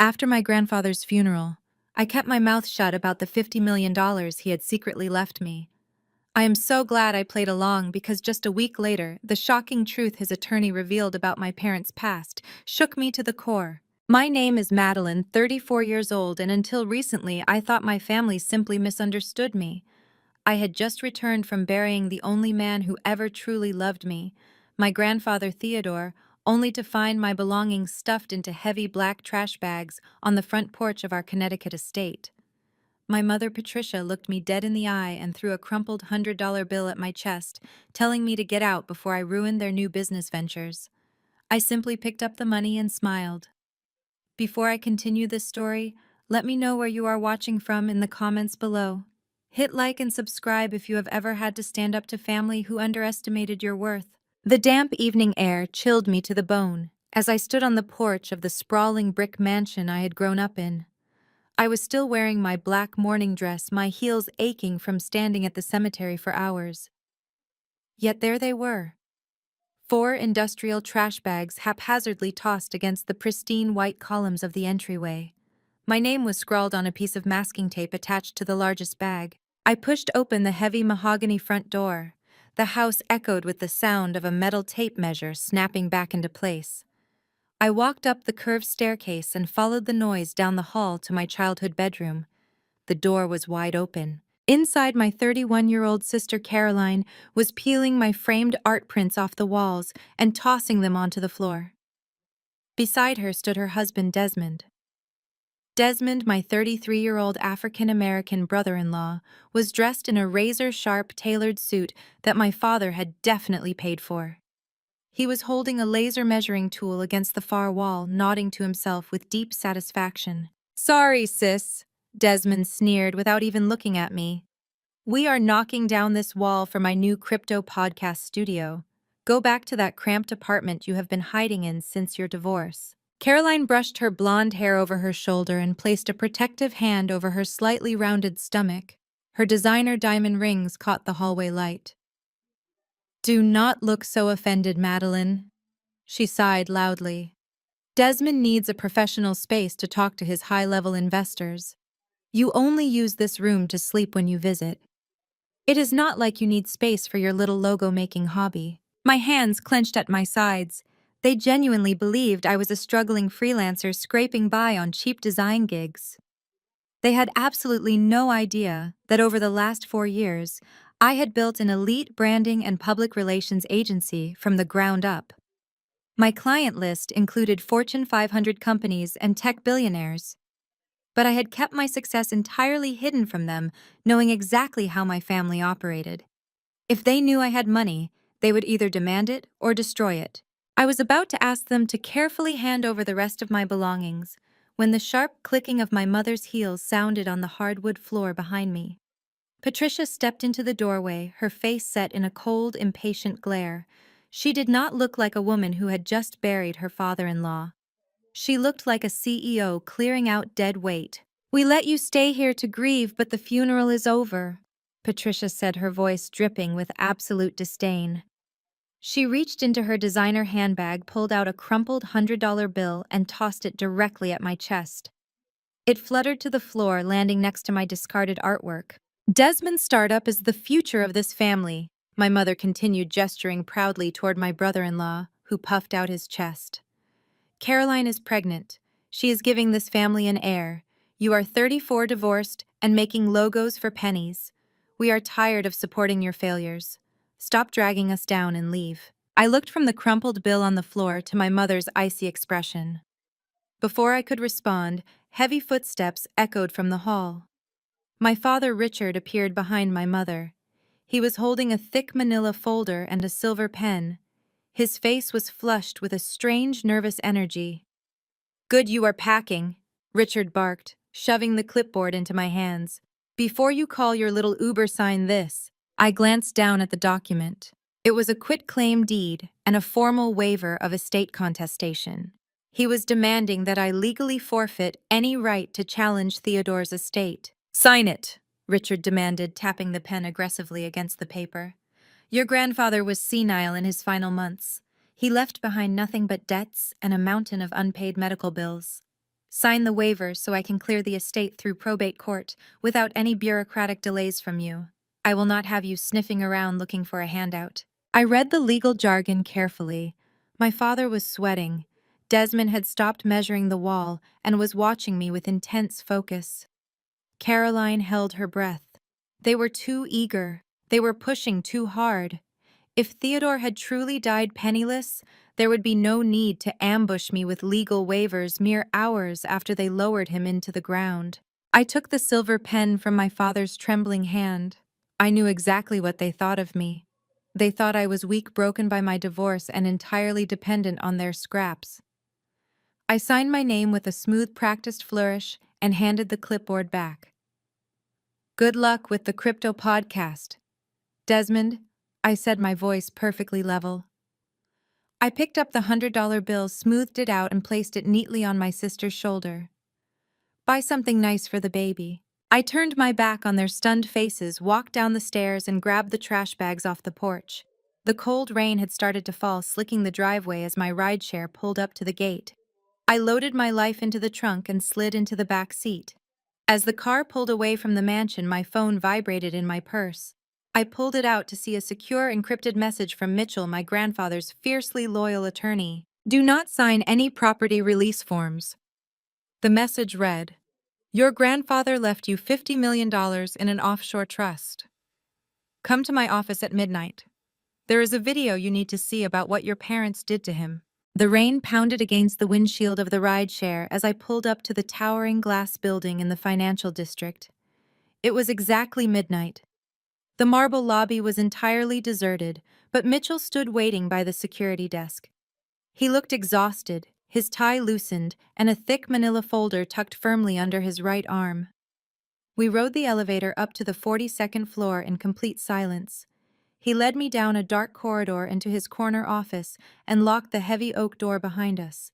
After my grandfather's funeral, I kept my mouth shut about the $50 million he had secretly left me. I am so glad I played along because just a week later, the shocking truth his attorney revealed about my parents' past shook me to the core. My name is Madeline, 34 years old, and until recently I thought my family simply misunderstood me. I had just returned from burying the only man who ever truly loved me, my grandfather Theodore, only to find my belongings stuffed into heavy black trash bags on the front porch of our Connecticut estate. My mother Patricia looked me dead in the eye and threw a crumpled $100 bill at my chest, telling me to get out before I ruined their new business ventures. I simply picked up the money and smiled. Before I continue this story, let me know where you are watching from in the comments below. Hit like and subscribe if you have ever had to stand up to family who underestimated your worth. The damp evening air chilled me to the bone as I stood on the porch of the sprawling brick mansion I had grown up in. I was still wearing my black morning dress, my heels aching from standing at the cemetery for hours. Yet there they were. 4 industrial trash bags haphazardly tossed against the pristine white columns of the entryway. My name was scrawled on a piece of masking tape attached to the largest bag. I pushed open the heavy mahogany front door. The house echoed with the sound of a metal tape measure snapping back into place. I walked up the curved staircase and followed the noise down the hall to my childhood bedroom. The door was wide open. Inside, my 31-year-old sister Caroline was peeling my framed art prints off the walls and tossing them onto the floor. Beside her stood her husband Desmond. Desmond, my 33-year-old African-American brother-in-law, was dressed in a razor-sharp tailored suit that my father had definitely paid for. He was holding a laser measuring tool against the far wall, nodding to himself with deep satisfaction. "Sorry, sis," Desmond sneered without even looking at me. "We are knocking down this wall for my new crypto podcast studio. Go back to that cramped apartment you have been hiding in since your divorce." Caroline brushed her blonde hair over her shoulder and placed a protective hand over her slightly rounded stomach. Her designer diamond rings caught the hallway light. "Do not look so offended, Madeline," she sighed loudly. "Desmond needs a professional space to talk to his high-level investors. You only use this room to sleep when you visit. It is not like you need space for your little logo-making hobby." My hands clenched at my sides. They genuinely believed I was a struggling freelancer scraping by on cheap design gigs. They had absolutely no idea that over the last 4 years, I had built an elite branding and public relations agency from the ground up. My client list included Fortune 500 companies and tech billionaires. But I had kept my success entirely hidden from them, knowing exactly how my family operated. If they knew I had money, they would either demand it or destroy it. I was about to ask them to carefully hand over the rest of my belongings when the sharp clicking of my mother's heels sounded on the hardwood floor behind me. Patricia stepped into the doorway, her face set in a cold, impatient glare. She did not look like a woman who had just buried her father-in-law. She looked like a CEO clearing out dead weight. "We let you stay here to grieve, but the funeral is over," Patricia said, her voice dripping with absolute disdain. She reached into her designer handbag, pulled out a crumpled $100 bill, and tossed it directly at my chest. It fluttered to the floor, landing next to my discarded artwork. "Desmond's startup is the future of this family," my mother continued, gesturing proudly toward my brother-in-law, who puffed out his chest. "Caroline is pregnant. She is giving this family an heir. You are 34, divorced, and making logos for pennies. We are tired of supporting your failures. Stop dragging us down and leave." I looked from the crumpled bill on the floor to my mother's icy expression. Before I could respond, heavy footsteps echoed from the hall. My father Richard appeared behind my mother. He was holding a thick manila folder and a silver pen. His face was flushed with a strange, nervous energy. "Good, you are packing," Richard barked, shoving the clipboard into my hands. "Before you call your little Uber, sign this." I glanced down at the document. It was a quitclaim deed and a formal waiver of estate contestation. He was demanding that I legally forfeit any right to challenge Theodore's estate. "Sign it," Richard demanded, tapping the pen aggressively against the paper. "Your grandfather was senile in his final months. He left behind nothing but debts and a mountain of unpaid medical bills. Sign the waivers so I can clear the estate through probate court without any bureaucratic delays from you. I will not have you sniffing around looking for a handout. I read the legal jargon carefully. My father was sweating. Desmond had stopped measuring the wall and was watching me with intense focus. Caroline held her breath. They were too eager. They were pushing too hard. If Theodore had truly died penniless, there would be no need to ambush me with legal waivers mere hours after they lowered him into the ground. I took the silver pen from my father's trembling hand. I knew exactly what they thought of me. They thought I was weak, broken by my divorce, and entirely dependent on their scraps. I signed my name with a smooth, practiced flourish and handed the clipboard back. Good luck with the crypto podcast. Desmond, I said, my voice perfectly level. I picked up the $100 bill, smoothed it out, and placed it neatly on my sister's shoulder. Buy something nice for the baby. I turned my back on their stunned faces, walked down the stairs, and grabbed the trash bags off the porch. The cold rain had started to fall, slicking the driveway as my rideshare pulled up to the gate. I loaded my life into the trunk and slid into the back seat. As the car pulled away from the mansion, my phone vibrated in my purse. I pulled it out to see a secure, encrypted message from Mitchell, my grandfather's fiercely loyal attorney. Do not sign any property release forms. The message read, your grandfather left you $50 million in an offshore trust. Come to my office at midnight. There is a video you need to see about what your parents did to him. The rain pounded against the windshield of the rideshare as I pulled up to the towering glass building in the financial district. It was exactly midnight. The marble lobby was entirely deserted, but Mitchell stood waiting by the security desk. He looked exhausted, his tie loosened, and a thick manila folder tucked firmly under his right arm. We rode the elevator up to the 42nd floor in complete silence. He led me down a dark corridor into his corner office and locked the heavy oak door behind us.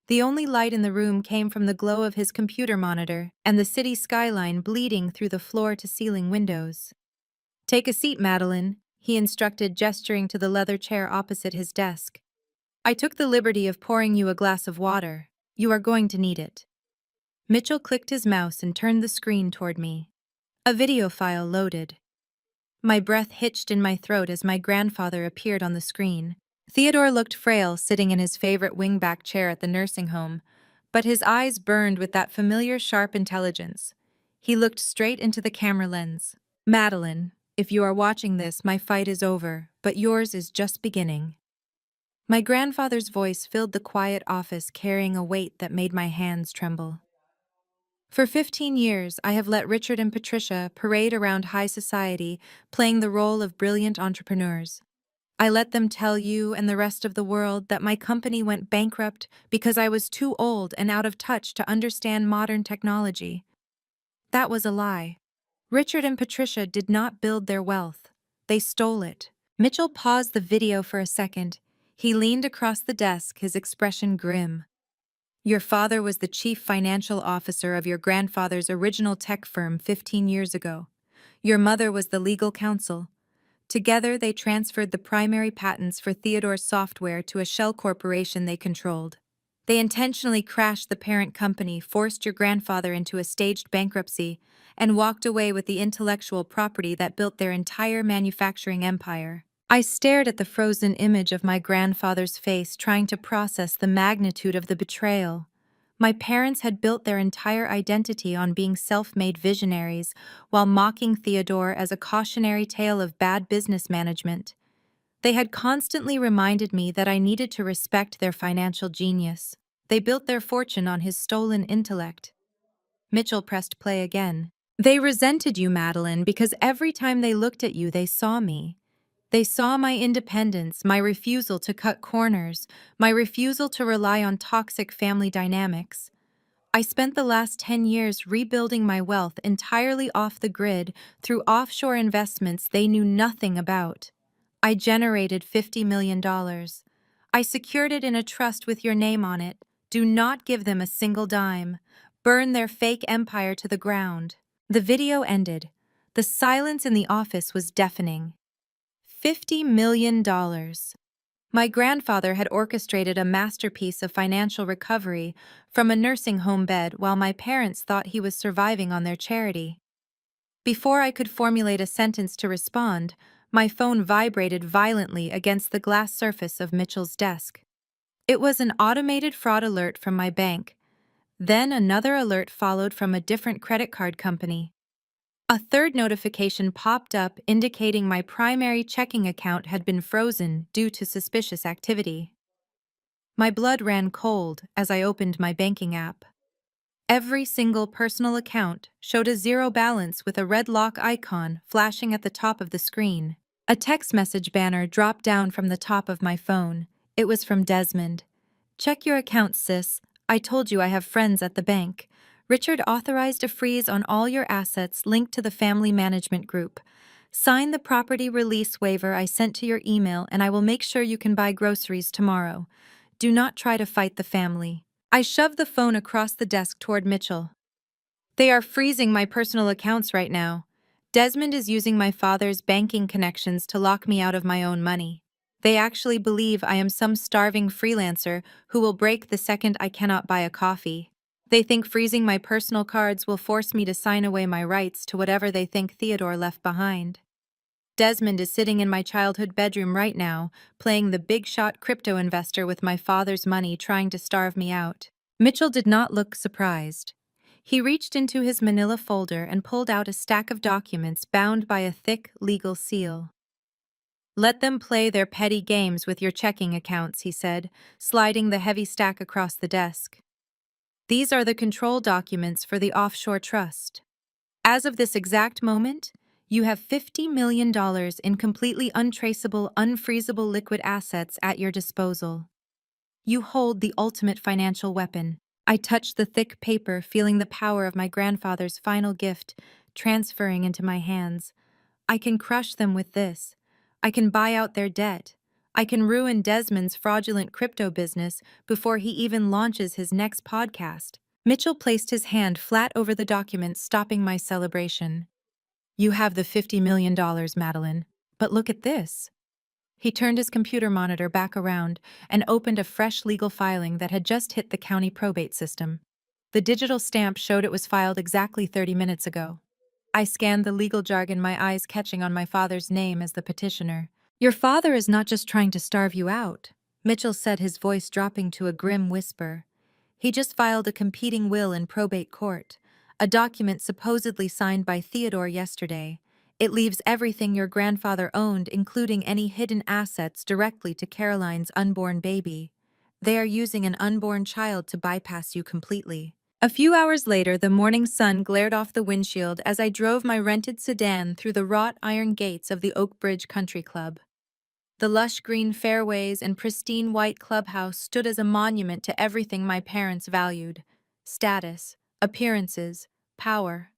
The only light in the room came from the glow of his computer monitor and the city skyline bleeding through the floor-to-ceiling windows. Take a seat, Madeline, he instructed, gesturing to the leather chair opposite his desk. I took the liberty of pouring you a glass of water. You are going to need it. Mitchell clicked his mouse and turned the screen toward me. A video file loaded. My breath hitched in my throat as my grandfather appeared on the screen. Theodore looked frail, sitting in his favorite wingback chair at the nursing home, but his eyes burned with that familiar sharp intelligence. He looked straight into the camera lens. Madeline, if you are watching this, my fight is over, but yours is just beginning. My grandfather's voice filled the quiet office, carrying a weight that made my hands tremble. For 15 years, I have let Richard and Patricia parade around high society, playing the role of brilliant entrepreneurs. I let them tell you and the rest of the world that my company went bankrupt because I was too old and out of touch to understand modern technology. That was a lie. Richard and Patricia did not build their wealth. They stole it. Mitchell paused the video for a second. He leaned across the desk, his expression grim. Your father was the chief financial officer of your grandfather's original tech firm 15 years ago. Your mother was the legal counsel. Together, they transferred the primary patents for Theodore's software to a shell corporation they controlled. They intentionally crashed the parent company, forced your grandfather into a staged bankruptcy, and walked away with the intellectual property that built their entire manufacturing empire. I stared at the frozen image of my grandfather's face, trying to process the magnitude of the betrayal. My parents had built their entire identity on being self-made visionaries, while mocking Theodore as a cautionary tale of bad business management. They had constantly reminded me that I needed to respect their financial genius. They built their fortune on his stolen intellect. Mitchell pressed play again. They resented you, Madeline, because every time they looked at you, they saw me. They saw my independence, my refusal to cut corners, my refusal to rely on toxic family dynamics. I spent the last 10 years rebuilding my wealth entirely off the grid through offshore investments they knew nothing about. I generated $50 million. I secured it in a trust with your name on it. Do not give them a single dime. Burn their fake empire to the ground. The video ended. The silence in the office was deafening. $50 million. My grandfather had orchestrated a masterpiece of financial recovery from a nursing home bed while my parents thought he was surviving on their charity. Before I could formulate a sentence to respond, my phone vibrated violently against the glass surface of Mitchell's desk. It was an automated fraud alert from my bank. Then another alert followed from a different credit card company. A third notification popped up indicating my primary checking account had been frozen due to suspicious activity. My blood ran cold as I opened my banking app. Every single personal account showed a zero balance with a red lock icon flashing at the top of the screen. A text message banner dropped down from the top of my phone. It was from Desmond. "Check your account, sis. I told you I have friends at the bank. Richard authorized a freeze on all your assets linked to the family management group. Sign the property release waiver I sent to your email and I will make sure you can buy groceries tomorrow. Do not try to fight the family." I shoved the phone across the desk toward Mitchell. "They are freezing my personal accounts right now. Desmond is using my father's banking connections to lock me out of my own money. They actually believe I am some starving freelancer who will break the second I cannot buy a coffee. They think freezing my personal cards will force me to sign away my rights to whatever they think Theodore left behind. Desmond is sitting in my childhood bedroom right now, playing the big-shot crypto investor with my father's money trying to starve me out." Mitchell did not look surprised. He reached into his manila folder and pulled out a stack of documents bound by a thick legal seal. "Let them play their petty games with your checking accounts," he said, sliding the heavy stack across the desk. "These are the control documents for the offshore trust. As of this exact moment, you have $50 million in completely untraceable, unfreezable liquid assets at your disposal. You hold the ultimate financial weapon." I touched the thick paper, feeling the power of my grandfather's final gift transferring into my hands. "I can crush them with this. I can buy out their debt. I can ruin Desmond's fraudulent crypto business before he even launches his next podcast." Mitchell placed his hand flat over the document, stopping my celebration. "You have the $50 million, Madeline. But look at this." He turned his computer monitor back around and opened a fresh legal filing that had just hit the county probate system. The digital stamp showed it was filed exactly 30 minutes ago. I scanned the legal jargon, my eyes catching on my father's name as the petitioner. "Your father is not just trying to starve you out," Mitchell said, his voice dropping to a grim whisper. "He just filed a competing will in probate court, a document supposedly signed by Theodore yesterday. It leaves everything your grandfather owned, including any hidden assets, directly to Caroline's unborn baby. They are using an unborn child to bypass you completely." A few hours later, the morning sun glared off the windshield as I drove my rented sedan through the wrought iron gates of the Oak Bridge Country Club. The lush green fairways and pristine white clubhouse stood as a monument to everything my parents valued: status, appearances, power.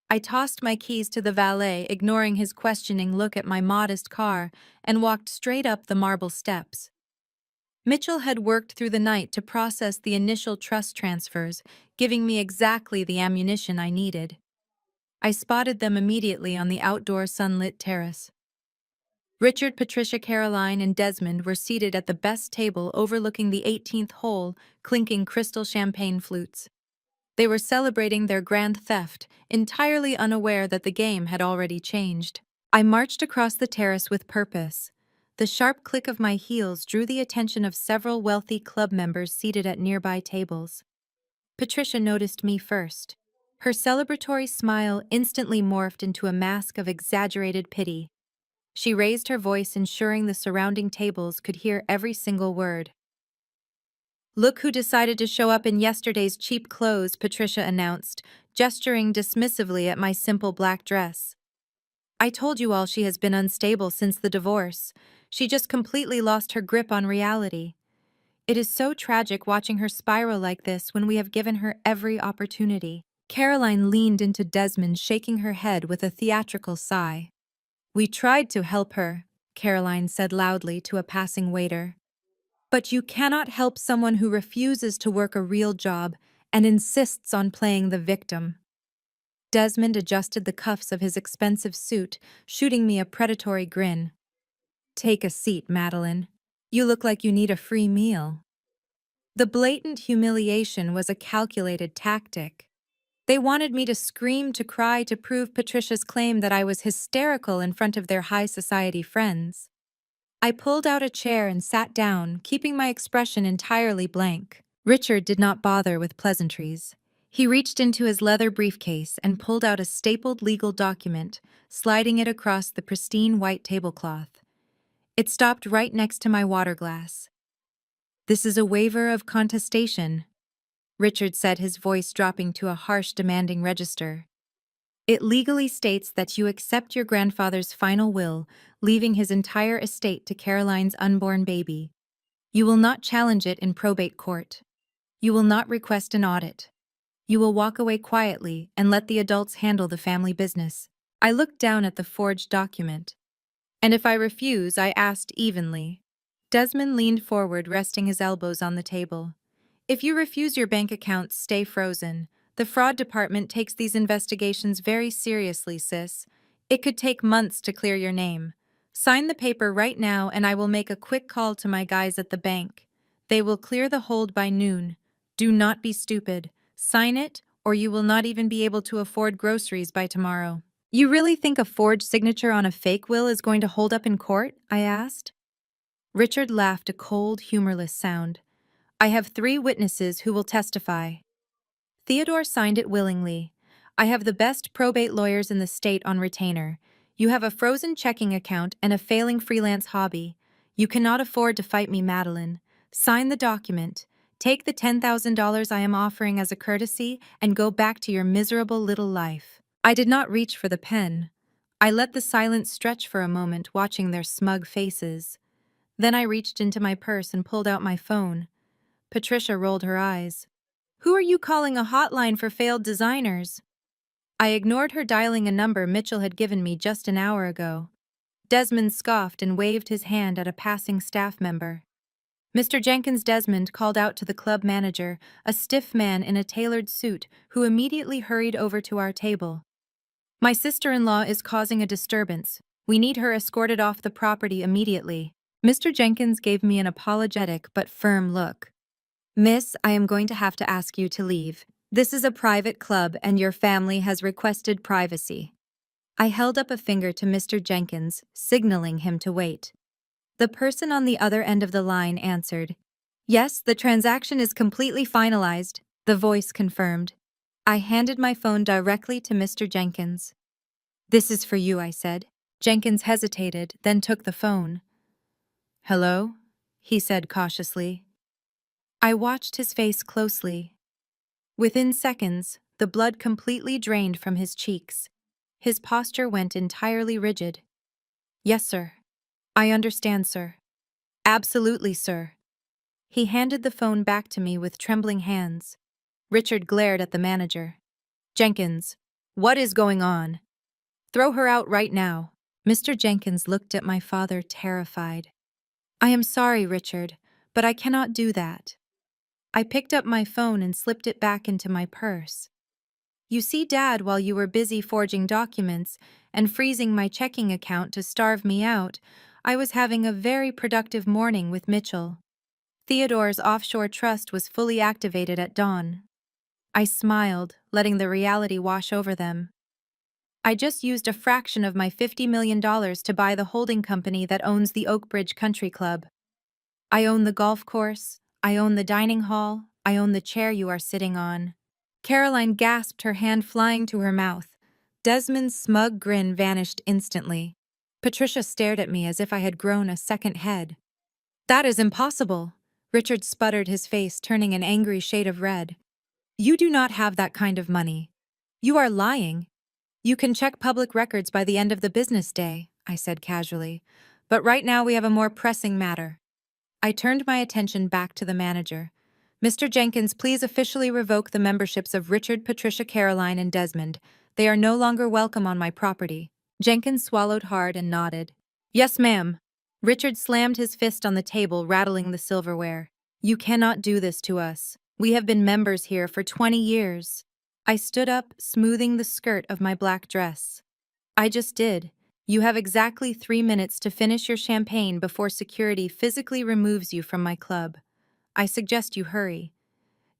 I tossed my keys to the valet, ignoring his questioning look at my modest car, and walked straight up the marble steps. Mitchell had worked through the night to process the initial trust transfers, giving me exactly the ammunition I needed. I spotted them immediately on the outdoor sunlit terrace. Richard, Patricia, Caroline, and Desmond were seated at the best table overlooking the 18th hole, clinking crystal champagne flutes. They were celebrating their grand theft, entirely unaware that the game had already changed. I marched across the terrace with purpose. The sharp click of my heels drew the attention of several wealthy club members seated at nearby tables. Patricia noticed me first. Her celebratory smile instantly morphed into a mask of exaggerated pity. She raised her voice, ensuring the surrounding tables could hear every single word. "Look who decided to show up in yesterday's cheap clothes," Patricia announced, gesturing dismissively at my simple black dress. "I told you all she has been unstable since the divorce. She just completely lost her grip on reality. It is so tragic watching her spiral like this when we have given her every opportunity." Caroline leaned into Desmond, shaking her head with a theatrical sigh. "We tried to help her," Caroline said loudly to a passing waiter. "But you cannot help someone who refuses to work a real job and insists on playing the victim." Desmond adjusted the cuffs of his expensive suit, shooting me a predatory grin. "Take a seat, Madeline. You look like you need a free meal. The blatant humiliation was a calculated tactic. They wanted me to scream to cry to prove Patricia's claim that I was hysterical in front of their high society friends. I pulled out a chair and sat down, keeping my expression entirely blank. Richard did not bother with pleasantries. He reached into his leather briefcase and pulled out a stapled legal document, sliding it across the pristine white tablecloth. It stopped right next to my water glass. "This is a waiver of contestation," Richard said, his voice dropping to a harsh, demanding register. "It legally states that you accept your grandfather's final will, leaving his entire estate to Caroline's unborn baby. You will not challenge it in probate court. You will not request an audit. You will walk away quietly and let the adults handle the family business." I looked down at the forged document. "And if I refuse," I asked evenly. Desmond leaned forward, resting his elbows on the table. "If you refuse, your bank accounts stay frozen. The fraud department takes these investigations very seriously, sis. It could take months to clear your name. Sign the paper right now and I will make a quick call to my guys at the bank. They will clear the hold by noon. Do not be stupid. Sign it, or you will not even be able to afford groceries by tomorrow." "You really think a forged signature on a fake will is going to hold up in court?" I asked. Richard laughed, a cold, humorless sound. "I have 3 witnesses who will testify. Theodore signed it willingly. I have the best probate lawyers in the state on retainer. You have a frozen checking account and a failing freelance hobby. You cannot afford to fight me, Madeline. Sign the document. Take the $10,000 I am offering as a courtesy and go back to your miserable little life." I did not reach for the pen. I let the silence stretch for a moment, watching their smug faces. Then I reached into my purse and pulled out my phone. Patricia rolled her eyes. "Who are you calling a hotline for failed designers?" I ignored her, dialing a number Mitchell had given me just an hour ago. Desmond scoffed and waved his hand at a passing staff member. "Mr. Jenkins." Desmond called out to the club manager, a stiff man in a tailored suit who immediately hurried over to our table. "My sister-in-law is causing a disturbance. We need her escorted off the property immediately." Mr. Jenkins gave me an apologetic but firm look. "Miss, I am going to have to ask you to leave. This is a private club and your family has requested privacy." I held up a finger to Mr. Jenkins, signaling him to wait. The person on the other end of the line answered. "Yes, the transaction is completely finalized," the voice confirmed. I handed my phone directly to Mr. Jenkins. "This is for you," I said. Jenkins hesitated, then took the phone. "Hello?" he said cautiously. I watched his face closely. Within seconds, the blood completely drained from his cheeks. His posture went entirely rigid. "Yes, sir. I understand, sir. Absolutely, sir." He handed the phone back to me with trembling hands. Richard glared at the manager. "Jenkins, what is going on? Throw her out right now." Mr. Jenkins looked at my father, terrified. "I am sorry, Richard, but I cannot do that." I picked up my phone and slipped it back into my purse. "You see, Dad, while you were busy forging documents and freezing my checking account to starve me out, I was having a very productive morning with Mitchell. Theodore's offshore trust was fully activated at dawn." I smiled, letting the reality wash over them. "I just used a fraction of my $50 million to buy the holding company that owns the Oakbridge Country Club. I own the golf course, I own the dining hall, I own the chair you are sitting on." Caroline gasped, her hand flying to her mouth. Desmond's smug grin vanished instantly. Patricia stared at me as if I had grown a second head. "That is impossible," Richard sputtered, his face turning an angry shade of red. "You do not have that kind of money. You are lying." "You can check public records by the end of the business day," I said casually. "But right now we have a more pressing matter." I turned my attention back to the manager. "Mr. Jenkins, please officially revoke the memberships of Richard, Patricia, Caroline, and Desmond. They are no longer welcome on my property." Jenkins swallowed hard and nodded. "Yes, ma'am." Richard slammed his fist on the table, rattling the silverware. "You cannot do this to us. We have been members here for 20 years. I stood up, smoothing the skirt of my black dress. "I just did. You have exactly 3 minutes to finish your champagne before security physically removes you from my club. I suggest you hurry.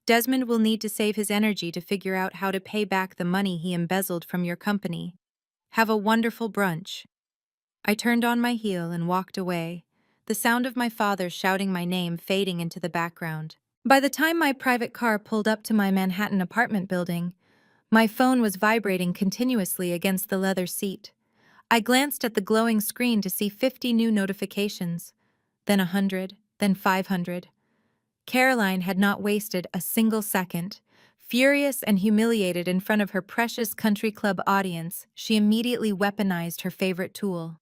Desmond will need to save his energy to figure out how to pay back the money he embezzled from your company. Have a wonderful brunch. I turned on my heel and walked away, the sound of my father shouting my name fading into the background. By the time my private car pulled up to my Manhattan apartment building, my phone was vibrating continuously against the leather seat. I glanced at the glowing screen to see 50 new notifications, then 100, then 500. Caroline had not wasted a single second. Furious and humiliated in front of her precious country club audience, she immediately weaponized her favorite tool.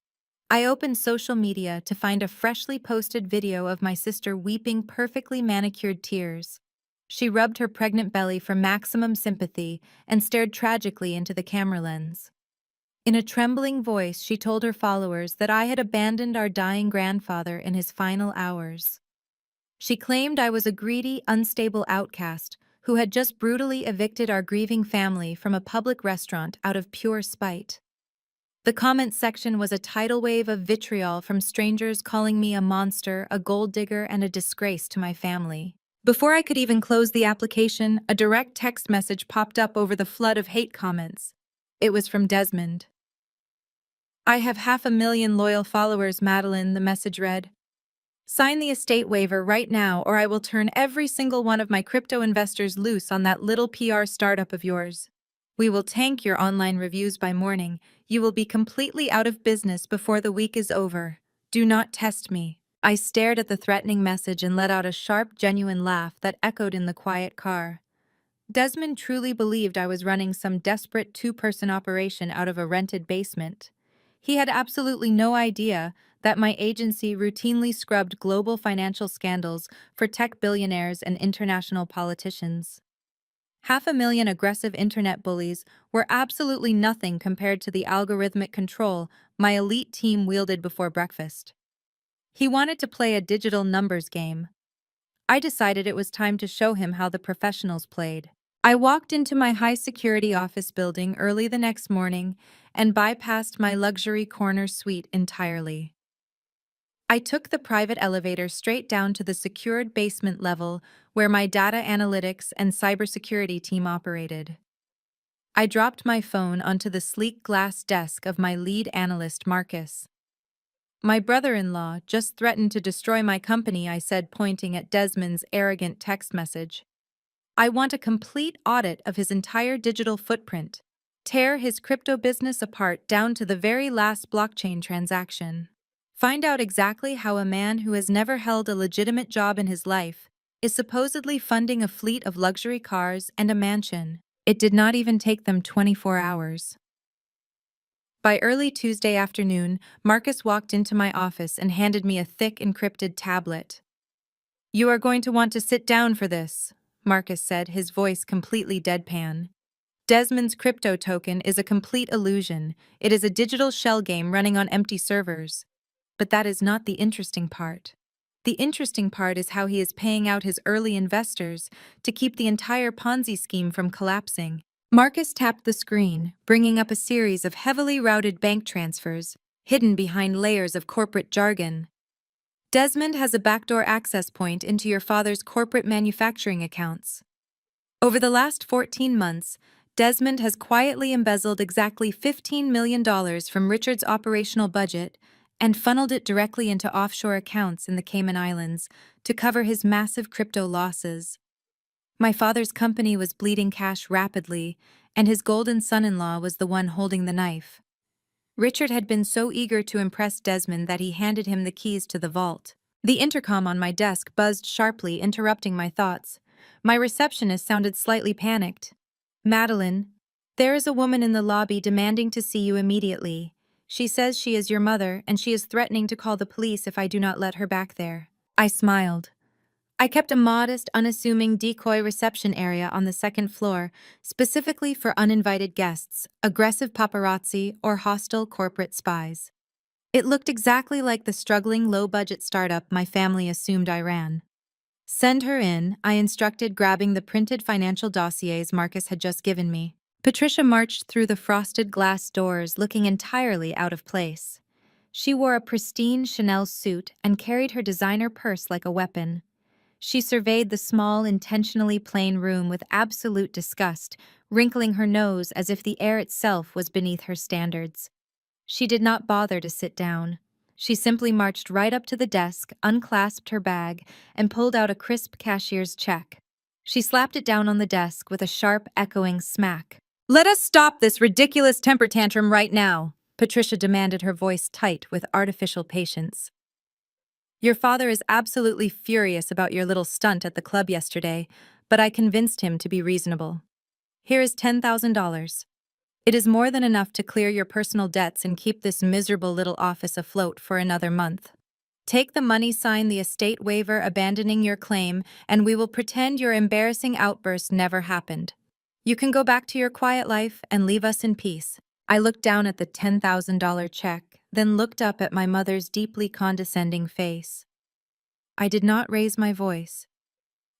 I opened social media to find a freshly posted video of my sister weeping perfectly manicured tears. She rubbed her pregnant belly for maximum sympathy and stared tragically into the camera lens. In a trembling voice, she told her followers that I had abandoned our dying grandfather in his final hours. She claimed I was a greedy, unstable outcast who had just brutally evicted our grieving family from a public restaurant out of pure spite. The comment section was a tidal wave of vitriol from strangers calling me a monster, a gold digger, and a disgrace to my family. Before I could even close the application, a direct text message popped up over the flood of hate comments. It was from Desmond. "I have 500,000 loyal followers, Madeline," the message read. "Sign the estate waiver right now, or I will turn every single one of my crypto investors loose on that little PR startup of yours. We will tank your online reviews by morning. You will be completely out of business before the week is over. Do not test me." I stared at the threatening message and let out a sharp, genuine laugh that echoed in the quiet car. Desmond truly believed I was running some desperate two-person operation out of a rented basement. He had absolutely no idea that my agency routinely scrubbed global financial scandals for tech billionaires and international politicians. 500,000 aggressive internet bullies were absolutely nothing compared to the algorithmic control my elite team wielded before breakfast. He wanted to play a digital numbers game. I decided it was time to show him how the professionals played. I walked into my high-security office building early the next morning and bypassed my luxury corner suite entirely. I took the private elevator straight down to the secured basement level where my data analytics and cybersecurity team operated. I dropped my phone onto the sleek glass desk of my lead analyst, Marcus. "My brother-in-law just threatened to destroy my company," I said, pointing at Desmond's arrogant text message. "I want a complete audit of his entire digital footprint. Tear his crypto business apart down to the very last blockchain transaction. Find out exactly how a man who has never held a legitimate job in his life is supposedly funding a fleet of luxury cars and a mansion." It did not even take them 24 hours. By early Tuesday afternoon, Marcus walked into my office and handed me a thick encrypted tablet. "You are going to want to sit down for this," Marcus said, his voice completely deadpan. "Desmond's crypto token is a complete illusion. It is a digital shell game running on empty servers. But that is not the interesting part. The interesting part is how he is paying out his early investors to keep the entire Ponzi scheme from collapsing." Marcus tapped the screen, bringing up a series of heavily routed bank transfers, hidden behind layers of corporate jargon. "Desmond has a backdoor access point into your father's corporate manufacturing accounts. Over the last 14 months, Desmond has quietly embezzled exactly $15 million from Richard's operational budget and funneled it directly into offshore accounts in the Cayman Islands to cover his massive crypto losses. My father's company was bleeding cash rapidly, and his golden son-in-law was the one holding the knife. Richard had been so eager to impress Desmond that he handed him the keys to the vault. The intercom on my desk buzzed sharply, interrupting my thoughts. My receptionist sounded slightly panicked. "Madeline, there is a woman in the lobby demanding to see you immediately. She says she is your mother, and she is threatening to call the police if I do not let her back there." I smiled. I kept a modest, unassuming decoy reception area on the second floor, specifically for uninvited guests, aggressive paparazzi, or hostile corporate spies. It looked exactly like the struggling low-budget startup my family assumed I ran. "Send her in," I instructed, grabbing the printed financial dossiers Marcus had just given me. Patricia marched through the frosted glass doors looking entirely out of place. She wore a pristine Chanel suit and carried her designer purse like a weapon. She surveyed the small, intentionally plain room with absolute disgust, wrinkling her nose as if the air itself was beneath her standards. She did not bother to sit down. She simply marched right up to the desk, unclasped her bag, and pulled out a crisp cashier's check. She slapped it down on the desk with a sharp, echoing smack. "Let us stop this ridiculous temper tantrum right now," Patricia demanded, her voice tight with artificial patience. "Your father is absolutely furious about your little stunt at the club yesterday, but I convinced him to be reasonable. Here is $10,000. It is more than enough to clear your personal debts and keep this miserable little office afloat for another month. Take the money, sign the estate waiver abandoning your claim, and we will pretend your embarrassing outburst never happened. You can go back to your quiet life and leave us in peace." I looked down at the $10,000 check, then looked up at my mother's deeply condescending face. I did not raise my voice.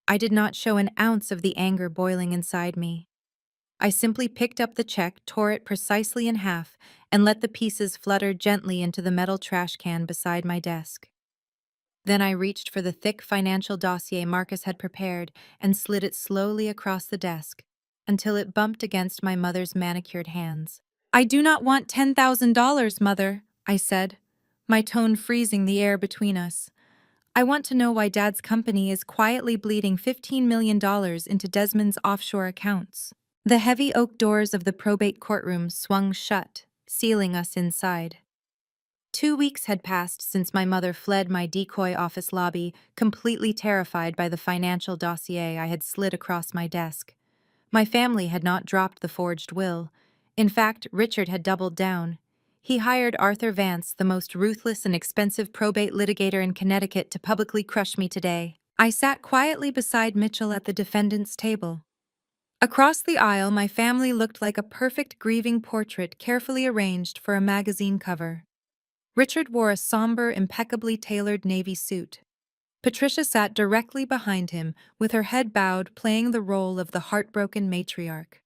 I did not show an ounce of the anger boiling inside me. I simply picked up the check, tore it precisely in half, and let the pieces flutter gently into the metal trash can beside my desk. Then I reached for the thick financial dossier Marcus had prepared and slid it slowly across the desk until it bumped against my mother's manicured hands. "I do not want $10,000, Mother," I said, my tone freezing the air between us. "I want to know why Dad's company is quietly bleeding $15 million into Desmond's offshore accounts." The heavy oak doors of the probate courtroom swung shut, sealing us inside. 2 weeks had passed since my mother fled my decoy office lobby, completely terrified by the financial dossier I had slid across my desk. My family had not dropped the forged will. In fact, Richard had doubled down. He hired Arthur Vance, the most ruthless and expensive probate litigator in Connecticut, to publicly crush me today. I sat quietly beside Mitchell at the defendant's table. Across the aisle, my family looked like a perfect grieving portrait carefully arranged for a magazine cover. Richard wore a somber, impeccably tailored navy suit. Patricia sat directly behind him, with her head bowed, playing the role of the heartbroken matriarch.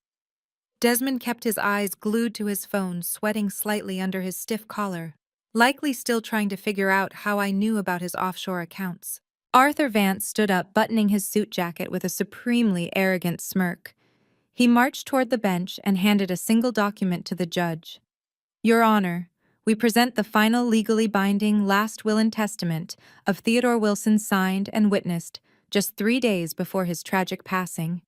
Desmond kept his eyes glued to his phone, sweating slightly under his stiff collar, likely still trying to figure out how I knew about his offshore accounts. Arthur Vance stood up, buttoning his suit jacket with a supremely arrogant smirk. He marched toward the bench and handed a single document to the judge. "Your Honor, we present the final legally binding last will and testament of Theodore Wilson, signed and witnessed just 3 days before his tragic passing.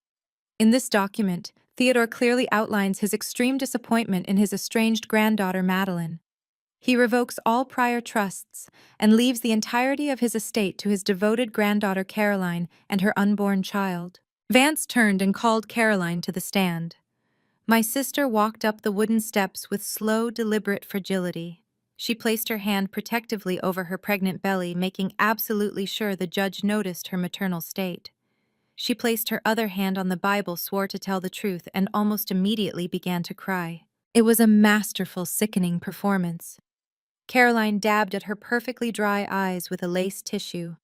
In this document, Theodore clearly outlines his extreme disappointment in his estranged granddaughter, Madeline. He revokes all prior trusts and leaves the entirety of his estate to his devoted granddaughter, Caroline, and her unborn child." Vance turned and called Caroline to the stand. My sister walked up the wooden steps with slow, deliberate fragility. She placed her hand protectively over her pregnant belly, making absolutely sure the judge noticed her maternal state. She placed her other hand on the Bible, swore to tell the truth, and almost immediately began to cry. It was a masterful, sickening performance. Caroline dabbed at her perfectly dry eyes with a lace tissue.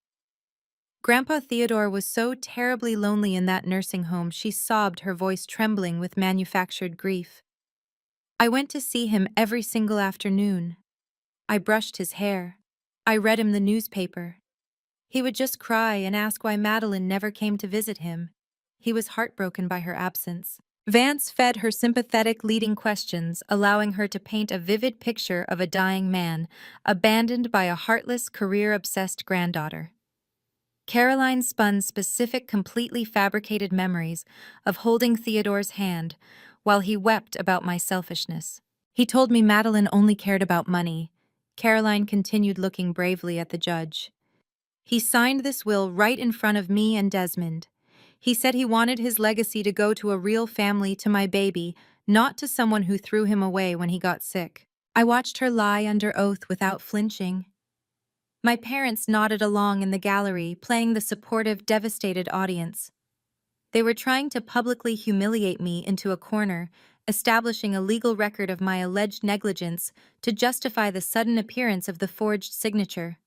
Grandpa Theodore was so terribly lonely in that nursing home, she sobbed, her voice trembling with manufactured grief. "I went to see him every single afternoon. I brushed his hair. I read him the newspaper. He would just cry and ask why Madeline never came to visit him. He was heartbroken by her absence." Vance fed her sympathetic leading questions, allowing her to paint a vivid picture of a dying man, abandoned by a heartless, career-obsessed granddaughter. Caroline spun specific, completely fabricated memories of holding Theodore's hand while he wept about my selfishness. "He told me Madeline only cared about money." Caroline continued, looking bravely at the judge. "He signed this will right in front of me and Desmond. He said he wanted his legacy to go to a real family, to my baby, not to someone who threw him away when he got sick." I watched her lie under oath without flinching. My parents nodded along in the gallery, playing the supportive, devastated audience. They were trying to publicly humiliate me into a corner, establishing a legal record of my alleged negligence to justify the sudden appearance of the forged signature.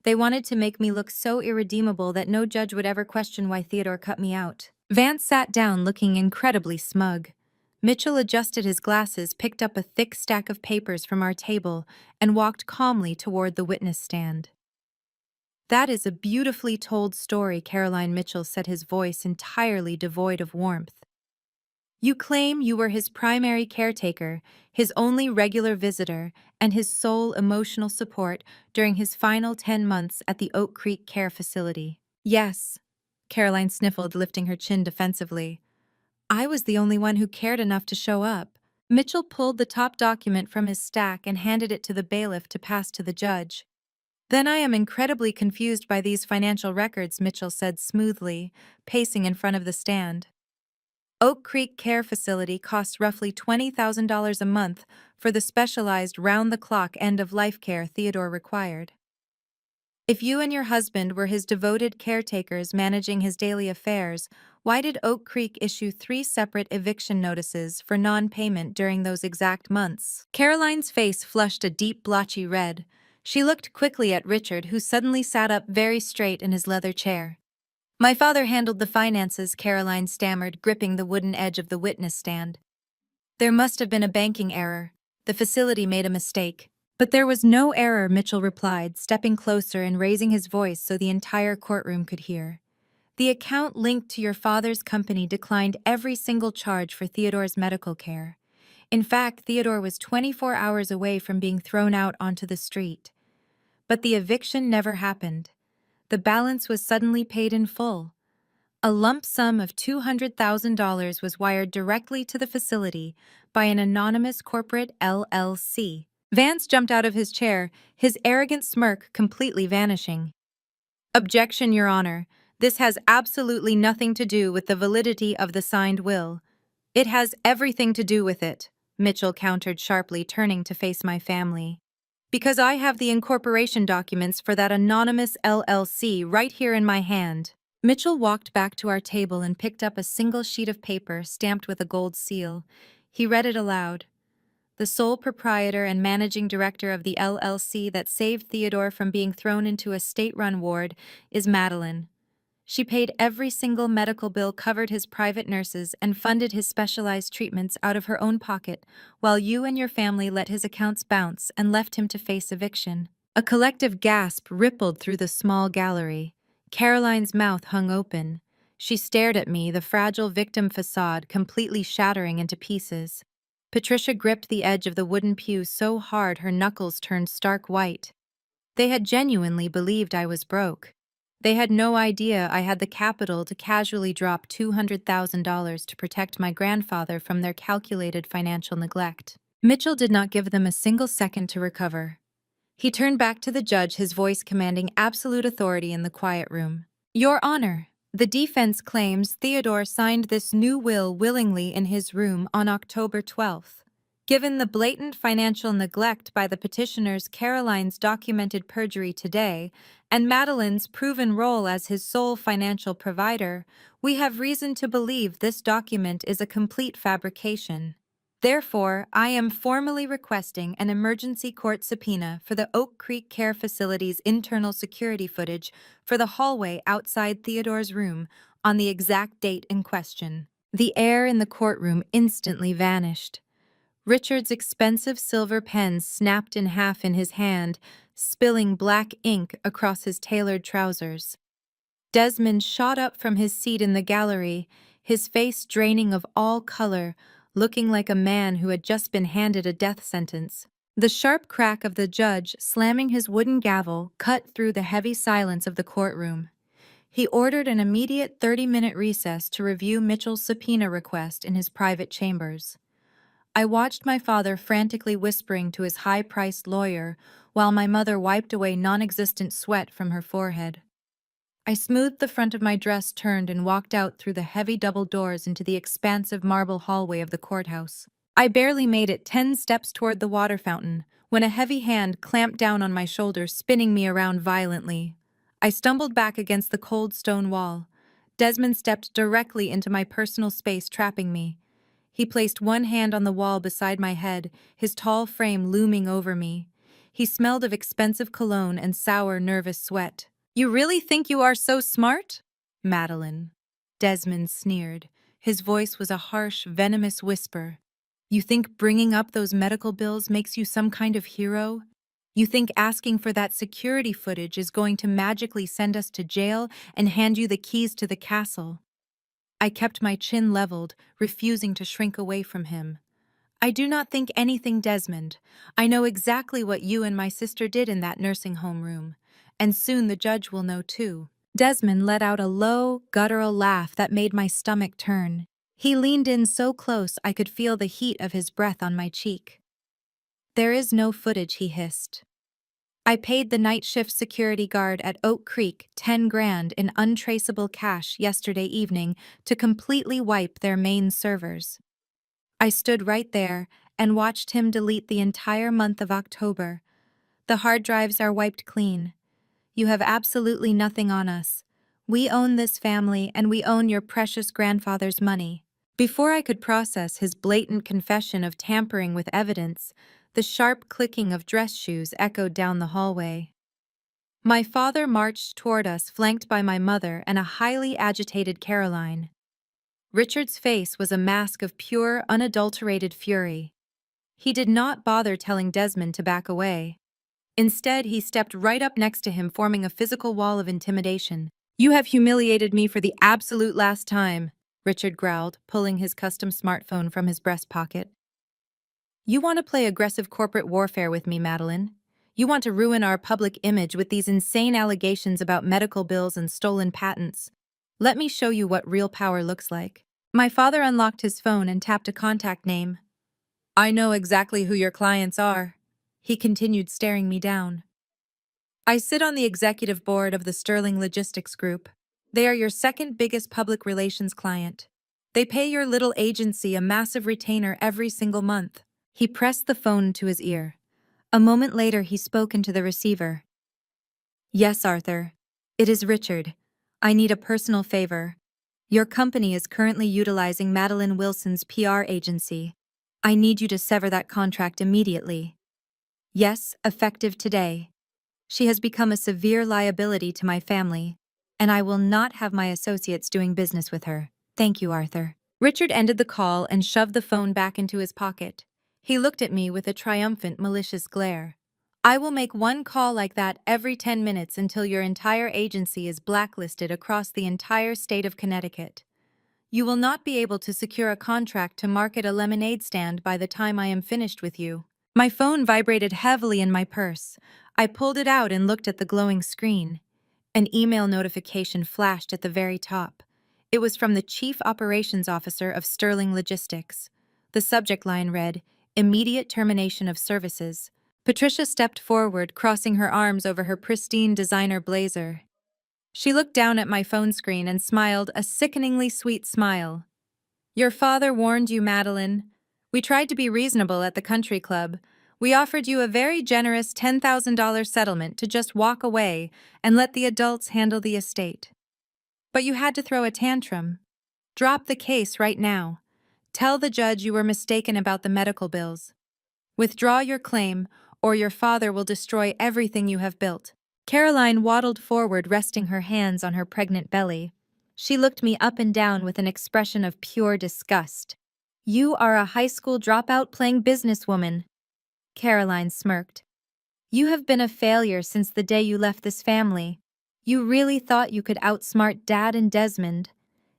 They wanted to make me look so irredeemable that no judge would ever question why Theodore cut me out. Vance sat down, looking incredibly smug. Mitchell adjusted his glasses, picked up a thick stack of papers from our table, and walked calmly toward the witness stand. "That is a beautifully told story," Caroline Mitchell said, his voice entirely devoid of warmth. "You claim you were his primary caretaker, his only regular visitor, and his sole emotional support during his final 10 months at the Oak Creek Care Facility." "Yes," Caroline sniffled, lifting her chin defensively. "I was the only one who cared enough to show up." Mitchell pulled the top document from his stack and handed it to the bailiff to pass to the judge. "Then I am incredibly confused by these financial records," Mitchell said smoothly, pacing in front of the stand. "Oak Creek Care Facility costs roughly $20,000 a month for the specialized round-the-clock end-of-life care Theodore required. If you and your husband were his devoted caretakers managing his daily affairs, why did Oak Creek issue 3 separate eviction notices for non-payment during those exact months?" Caroline's face flushed a deep blotchy red. She looked quickly at Richard, who suddenly sat up very straight in his leather chair. "My father handled the finances," Caroline stammered, gripping the wooden edge of the witness stand. "There must have been a banking error. The facility made a mistake." "But there was no error," Mitchell replied, stepping closer and raising his voice so the entire courtroom could hear. "The account linked to your father's company declined every single charge for Theodore's medical care. In fact, Theodore was 24 hours away from being thrown out onto the street. But the eviction never happened. The balance was suddenly paid in full. A lump sum of $200,000 was wired directly to the facility by an anonymous corporate LLC." Vance jumped out of his chair, his arrogant smirk completely vanishing. "Objection, Your Honor. This has absolutely nothing to do with the validity of the signed will." "It has everything to do with it," Mitchell countered sharply, turning to face my family. "Because I have the incorporation documents for that anonymous LLC right here in my hand." Mitchell walked back to our table and picked up a single sheet of paper stamped with a gold seal. He read it aloud. "The sole proprietor and managing director of the LLC that saved Theodore from being thrown into a state-run ward is Madeline. She paid every single medical bill, covered his private nurses, and funded his specialized treatments out of her own pocket, while you and your family let his accounts bounce and left him to face eviction." A collective gasp rippled through the small gallery. Caroline's mouth hung open. She stared at me, the fragile victim facade completely shattering into pieces. Patricia gripped the edge of the wooden pew so hard her knuckles turned stark white. They had genuinely believed I was broke. They had no idea I had the capital to casually drop $200,000 to protect my grandfather from their calculated financial neglect. Mitchell did not give them a single second to recover. He turned back to the judge, his voice commanding absolute authority in the quiet room. "Your Honor, the defense claims Theodore signed this new will willingly in his room on October 12th. Given the blatant financial neglect by the petitioners, Caroline's documented perjury today, and Madeline's proven role as his sole financial provider, we have reason to believe this document is a complete fabrication. Therefore, I am formally requesting an emergency court subpoena for the Oak Creek Care Facility's internal security footage for the hallway outside Theodore's room on the exact date in question." The air in the courtroom instantly vanished. Richard's expensive silver pen snapped in half in his hand, spilling black ink across his tailored trousers. Desmond shot up from his seat in the gallery, his face draining of all color, looking like a man who had just been handed a death sentence. The sharp crack of the judge slamming his wooden gavel cut through the heavy silence of the courtroom. He ordered an immediate 30-minute recess to review Mitchell's subpoena request in his private chambers. I watched my father frantically whispering to his high-priced lawyer while my mother wiped away non-existent sweat from her forehead. I smoothed the front of my dress, turned, and walked out through the heavy double doors into the expansive marble hallway of the courthouse. I barely made it 10 steps toward the water fountain when a heavy hand clamped down on my shoulder, spinning me around violently. I stumbled back against the cold stone wall. Desmond stepped directly into my personal space, trapping me. He placed one hand on the wall beside my head, his tall frame looming over me. He smelled of expensive cologne and sour, nervous sweat. "You really think you are so smart?" "Madeline," Desmond sneered. His voice was a harsh, venomous whisper. You think bringing up those medical bills makes you some kind of hero? You think asking for that security footage is going to magically send us to jail and hand you the keys to the castle? I kept my chin leveled, refusing to shrink away from him. I do not think anything, Desmond. I know exactly what you and my sister did in that nursing home room. And soon the judge will know too. Desmond let out a low, guttural laugh that made my stomach turn. He leaned in so close I could feel the heat of his breath on my cheek. There is no footage, he hissed. I paid the night shift security guard at Oak Creek 10 grand in untraceable cash yesterday evening to completely wipe their main servers. I stood right there and watched him delete the entire month of October. The hard drives are wiped clean. You have absolutely nothing on us. We own this family and we own your precious grandfather's money. Before I could process his blatant confession of tampering with evidence, the sharp clicking of dress shoes echoed down the hallway. My father marched toward us, flanked by my mother and a highly agitated Caroline. Richard's face was a mask of pure, unadulterated fury. He did not bother telling Desmond to back away. Instead, he stepped right up next to him, forming a physical wall of intimidation. "You have humiliated me for the absolute last time," Richard growled, pulling his custom smartphone from his breast pocket. "You want to play aggressive corporate warfare with me, Madeline? You want to ruin our public image with these insane allegations about medical bills and stolen patents. Let me show you what real power looks like." My father unlocked his phone and tapped a contact name. "I know exactly who your clients are." He continued, staring me down. "I sit on the executive board of the Sterling Logistics Group. They are your second biggest public relations client. They pay your little agency a massive retainer every single month." He pressed the phone to his ear. A moment later, he spoke into the receiver. "Yes, Arthur. It is Richard. I need a personal favor. Your company is currently utilizing Madeline Wilson's PR agency. I need you to sever that contract immediately. Yes, effective today. She has become a severe liability to my family, and I will not have my associates doing business with her. Thank you, Arthur." Richard ended the call and shoved the phone back into his pocket. He looked at me with a triumphant, malicious glare. "I will make one call like that every 10 minutes until your entire agency is blacklisted across the entire state of Connecticut. You will not be able to secure a contract to market a lemonade stand by the time I am finished with you." My phone vibrated heavily in my purse. I pulled it out and looked at the glowing screen. An email notification flashed at the very top. It was from the Chief Operations Officer of Sterling Logistics. The subject line read, "Immediate termination of services." Patricia stepped forward, crossing her arms over her pristine designer blazer. She looked down at my phone screen and smiled a sickeningly sweet smile. "Your father warned you, Madeline. We tried to be reasonable at the country club. We offered you a very generous $10,000 settlement to just walk away and let the adults handle the estate. But you had to throw a tantrum. Drop the case right now. Tell the judge you were mistaken about the medical bills. Withdraw your claim, or your father will destroy everything you have built." Caroline waddled forward, resting her hands on her pregnant belly. She looked me up and down with an expression of pure disgust. "You are a high school dropout playing businesswoman." Caroline smirked. "You have been a failure since the day you left this family. You really thought you could outsmart Dad and Desmond.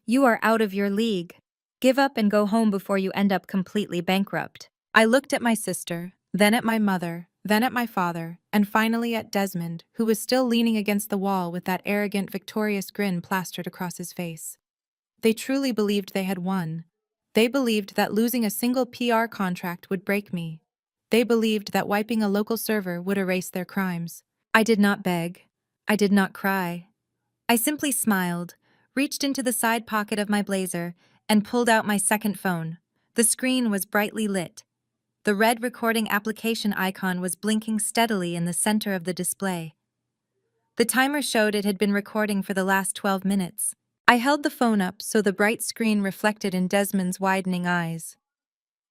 You are out of your league. Give up and go home before you end up completely bankrupt." I looked at my sister, then at my mother, then at my father, and finally at Desmond, who was still leaning against the wall with that arrogant, victorious grin plastered across his face. They truly believed they had won. They believed that losing a single PR contract would break me. They believed that wiping a local server would erase their crimes. I did not beg. I did not cry. I simply smiled, reached into the side pocket of my blazer, and pulled out my second phone. The screen was brightly lit. The red recording application icon was blinking steadily in the center of the display. The timer showed it had been recording for the last 12 minutes. I held the phone up so the bright screen reflected in Desmond's widening eyes.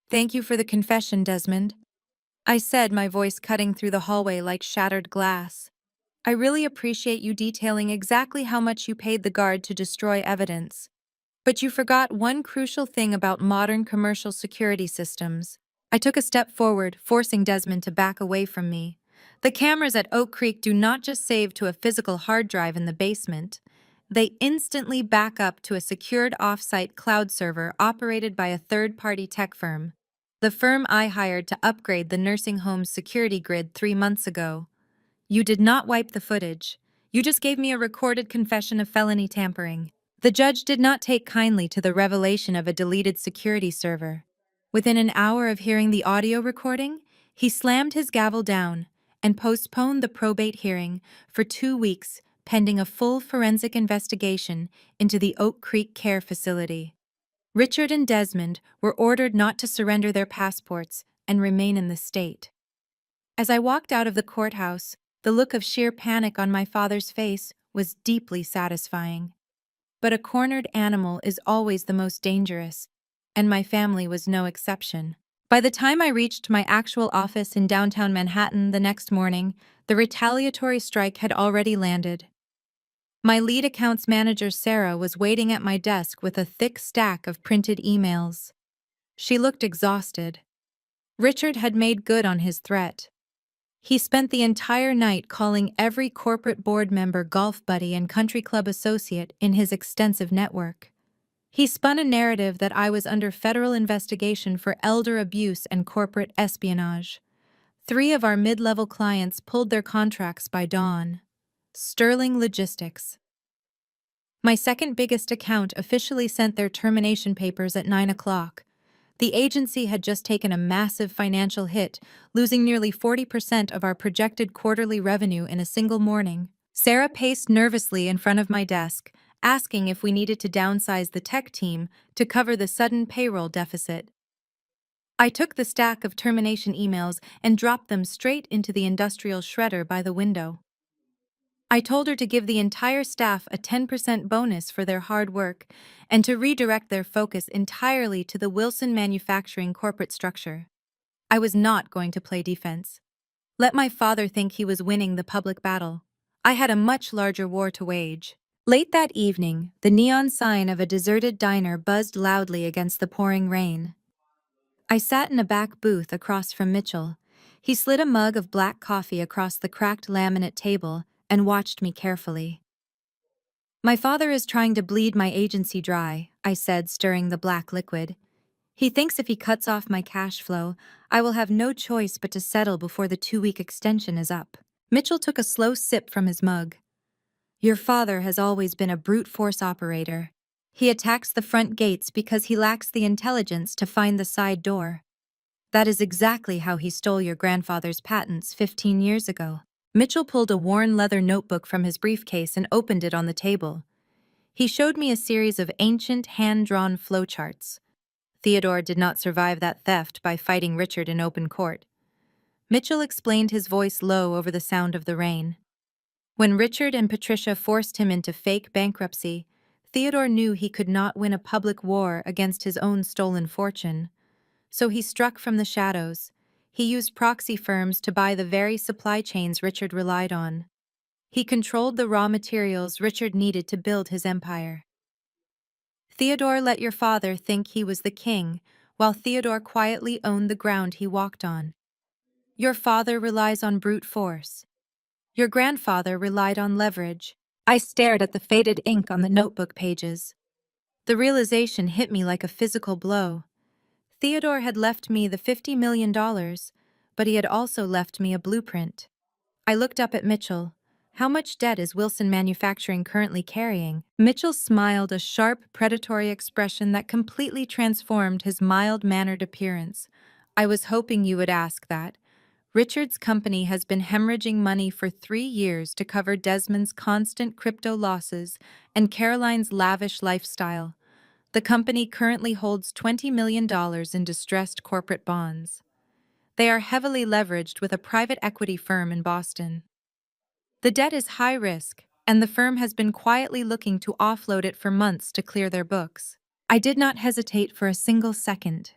"Thank you for the confession, Desmond," I said, my voice cutting through the hallway like shattered glass. "I really appreciate you detailing exactly how much you paid the guard to destroy evidence. But you forgot one crucial thing about modern commercial security systems. I took a step forward, forcing Desmond to back away from me. The cameras at Oak Creek do not just save to a physical hard drive in the basement. They instantly back up to a secured off-site cloud server operated by a third-party tech firm. The firm I hired to upgrade the nursing home's security grid 3 months ago. You did not wipe the footage. You just gave me a recorded confession of felony tampering. The judge did not take kindly to the revelation of a deleted security server. Within an hour of hearing the audio recording, he slammed his gavel down and postponed the probate hearing for 2 weeks pending a full forensic investigation into the Oak Creek Care Facility. Richard and Desmond were ordered not to surrender their passports and remain in the state. As I walked out of the courthouse, the look of sheer panic on my father's face was deeply satisfying. But a cornered animal is always the most dangerous, and my family was no exception. By the time I reached my actual office in downtown Manhattan the next morning, the retaliatory strike had already landed. My lead accounts manager, Sarah, was waiting at my desk with a thick stack of printed emails. She looked exhausted. Richard had made good on his threat. He spent the entire night calling every corporate board member, golf buddy, and country club associate in his extensive network. He spun a narrative that I was under federal investigation for elder abuse and corporate espionage. 3 of our mid-level clients pulled their contracts by dawn. Sterling Logistics. My second biggest account officially sent their termination papers at 9 o'clock. The agency had just taken a massive financial hit, losing nearly 40% of our projected quarterly revenue in a single morning. Sarah paced nervously in front of my desk, asking if we needed to downsize the tech team to cover the sudden payroll deficit. I took the stack of termination emails and dropped them straight into the industrial shredder by the window. I told her to give the entire staff a 10% bonus for their hard work and to redirect their focus entirely to the Wilson Manufacturing corporate structure. I was not going to play defense. Let my father think he was winning the public battle. I had a much larger war to wage. Late that evening, the neon sign of a deserted diner buzzed loudly against the pouring rain. I sat in a back booth across from Mitchell. He slid a mug of black coffee across the cracked laminate table and watched me carefully. "My father is trying to bleed my agency dry," I said, stirring the black liquid. "He thinks if he cuts off my cash flow, I will have no choice but to settle before the 2-week extension is up." Mitchell took a slow sip from his mug. "Your father has always been a brute force operator. He attacks the front gates because he lacks the intelligence to find the side door. That is exactly how he stole your grandfather's patents 15 years ago." Mitchell pulled a worn leather notebook from his briefcase and opened it on the table. He showed me a series of ancient hand-drawn flowcharts. Theodore did not survive that theft by fighting Richard in open court. Mitchell explained, his voice low over the sound of the rain. When Richard and Patricia forced him into fake bankruptcy, Theodore knew he could not win a public war against his own stolen fortune. So he struck from the shadows. He used proxy firms to buy the very supply chains Richard relied on. He controlled the raw materials Richard needed to build his empire. Theodore let your father think he was the king, while Theodore quietly owned the ground he walked on. Your father relies on brute force. Your grandfather relied on leverage. I stared at the faded ink on the notebook pages. The realization hit me like a physical blow. Theodore had left me the $50 million, but he had also left me a blueprint. I looked up at Mitchell. "How much debt is Wilson Manufacturing currently carrying?" Mitchell smiled, a sharp, predatory expression that completely transformed his mild-mannered appearance. "I was hoping you would ask that. Richard's company has been hemorrhaging money for 3 years to cover Desmond's constant crypto losses and Caroline's lavish lifestyle. The company currently holds $20 million in distressed corporate bonds. They are heavily leveraged with a private equity firm in Boston. The debt is high risk, and the firm has been quietly looking to offload it for months to clear their books." I did not hesitate for a single second.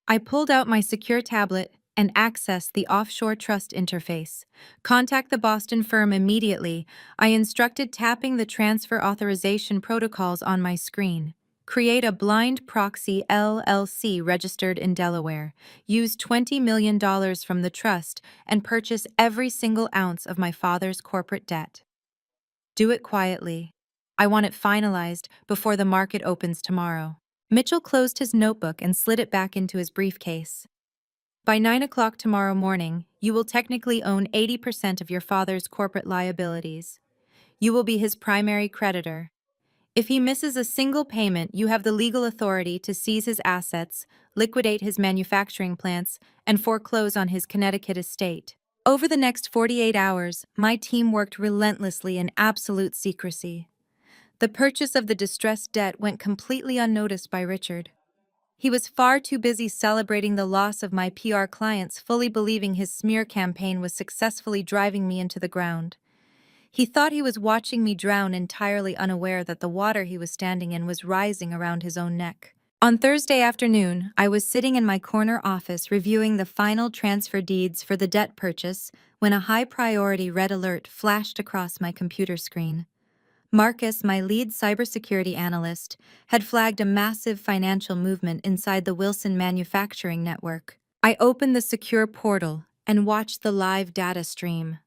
I pulled out my secure tablet and accessed the offshore trust interface. "Contact the Boston firm immediately," I instructed, tapping the transfer authorization protocols on my screen. Create a blind proxy LLC registered in Delaware. Use $20 million from the trust and purchase every single ounce of my father's corporate debt. Do it quietly. I want it finalized before the market opens tomorrow. Mitchell closed his notebook and slid it back into his briefcase. By 9 o'clock tomorrow morning, you will technically own 80% of your father's corporate liabilities. You will be his primary creditor. If he misses a single payment, you have the legal authority to seize his assets, liquidate his manufacturing plants, and foreclose on his Connecticut estate. Over the next 48 hours, my team worked relentlessly in absolute secrecy. The purchase of the distressed debt went completely unnoticed by Richard. He was far too busy celebrating the loss of my PR clients, fully believing his smear campaign was successfully driving me into the ground. He thought he was watching me drown, entirely unaware that the water he was standing in was rising around his own neck. On Thursday afternoon, I was sitting in my corner office reviewing the final transfer deeds for the debt purchase when a high-priority red alert flashed across my computer screen. Marcus, my lead cybersecurity analyst, had flagged a massive financial movement inside the Wilson manufacturing network. I opened the secure portal and watched the live data stream.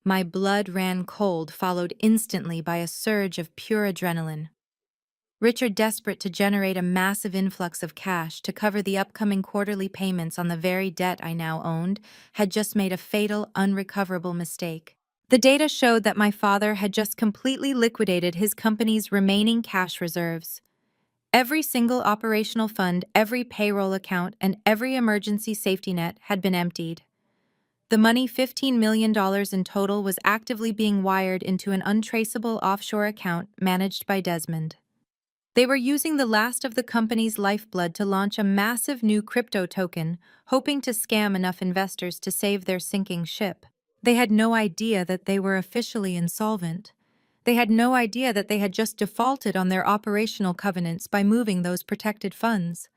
My blood ran cold, followed instantly by a surge of pure adrenaline. Richard, desperate to generate a massive influx of cash to cover the upcoming quarterly payments on the very debt I now owned, had just made a fatal, unrecoverable mistake. The data showed that my father had just completely liquidated his company's remaining cash reserves. Every single operational fund, every payroll account, and every emergency safety net had been emptied. The money, $15 million in total, was actively being wired into an untraceable offshore account managed by Desmond. They were using the last of the company's lifeblood to launch a massive new crypto token, hoping to scam enough investors to save their sinking ship. They had no idea that they were officially insolvent. They had no idea that they had just defaulted on their operational covenants by moving those protected funds.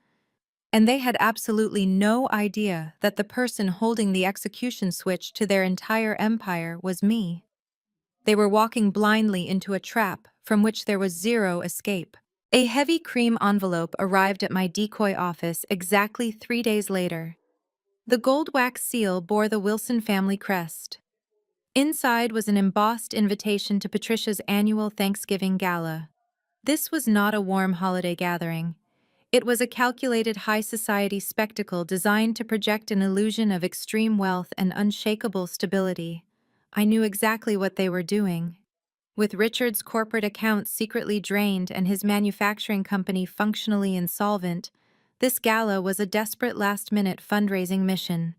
And they had absolutely no idea that the person holding the execution switch to their entire empire was me. They were walking blindly into a trap from which there was zero escape. A heavy cream envelope arrived at my decoy office exactly 3 days later. The gold wax seal bore the Wilson family crest. Inside was an embossed invitation to Patricia's annual Thanksgiving gala. This was not a warm holiday gathering. It was a calculated high society spectacle designed to project an illusion of extreme wealth and unshakable stability. I knew exactly what they were doing. With Richard's corporate accounts secretly drained and his manufacturing company functionally insolvent, this gala was a desperate last-minute fundraising mission.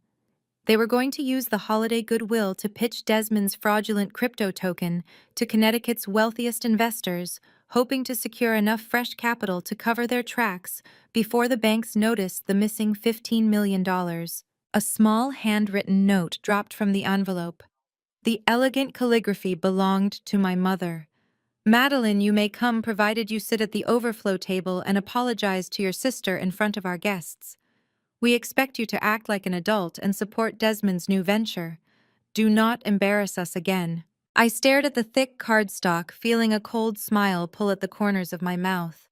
They were going to use the holiday goodwill to pitch Desmond's fraudulent crypto token to Connecticut's wealthiest investors, hoping to secure enough fresh capital to cover their tracks before the banks noticed the missing $15 million. A small handwritten note dropped from the envelope. The elegant calligraphy belonged to my mother. "Madeline, you may come provided you sit at the overflow table and apologize to your sister in front of our guests. We expect you to act like an adult and support Desmond's new venture. Do not embarrass us again." I stared at the thick cardstock, feeling a cold smile pull at the corners of my mouth.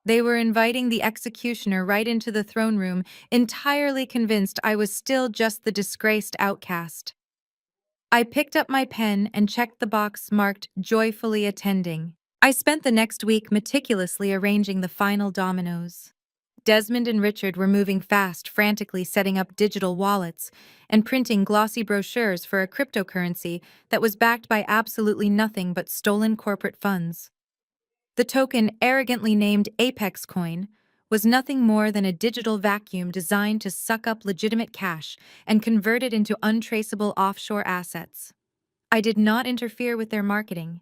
They were inviting the executioner right into the throne room, entirely convinced I was still just the disgraced outcast. I picked up my pen and checked the box marked "Joyfully Attending." I spent the next week meticulously arranging the final dominoes. Desmond and Richard were moving fast, frantically setting up digital wallets and printing glossy brochures for a cryptocurrency that was backed by absolutely nothing but stolen corporate funds. The token, arrogantly named Apex Coin, was nothing more than a digital vacuum designed to suck up legitimate cash and convert it into untraceable offshore assets. I did not interfere with their marketing.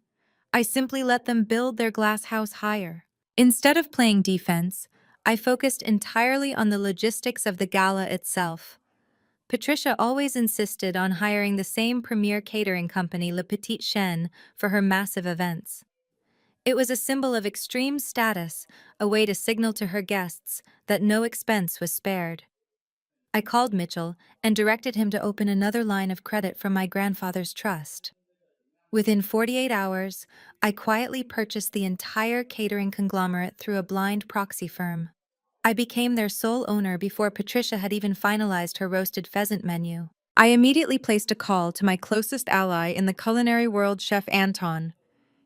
I simply let them build their glass house higher. Instead of playing defense, I focused entirely on the logistics of the gala itself. Patricia always insisted on hiring the same premier catering company, Le Petit Chien, for her massive events. It was a symbol of extreme status, a way to signal to her guests that no expense was spared. I called Mitchell and directed him to open another line of credit from my grandfather's trust. Within 48 hours, I quietly purchased the entire catering conglomerate through a blind proxy firm. I became their sole owner before Patricia had even finalized her roasted pheasant menu. I immediately placed a call to my closest ally in the culinary world, Chef Anton.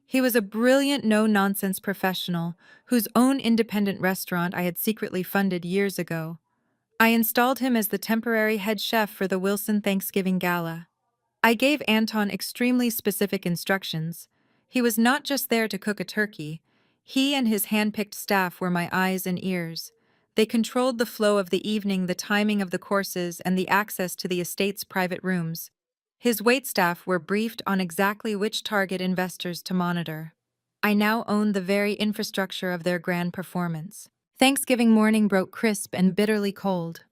He was a brilliant, no-nonsense professional whose own independent restaurant I had secretly funded years ago. I installed him as the temporary head chef for the Wilson Thanksgiving Gala. I gave Anton extremely specific instructions. He was not just there to cook a turkey. He and his hand-picked staff were my eyes and ears. They controlled the flow of the evening, the timing of the courses, and the access to the estate's private rooms. His waitstaff were briefed on exactly which target investors to monitor. I now owned the very infrastructure of their grand performance. Thanksgiving morning broke crisp and bitterly cold.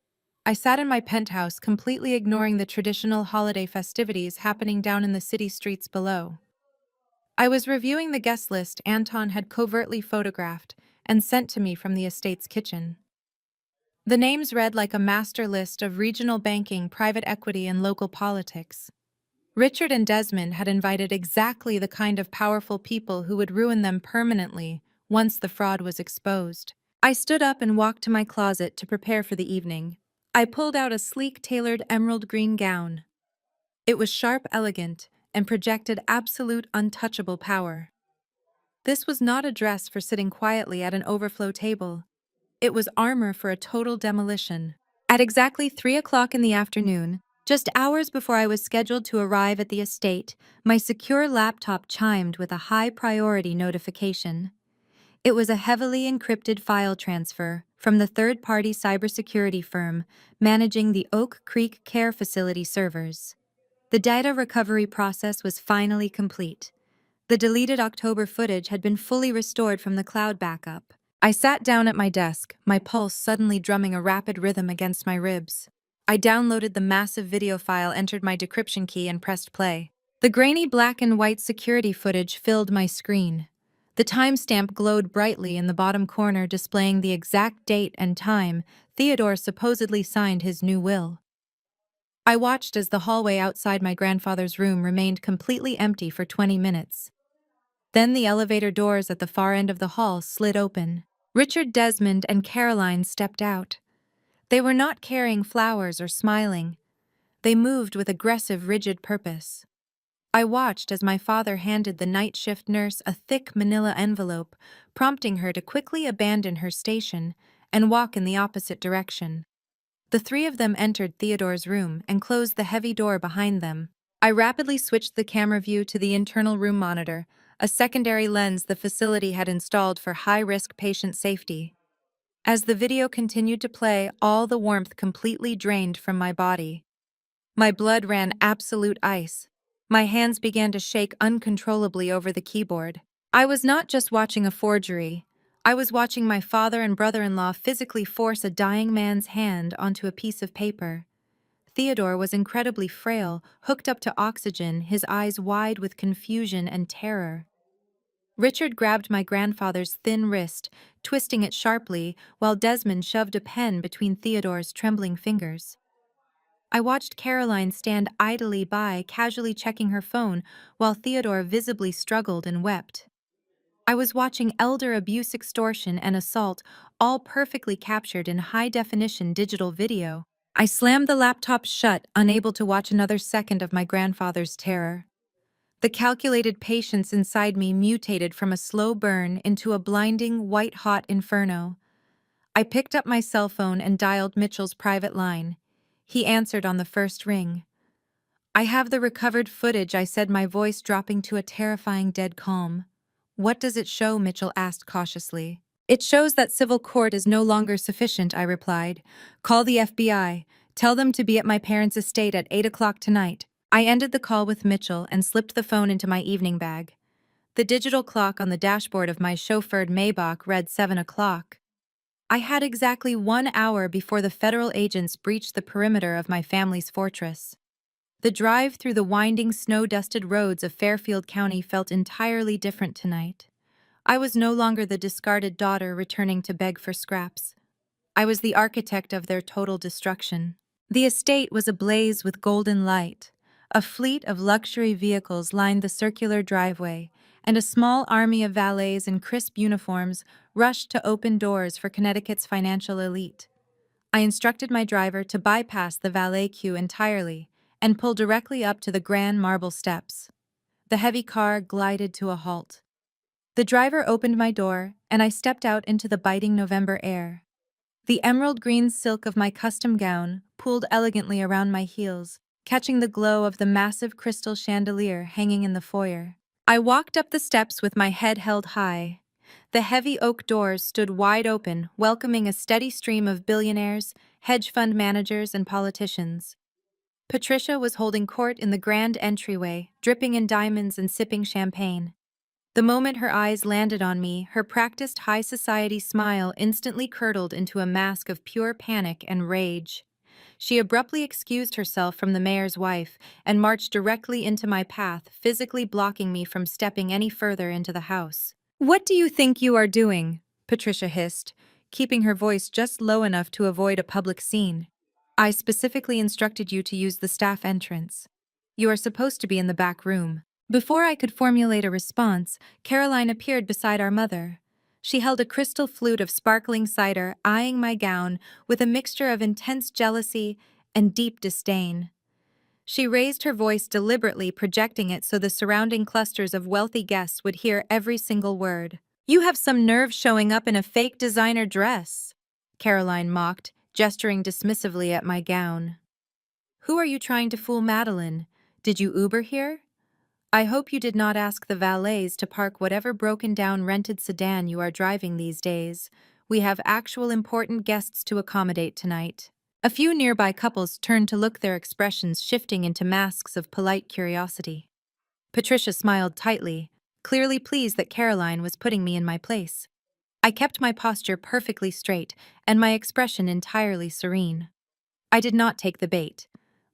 I sat in my penthouse, completely ignoring the traditional holiday festivities happening down in the city streets below. I was reviewing the guest list Anton had covertly photographed and sent to me from the estate's kitchen. The names read like a master list of regional banking, private equity, and local politics. Richard and Desmond had invited exactly the kind of powerful people who would ruin them permanently once the fraud was exposed. I stood up and walked to my closet to prepare for the evening. I pulled out a sleek, tailored emerald green gown. It was sharp, elegant, and projected absolute untouchable power. This was not a dress for sitting quietly at an overflow table. It was armor for a total demolition. At exactly 3 o'clock in the afternoon, just hours before I was scheduled to arrive at the estate, my secure laptop chimed with a high-priority notification. It was a heavily encrypted file transfer from the third-party cybersecurity firm managing the Oak Creek Care Facility servers. The data recovery process was finally complete. The deleted October footage had been fully restored from the cloud backup. I sat down at my desk, my pulse suddenly drumming a rapid rhythm against my ribs. I downloaded the massive video file, entered my decryption key, and pressed play. The grainy black and white security footage filled my screen. The timestamp glowed brightly in the bottom corner, displaying the exact date and time Theodore supposedly signed his new will. I watched as the hallway outside my grandfather's room remained completely empty for 20 minutes. Then the elevator doors at the far end of the hall slid open. Richard, Desmond, and Caroline stepped out. They were not carrying flowers or smiling. They moved with aggressive, rigid purpose. I watched as my father handed the night shift nurse a thick manila envelope, prompting her to quickly abandon her station and walk in the opposite direction. The three of them entered Theodore's room and closed the heavy door behind them. I rapidly switched the camera view to the internal room monitor, a secondary lens the facility had installed for high-risk patient safety. As the video continued to play, all the warmth completely drained from my body. My blood ran absolute ice. My hands began to shake uncontrollably over the keyboard. I was not just watching a forgery. I was watching my father and brother-in-law physically force a dying man's hand onto a piece of paper. Theodore was incredibly frail, hooked up to oxygen, his eyes wide with confusion and terror. Richard grabbed my grandfather's thin wrist, twisting it sharply, while Desmond shoved a pen between Theodore's trembling fingers. I watched Caroline stand idly by, casually checking her phone, while Theodore visibly struggled and wept. I was watching elder abuse, extortion, and assault, all perfectly captured in high-definition digital video. I slammed the laptop shut, unable to watch another second of my grandfather's terror. The calculated patience inside me mutated from a slow burn into a blinding, white-hot inferno. I picked up my cell phone and dialed Mitchell's private line. He answered on the first ring. "I have the recovered footage," I said, my voice dropping to a terrifying dead calm. "What does it show?" Mitchell asked cautiously. "It shows that civil court is no longer sufficient," I replied. "Call the FBI. Tell them to be at my parents' estate at 8 o'clock tonight." I ended the call with Mitchell and slipped the phone into my evening bag. The digital clock on the dashboard of my chauffeured Maybach read 7 o'clock. I had exactly 1 hour before the federal agents breached the perimeter of my family's fortress. The drive through the winding, snow-dusted roads of Fairfield County felt entirely different tonight. I was no longer the discarded daughter returning to beg for scraps. I was the architect of their total destruction. The estate was ablaze with golden light. A fleet of luxury vehicles lined the circular driveway, and a small army of valets in crisp uniforms rushed to open doors for Connecticut's financial elite. I instructed my driver to bypass the valet queue entirely and pull directly up to the grand marble steps. The heavy car glided to a halt. The driver opened my door, and I stepped out into the biting November air. The emerald green silk of my custom gown pooled elegantly around my heels, catching the glow of the massive crystal chandelier hanging in the foyer. I walked up the steps with my head held high. The heavy oak doors stood wide open, welcoming a steady stream of billionaires, hedge fund managers, and politicians. Patricia was holding court in the grand entryway, dripping in diamonds and sipping champagne. The moment her eyes landed on me, her practiced high society smile instantly curdled into a mask of pure panic and rage. She abruptly excused herself from the mayor's wife and marched directly into my path, physically blocking me from stepping any further into the house. "What do you think you are doing?" Patricia hissed, keeping her voice just low enough to avoid a public scene. "I specifically instructed you to use the staff entrance. You are supposed to be in the back room." Before I could formulate a response, Caroline appeared beside our mother. She held a crystal flute of sparkling cider, eyeing my gown with a mixture of intense jealousy and deep disdain. She raised her voice deliberately, projecting it so the surrounding clusters of wealthy guests would hear every single word. "You have some nerve showing up in a fake designer dress," Caroline mocked, gesturing dismissively at my gown. "Who are you trying to fool, Madeline? Did you Uber here? I hope you did not ask the valets to park whatever broken-down rented sedan you are driving these days. We have actual important guests to accommodate tonight." A few nearby couples turned to look, their expressions shifting into masks of polite curiosity. Patricia smiled tightly, clearly pleased that Caroline was putting me in my place. I kept my posture perfectly straight and my expression entirely serene. I did not take the bait.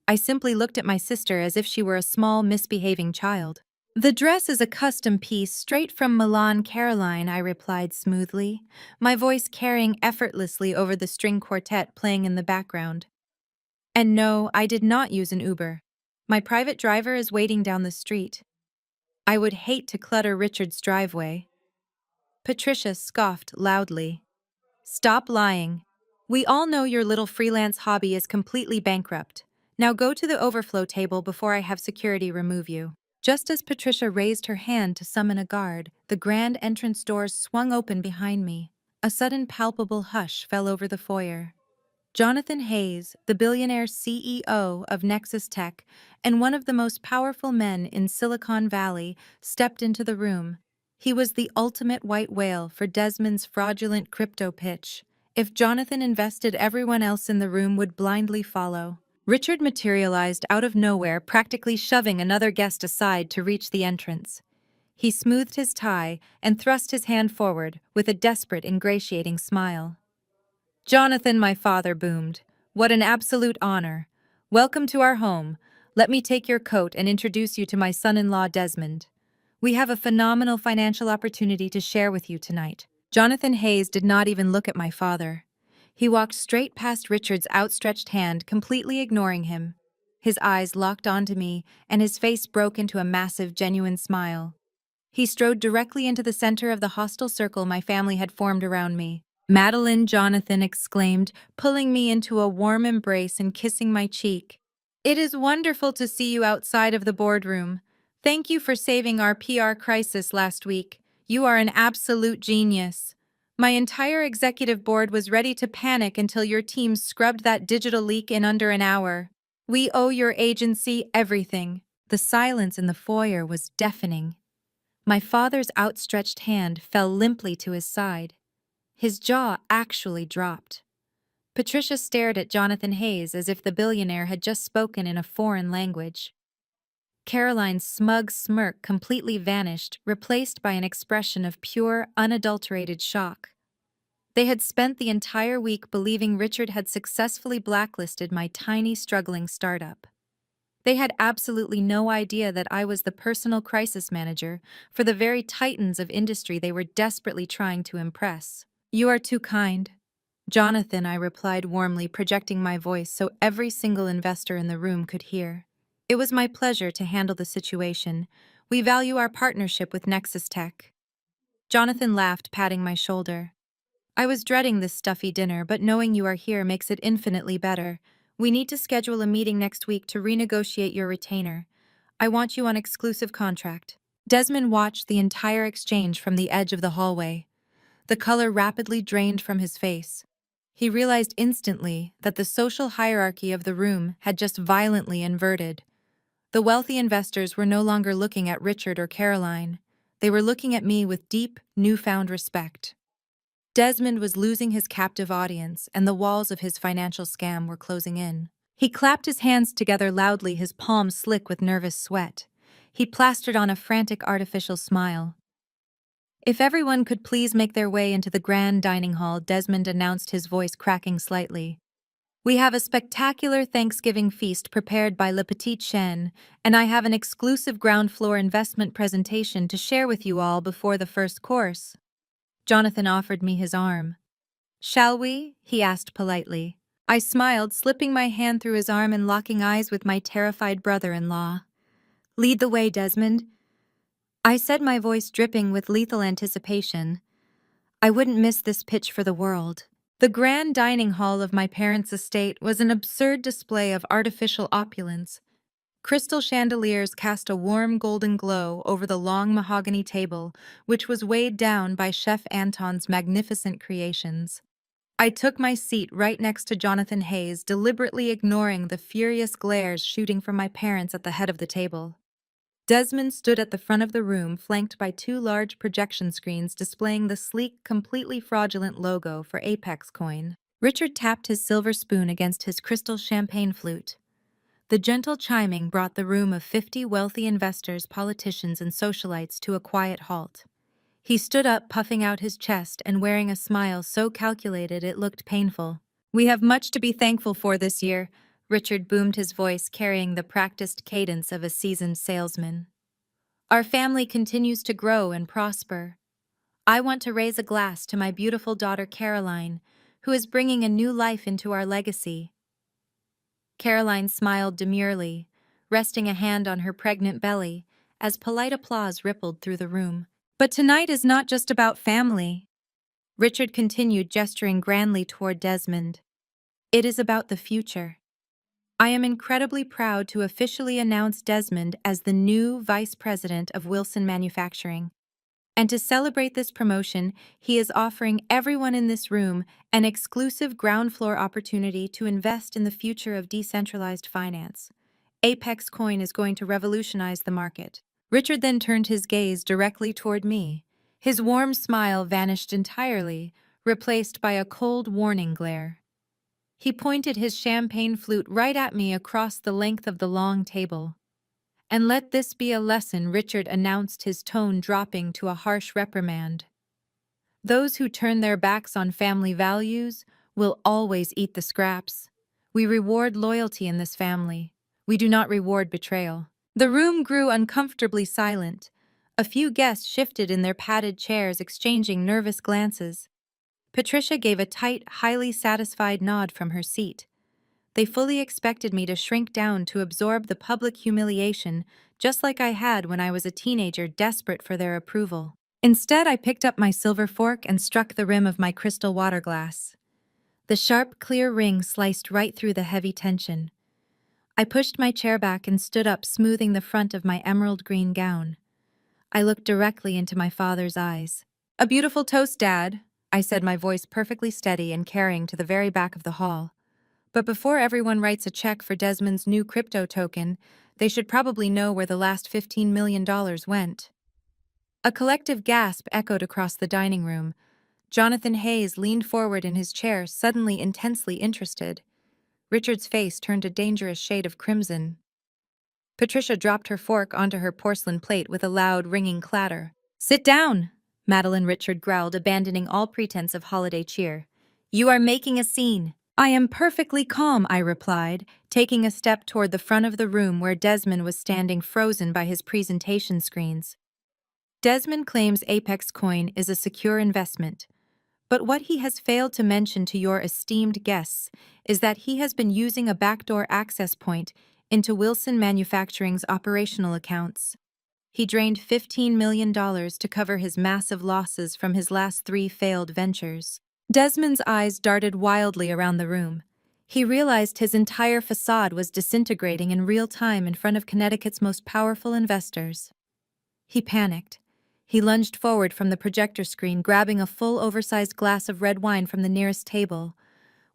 I simply looked at my sister as if she were a small, misbehaving child. "The dress is a custom piece straight from Milan, Caroline," I replied smoothly, my voice carrying effortlessly over the string quartet playing in the background. "And no, I did not use an Uber. My private driver is waiting down the street. I would hate to clutter Richard's driveway." Patricia scoffed loudly. "Stop lying. We all know your little freelance hobby is completely bankrupt. Now go to the overflow table before I have security remove you." Just as Patricia raised her hand to summon a guard, the grand entrance doors swung open behind me. A sudden palpable hush fell over the foyer. Jonathan Hayes, the billionaire CEO of Nexus Tech and one of the most powerful men in Silicon Valley, stepped into the room. He was the ultimate white whale for Desmond's fraudulent crypto pitch. If Jonathan invested, everyone else in the room would blindly follow. Richard materialized out of nowhere, practically shoving another guest aside to reach the entrance. He smoothed his tie and thrust his hand forward with a desperate, ingratiating smile. "Jonathan," my father boomed. "What an absolute honor. Welcome to our home. Let me take your coat and introduce you to my son-in-law, Desmond. We have a phenomenal financial opportunity to share with you tonight." Jonathan Hayes did not even look at my father. He walked straight past Richard's outstretched hand, completely ignoring him. His eyes locked onto me, and his face broke into a massive, genuine smile. He strode directly into the center of the hostile circle my family had formed around me. "Madeline," Jonathan exclaimed, pulling me into a warm embrace and kissing my cheek. "It is wonderful to see you outside of the boardroom. Thank you for saving our PR crisis last week. You are an absolute genius. My entire executive board was ready to panic until your team scrubbed that digital leak in under an hour. We owe your agency everything." The silence in the foyer was deafening. My father's outstretched hand fell limply to his side. His jaw actually dropped. Patricia stared at Jonathan Hayes as if the billionaire had just spoken in a foreign language. Caroline's smug smirk completely vanished, replaced by an expression of pure, unadulterated shock. They had spent the entire week believing Richard had successfully blacklisted my tiny, struggling startup. They had absolutely no idea that I was the personal crisis manager for the very titans of industry they were desperately trying to impress. "You are too kind, Jonathan," I replied warmly, projecting my voice so every single investor in the room could hear. It was my pleasure to handle the situation. We value our partnership with Nexus Tech. Jonathan laughed, patting my shoulder. I was dreading this stuffy dinner, but knowing you are here makes it infinitely better. We need to schedule a meeting next week to renegotiate your retainer. I want you on exclusive contract. Desmond watched the entire exchange from the edge of the hallway. The color rapidly drained from his face. He realized instantly that the social hierarchy of the room had just violently inverted. The wealthy investors were no longer looking at Richard or Caroline. They were looking at me with deep, newfound respect. Desmond was losing his captive audience, and the walls of his financial scam were closing in. He clapped his hands together loudly, his palms slick with nervous sweat. He plastered on a frantic artificial smile. If everyone could please make their way into the grand dining hall, Desmond announced, his voice cracking slightly. We have a spectacular Thanksgiving feast prepared by Le Petit Chien, and I have an exclusive ground floor investment presentation to share with you all before the first course. Jonathan offered me his arm. Shall we? He asked politely. I smiled, slipping my hand through his arm and locking eyes with my terrified brother-in-law. Lead the way, Desmond. I said, my voice dripping with lethal anticipation. I wouldn't miss this pitch for the world. The grand dining hall of my parents' estate was an absurd display of artificial opulence. Crystal chandeliers cast a warm golden glow over the long mahogany table, which was weighed down by Chef Anton's magnificent creations. I took my seat right next to Jonathan Hayes, deliberately ignoring the furious glares shooting from my parents at the head of the table. Desmond stood at the front of the room, flanked by two large projection screens displaying the sleek, completely fraudulent logo for Apex Coin. Richard tapped his silver spoon against his crystal champagne flute. The gentle chiming brought the room of 50 wealthy investors, politicians, and socialites to a quiet halt. He stood up, puffing out his chest and wearing a smile so calculated it looked painful. We have much to be thankful for this year, Richard boomed, his voice carrying the practiced cadence of a seasoned salesman. Our family continues to grow and prosper. I want to raise a glass to my beautiful daughter Caroline, who is bringing a new life into our legacy. Caroline smiled demurely, resting a hand on her pregnant belly, as polite applause rippled through the room. But tonight is not just about family. Richard continued, gesturing grandly toward Desmond. It is about the future. I am incredibly proud to officially announce Desmond as the new Vice President of Wilson Manufacturing. And to celebrate this promotion, he is offering everyone in this room an exclusive ground floor opportunity to invest in the future of decentralized finance. Apex Coin is going to revolutionize the market. Richard then turned his gaze directly toward me. His warm smile vanished entirely, replaced by a cold, warning glare. He pointed his champagne flute right at me across the length of the long table. And let this be a lesson, Richard announced, his tone dropping to a harsh reprimand. Those who turn their backs on family values will always eat the scraps. We reward loyalty in this family. We do not reward betrayal. The room grew uncomfortably silent. A few guests shifted in their padded chairs, exchanging nervous glances. Patricia gave a tight, highly satisfied nod from her seat. They fully expected me to shrink down to absorb the public humiliation, just like I had when I was a teenager, desperate for their approval. Instead, I picked up my silver fork and struck the rim of my crystal water glass. The sharp, clear ring sliced right through the heavy tension. I pushed my chair back and stood up, smoothing the front of my emerald green gown. I looked directly into my father's eyes. A beautiful toast, Dad, I said, my voice perfectly steady and carrying to the very back of the hall. But before everyone writes a check for Desmond's new crypto token, they should probably know where the last $15 million went. A collective gasp echoed across the dining room. Jonathan Hayes leaned forward in his chair, suddenly intensely interested. Richard's face turned a dangerous shade of crimson. Patricia dropped her fork onto her porcelain plate with a loud, ringing clatter. Sit down, Madeline, Richard growled, abandoning all pretense of holiday cheer. You are making a scene. I am perfectly calm, I replied, taking a step toward the front of the room where Desmond was standing frozen by his presentation screens. Desmond claims Apex Coin is a secure investment, but what he has failed to mention to your esteemed guests is that he has been using a backdoor access point into Wilson Manufacturing's operational accounts. He drained $15 million to cover his massive losses from his last 3 failed ventures. Desmond's eyes darted wildly around the room. He realized his entire facade was disintegrating in real time in front of Connecticut's most powerful investors. He panicked. He lunged forward from the projector screen, grabbing a full oversized glass of red wine from the nearest table.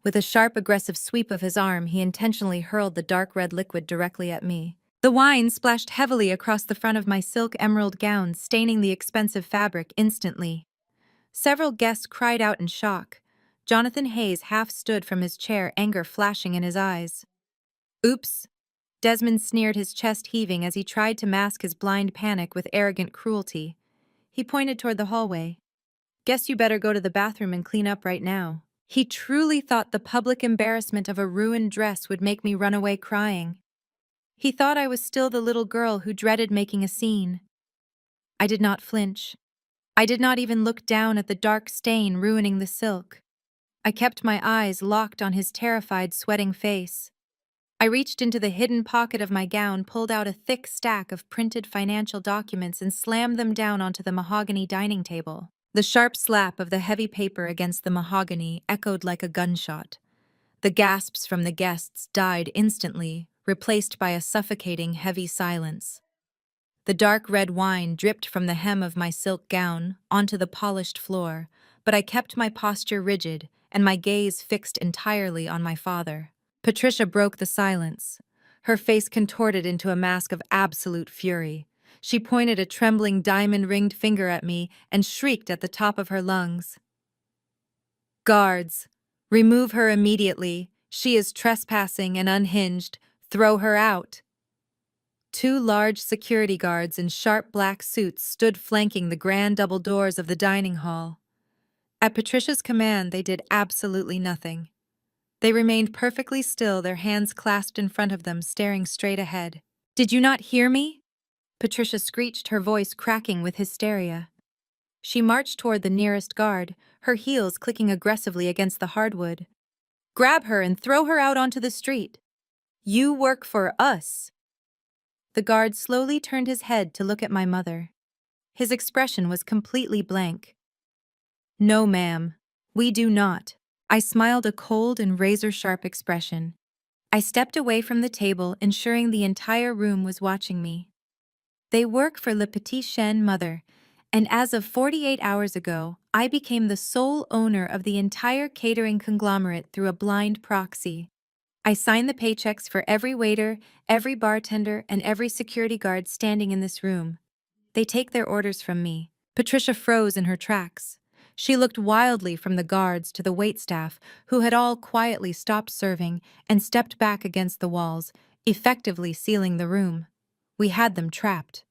With a sharp, aggressive sweep of his arm, he intentionally hurled the dark red liquid directly at me. The wine splashed heavily across the front of my silk emerald gown, staining the expensive fabric instantly. Several guests cried out in shock. Jonathan Hayes half stood from his chair, anger flashing in his eyes. "Oops." Desmond sneered, his chest heaving as he tried to mask his blind panic with arrogant cruelty. He pointed toward the hallway. "Guess you better go to the bathroom and clean up right now." He truly thought the public embarrassment of a ruined dress would make me run away crying. He thought I was still the little girl who dreaded making a scene. I did not flinch. I did not even look down at the dark stain ruining the silk. I kept my eyes locked on his terrified, sweating face. I reached into the hidden pocket of my gown, pulled out a thick stack of printed financial documents, and slammed them down onto the mahogany dining table. The sharp slap of the heavy paper against the mahogany echoed like a gunshot. The gasps from the guests died instantly, replaced by a suffocating, heavy silence. The dark red wine dripped from the hem of my silk gown onto the polished floor, but I kept my posture rigid and my gaze fixed entirely on my father. Patricia broke the silence. Her face contorted into a mask of absolute fury. She pointed a trembling diamond-ringed finger at me and shrieked at the top of her lungs. "Guards! Remove her immediately. She is trespassing and unhinged. Throw her out." 2 large security guards in sharp black suits stood flanking the grand double doors of the dining hall. At Patricia's command, they did absolutely nothing. They remained perfectly still, their hands clasped in front of them, staring straight ahead. "Did you not hear me?" Patricia screeched, her voice cracking with hysteria. She marched toward the nearest guard, her heels clicking aggressively against the hardwood. "Grab her and throw her out onto the street. You work for us." The guard slowly turned his head to look at my mother. His expression was completely blank. "No, ma'am, we do not." I smiled, a cold and razor-sharp expression. I stepped away from the table, ensuring the entire room was watching me. "They work for Le Petit Chien, mother, and as of 48 hours ago, I became the sole owner of the entire catering conglomerate through a blind proxy. I sign the paychecks for every waiter, every bartender, and every security guard standing in this room. They take their orders from me." Patricia froze in her tracks. She looked wildly from the guards to the waitstaff, who had all quietly stopped serving and stepped back against the walls, effectively sealing the room. We had them trapped.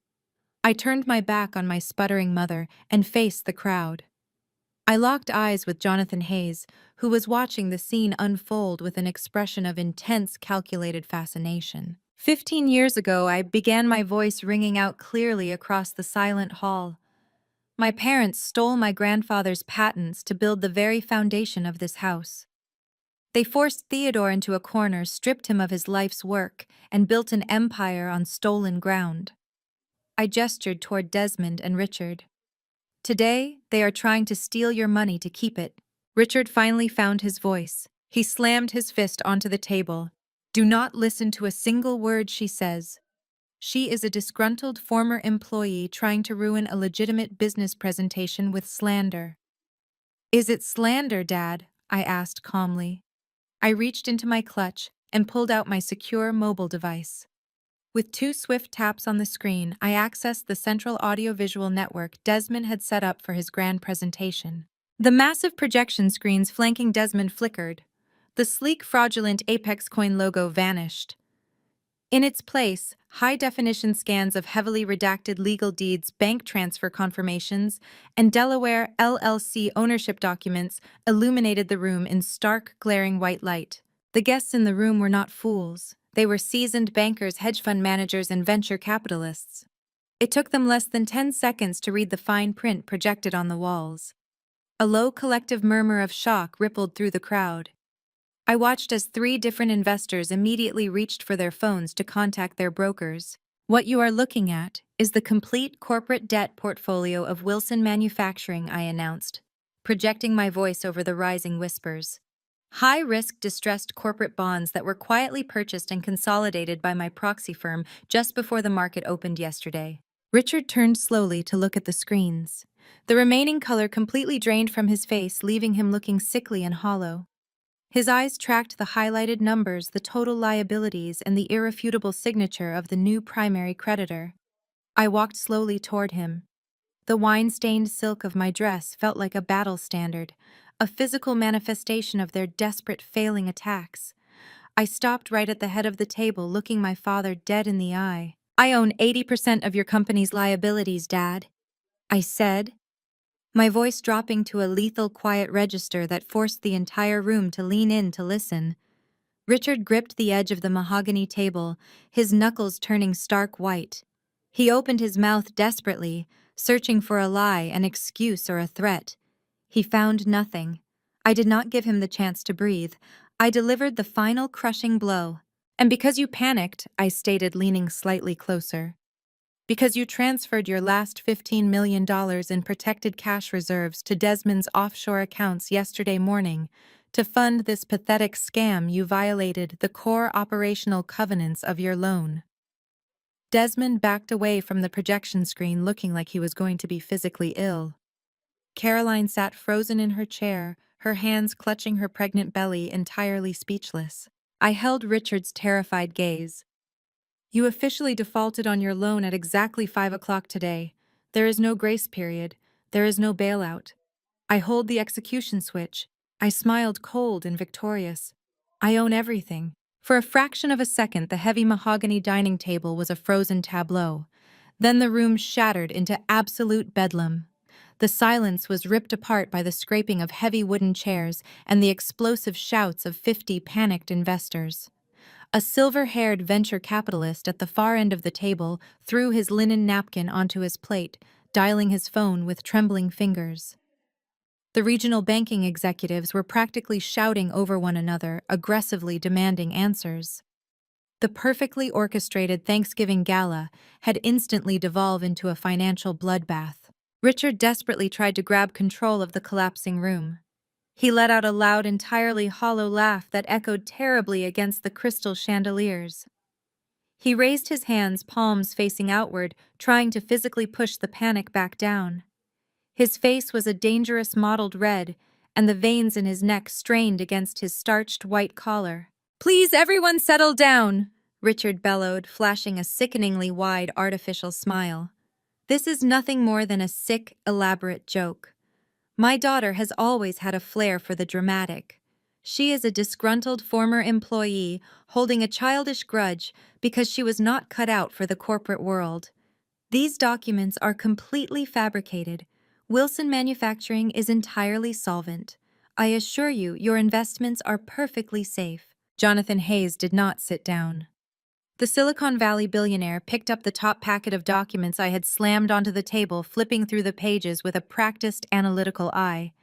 I turned my back on my sputtering mother and faced the crowd. I locked eyes with Jonathan Hayes, who was watching the scene unfold with an expression of intense, calculated fascination. 15 years ago, I began my voice ringing out clearly across the silent hall. My parents stole my grandfather's patents to build the very foundation of this house. They forced Theodore into a corner, stripped him of his life's work, and built an empire on stolen ground. I gestured toward Desmond and Richard. "Today, they are trying to steal your money to keep it." Richard finally found his voice. He slammed his fist onto the table. "Do not listen to a single word she says. She is a disgruntled former employee trying to ruin a legitimate business presentation with slander." "Is it slander, Dad?" I asked calmly. I reached into my clutch and pulled out my secure mobile device. With 2 swift taps on the screen, I accessed the central audiovisual network Desmond had set up for his grand presentation. The massive projection screens flanking Desmond flickered. The sleek, fraudulent Apex Coin logo vanished. In its place, high-definition scans of heavily redacted legal deeds, bank transfer confirmations, and Delaware LLC ownership documents illuminated the room in stark, glaring white light. The guests in the room were not fools. They were seasoned bankers, hedge fund managers, and venture capitalists. It took them less than 10 seconds to read the fine print projected on the walls. A low collective murmur of shock rippled through the crowd. I watched as 3 different investors immediately reached for their phones to contact their brokers. What you are looking at is the complete corporate debt portfolio of Wilson Manufacturing, I announced, projecting my voice over the rising whispers. High-risk distressed corporate bonds that were quietly purchased and consolidated by my proxy firm just before the market opened yesterday. Richard turned slowly to look at the screens. The remaining color completely drained from his face, leaving him looking sickly and hollow. His eyes tracked the highlighted numbers, the total liabilities, and the irrefutable signature of the new primary creditor. I walked slowly toward him. The wine-stained silk of my dress felt like a battle standard, a physical manifestation of their desperate failing attacks. I stopped right at the head of the table, looking my father dead in the eye. "I own 80% of your company's liabilities, Dad," I said, my voice dropping to a lethal quiet register that forced the entire room to lean in to listen. Richard gripped the edge of the mahogany table, his knuckles turning stark white. He opened his mouth desperately, searching for a lie, an excuse, or a threat. He found nothing. I did not give him the chance to breathe. I delivered the final crushing blow. "And because you panicked," I stated, leaning slightly closer. "Because you transferred your last $15 million in protected cash reserves to Desmond's offshore accounts yesterday morning. To fund this pathetic scam, you violated the core operational covenants of your loan." Desmond backed away from the projection screen, looking like he was going to be physically ill. Caroline sat frozen in her chair, her hands clutching her pregnant belly, entirely speechless. I held Richard's terrified gaze. "You officially defaulted on your loan at exactly 5 o'clock today. There is no grace period. There is no bailout. I hold the execution switch." I smiled, cold and victorious. "I own everything." For a fraction of a second, the heavy mahogany dining table was a frozen tableau. Then the room shattered into absolute bedlam. The silence was ripped apart by the scraping of heavy wooden chairs and the explosive shouts of 50 panicked investors. A silver-haired venture capitalist at the far end of the table threw his linen napkin onto his plate, dialing his phone with trembling fingers. The regional banking executives were practically shouting over one another, aggressively demanding answers. The perfectly orchestrated Thanksgiving gala had instantly devolved into a financial bloodbath. Richard desperately tried to grab control of the collapsing room. He let out a loud, entirely hollow laugh that echoed terribly against the crystal chandeliers. He raised his hands, palms facing outward, trying to physically push the panic back down. His face was a dangerous mottled red, and the veins in his neck strained against his starched white collar. "Please, everyone settle down," Richard bellowed, flashing a sickeningly wide artificial smile. "This is nothing more than a sick, elaborate joke. My daughter has always had a flair for the dramatic. She is a disgruntled former employee holding a childish grudge because she was not cut out for the corporate world. These documents are completely fabricated. Wilson Manufacturing is entirely solvent. I assure you, your investments are perfectly safe." Jonathan Hayes did not sit down. The Silicon Valley billionaire picked up the top packet of documents I had slammed onto the table, flipping through the pages with a practiced analytical eye.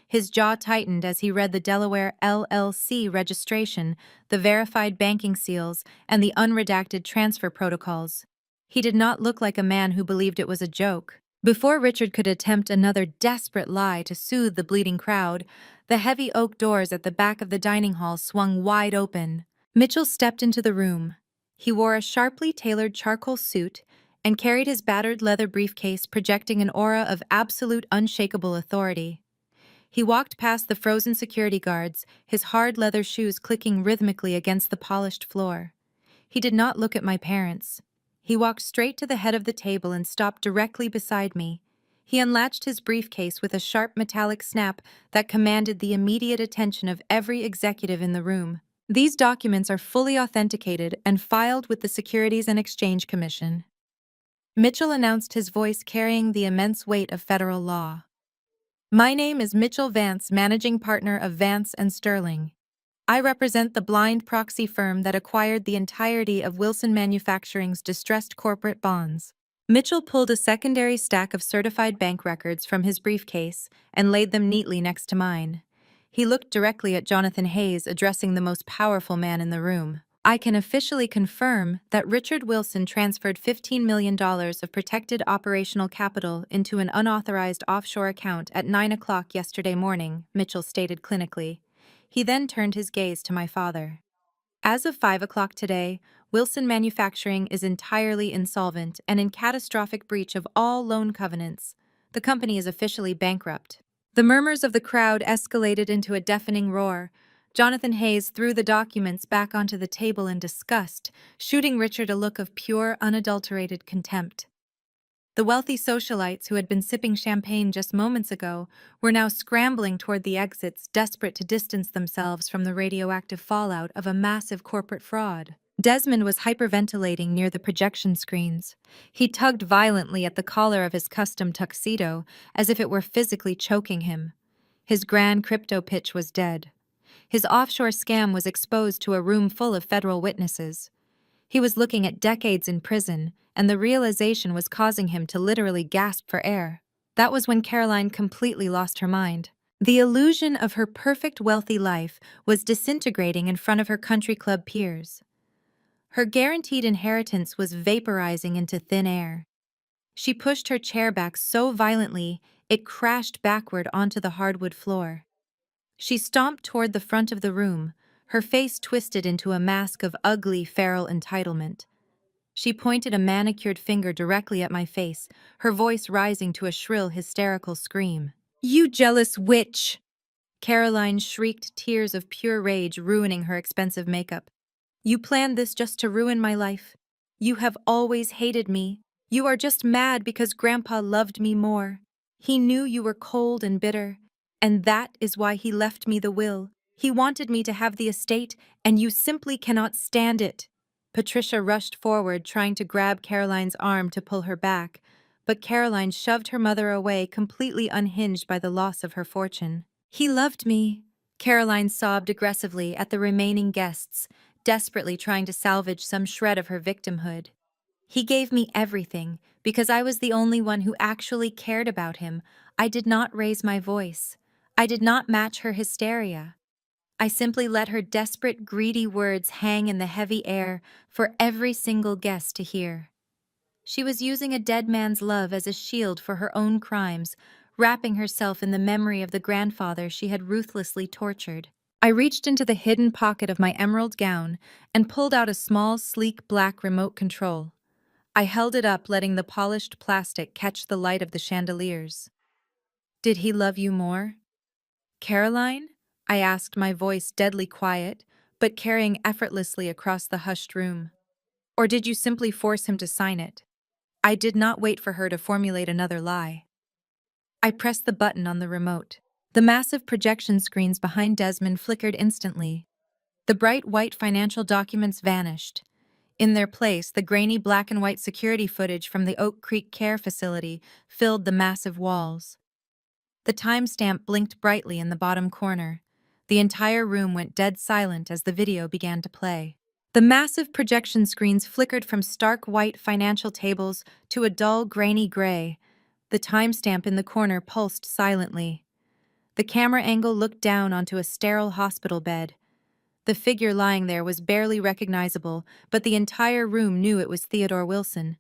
His jaw tightened as he read the Delaware LLC registration, the verified banking seals, and the unredacted transfer protocols. He did not look like a man who believed it was a joke. Before Richard could attempt another desperate lie to soothe the bleeding crowd, the heavy oak doors at the back of the dining hall swung wide open. Mitchell stepped into the room. He wore a sharply tailored charcoal suit and carried his battered leather briefcase, projecting an aura of absolute unshakable authority. He walked past the frozen security guards, his hard leather shoes clicking rhythmically against the polished floor. He did not look at my parents. He walked straight to the head of the table and stopped directly beside me. He unlatched his briefcase with a sharp metallic snap that commanded the immediate attention of every executive in the room. "These documents are fully authenticated and filed with the Securities and Exchange Commission," Mitchell announced, his voice carrying the immense weight of federal law. "My name is Mitchell Vance, managing partner of Vance and Sterling. I represent the blind proxy firm that acquired the entirety of Wilson Manufacturing's distressed corporate bonds." Mitchell pulled a secondary stack of certified bank records from his briefcase and laid them neatly next to mine. He looked directly at Jonathan Hayes, addressing the most powerful man in the room. I can officially confirm that Richard Wilson transferred $15 million of protected operational capital into an unauthorized offshore account at 9 o'clock yesterday morning, Mitchell stated clinically. He then turned his gaze to my father. As of 5 o'clock today, Wilson Manufacturing is entirely insolvent and in catastrophic breach of all loan covenants. The company is officially bankrupt. The murmurs of the crowd escalated into a deafening roar. Jonathan Hayes threw the documents back onto the table in disgust, shooting Richard a look of pure, unadulterated contempt. The wealthy socialites who had been sipping champagne just moments ago were now scrambling toward the exits, desperate to distance themselves from the radioactive fallout of a massive corporate fraud. Desmond was hyperventilating near the projection screens. He tugged violently at the collar of his custom tuxedo, as if it were physically choking him. His grand crypto pitch was dead. His offshore scam was exposed to a room full of federal witnesses. He was looking at decades in prison, and the realization was causing him to literally gasp for air. That was when Caroline completely lost her mind. The illusion of her perfect wealthy life was disintegrating in front of her country club peers. Her guaranteed inheritance was vaporizing into thin air. She pushed her chair back so violently it crashed backward onto the hardwood floor. She stomped toward the front of the room, her face twisted into a mask of ugly, feral entitlement. She pointed a manicured finger directly at my face, her voice rising to a shrill, hysterical scream. "You jealous witch!" Caroline shrieked, tears of pure rage ruining her expensive makeup. "You planned this just to ruin my life. You have always hated me. You are just mad because Grandpa loved me more. He knew you were cold and bitter, and that is why he left me the will. He wanted me to have the estate, and you simply cannot stand it." Patricia rushed forward, trying to grab Caroline's arm to pull her back, but Caroline shoved her mother away, completely unhinged by the loss of her fortune. "He loved me," Caroline sobbed aggressively at the remaining guests, desperately trying to salvage some shred of her victimhood. "He gave me everything, because I was the only one who actually cared about him. I did not raise my voice. I did not match her hysteria. I simply let her desperate, greedy words hang in the heavy air for every single guest to hear. She was using a dead man's love as a shield for her own crimes, wrapping herself in the memory of the grandfather she had ruthlessly tortured. I reached into the hidden pocket of my emerald gown and pulled out a small, sleek black remote control. I held it up, letting the polished plastic catch the light of the chandeliers. "Did he love you more, Caroline?" I asked, my voice deadly quiet, but carrying effortlessly across the hushed room. "Or did you simply force him to sign it?" I did not wait for her to formulate another lie. I pressed the button on the remote. The massive projection screens behind Desmond flickered instantly. The bright white financial documents vanished. In their place, the grainy black and white security footage from the Oak Creek Care Facility filled the massive walls. The timestamp blinked brightly in the bottom corner. The entire room went dead silent as the video began to play. The massive projection screens flickered from stark white financial tables to a dull, grainy gray. The timestamp in the corner pulsed silently. The camera angle looked down onto a sterile hospital bed. The figure lying there was barely recognizable, but the entire room knew it was Theodore Wilson.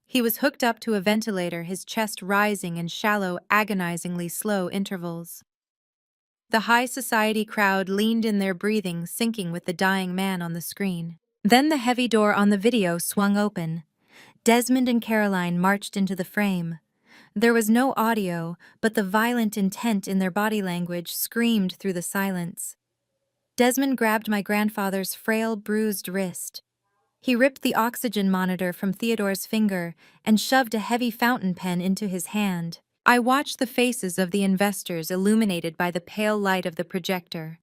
He was hooked up to a ventilator, his chest rising in shallow, agonizingly slow intervals. The high society crowd leaned in, their breathing syncing with the dying man on the screen. Then the heavy door on the video swung open. Desmond and Caroline marched into the frame. There was no audio, but the violent intent in their body language screamed through the silence. Desmond grabbed my grandfather's frail, bruised wrist. He ripped the oxygen monitor from Theodore's finger and shoved a heavy fountain pen into his hand. I watched the faces of the investors illuminated by the pale light of the projector.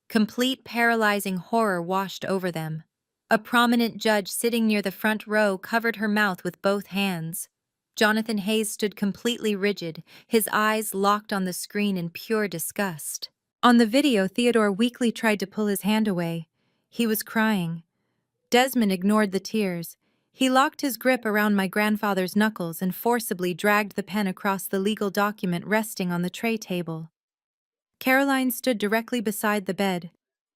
Complete paralyzing horror washed over them. A prominent judge sitting near the front row covered her mouth with both hands. Jonathan Hayes stood completely rigid, his eyes locked on the screen in pure disgust. On the video, Theodore weakly tried to pull his hand away. He was crying. Desmond ignored the tears. He locked his grip around my grandfather's knuckles and forcibly dragged the pen across the legal document resting on the tray table. Caroline stood directly beside the bed.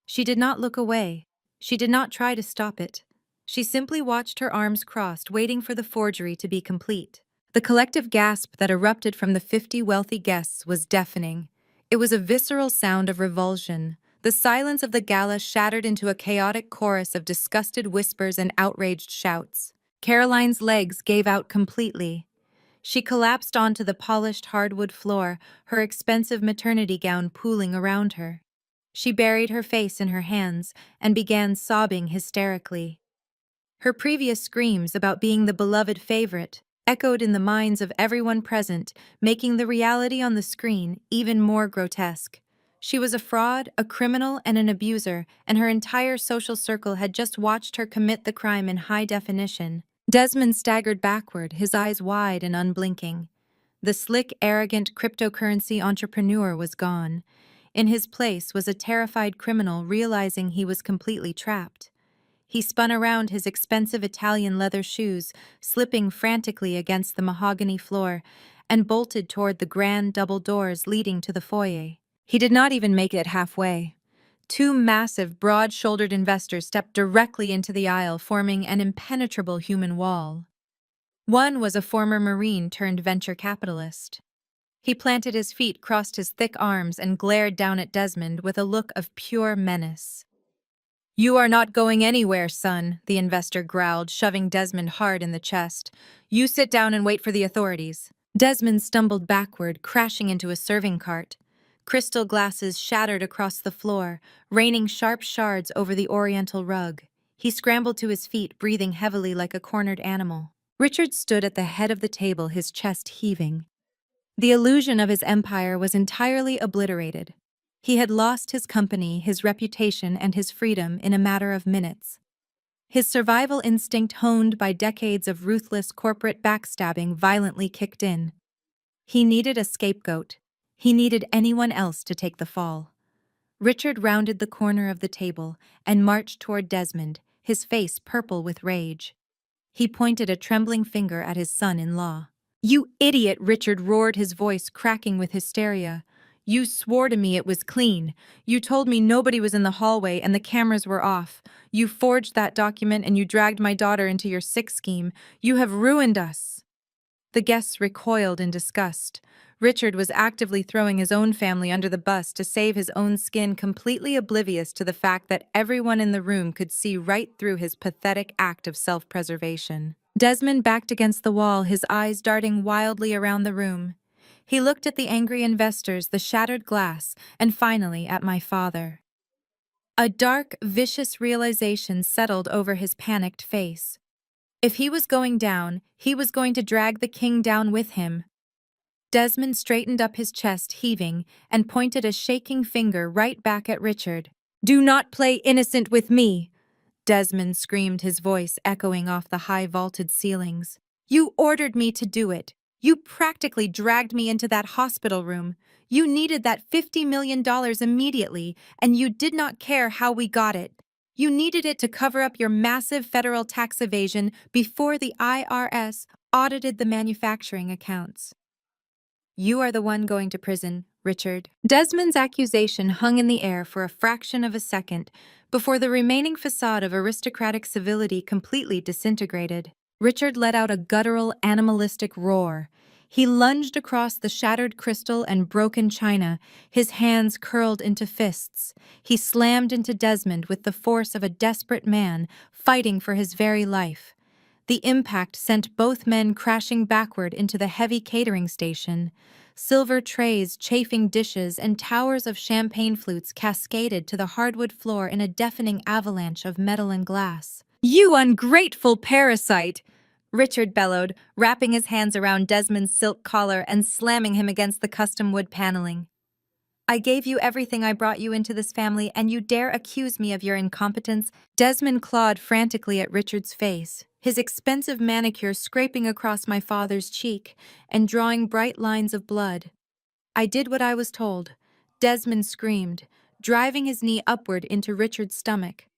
She did not look away. She did not try to stop it. She simply watched her arms crossed, waiting for the forgery to be complete. The collective gasp that erupted from the 50 wealthy guests was deafening. It was a visceral sound of revulsion. The silence of the gala shattered into a chaotic chorus of disgusted whispers and outraged shouts. Caroline's legs gave out completely. She collapsed onto the polished hardwood floor, her expensive maternity gown pooling around her. She buried her face in her hands and began sobbing hysterically. Her previous screams about being the beloved favorite echoed in the minds of everyone present, making the reality on the screen even more grotesque. She was a fraud, a criminal, and an abuser, and her entire social circle had just watched her commit the crime in high definition. Desmond staggered backward, his eyes wide and unblinking. The slick, arrogant cryptocurrency entrepreneur was gone. In his place was a terrified criminal realizing he was completely trapped. He spun around his expensive Italian leather shoes, slipping frantically against the mahogany floor, and bolted toward the grand double doors leading to the foyer. He did not even make it halfway. Two massive, broad-shouldered investors stepped directly into the aisle, forming an impenetrable human wall. One was a former Marine turned venture capitalist. He planted his feet, crossed his thick arms, and glared down at Desmond with a look of pure menace. "You are not going anywhere, son," the investor growled, shoving Desmond hard in the chest. "You sit down and wait for the authorities." Desmond stumbled backward, crashing into a serving cart. Crystal glasses shattered across the floor, raining sharp shards over the oriental rug. He scrambled to his feet, breathing heavily like a cornered animal. Richard stood at the head of the table, his chest heaving. The illusion of his empire was entirely obliterated. He had lost his company, his reputation, and his freedom in a matter of minutes. His survival instinct, honed by decades of ruthless corporate backstabbing, violently kicked in. He needed a scapegoat. He needed anyone else to take the fall. Richard rounded the corner of the table and marched toward Desmond, his face purple with rage. He pointed a trembling finger at his son-in-law. "You idiot!" Richard roared, his voice cracking with hysteria. "You swore to me it was clean. You told me nobody was in the hallway and the cameras were off. You forged that document and you dragged my daughter into your sick scheme. You have ruined us." The guests recoiled in disgust. Richard was actively throwing his own family under the bus to save his own skin, completely oblivious to the fact that everyone in the room could see right through his pathetic act of self-preservation. Desmond backed against the wall, his eyes darting wildly around the room. He looked at the angry investors, the shattered glass, and finally at my father. A dark, vicious realization settled over his panicked face. If he was going down, he was going to drag the king down with him. Desmond straightened up his chest, heaving, and pointed a shaking finger right back at Richard. "Do not play innocent with me!" Desmond screamed, his voice echoing off the high vaulted ceilings. "You ordered me to do it. You practically dragged me into that hospital room. You needed that $50 million immediately, and you did not care how we got it. You needed it to cover up your massive federal tax evasion before the IRS audited the manufacturing accounts. You are the one going to prison, Richard." Desmond's accusation hung in the air for a fraction of a second before the remaining facade of aristocratic civility completely disintegrated. Richard let out a guttural, animalistic roar. He lunged across the shattered crystal and broken china, his hands curled into fists. He slammed into Desmond with the force of a desperate man fighting for his very life. The impact sent both men crashing backward into the heavy catering station. Silver trays, chafing dishes, and towers of champagne flutes cascaded to the hardwood floor in a deafening avalanche of metal and glass. "You ungrateful parasite!" Richard bellowed, wrapping his hands around Desmond's silk collar and slamming him against the custom wood paneling. "I gave you everything. I brought you into this family, and you dare accuse me of your incompetence?" Desmond clawed frantically at Richard's face, his expensive manicure scraping across my father's cheek and drawing bright lines of blood. "I did what I was told," Desmond screamed, driving his knee upward into Richard's stomach.